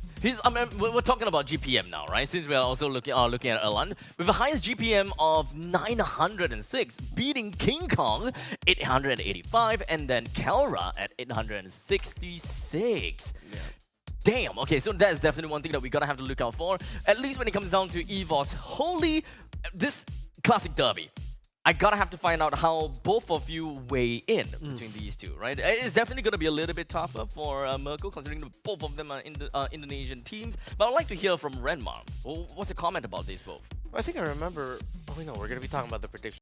I mean, we're talking about GPM now, right? Since we're also looking at Erlan. With the highest GPM of 906, beating King Kong 885, and then Kelra at 866. Yeah. Damn, okay, so that's definitely one thing that we're gonna have to look out for. At least when it comes down to EVOS, this classic derby. I gotta have to find out how both of you weigh in between these two, right? It's definitely gonna be a little bit tougher for Merkel, considering both of them are Indonesian teams. But I'd like to hear from Renmar. What's your comment about these both? I think I remember. Oh no, we're gonna be talking about the prediction.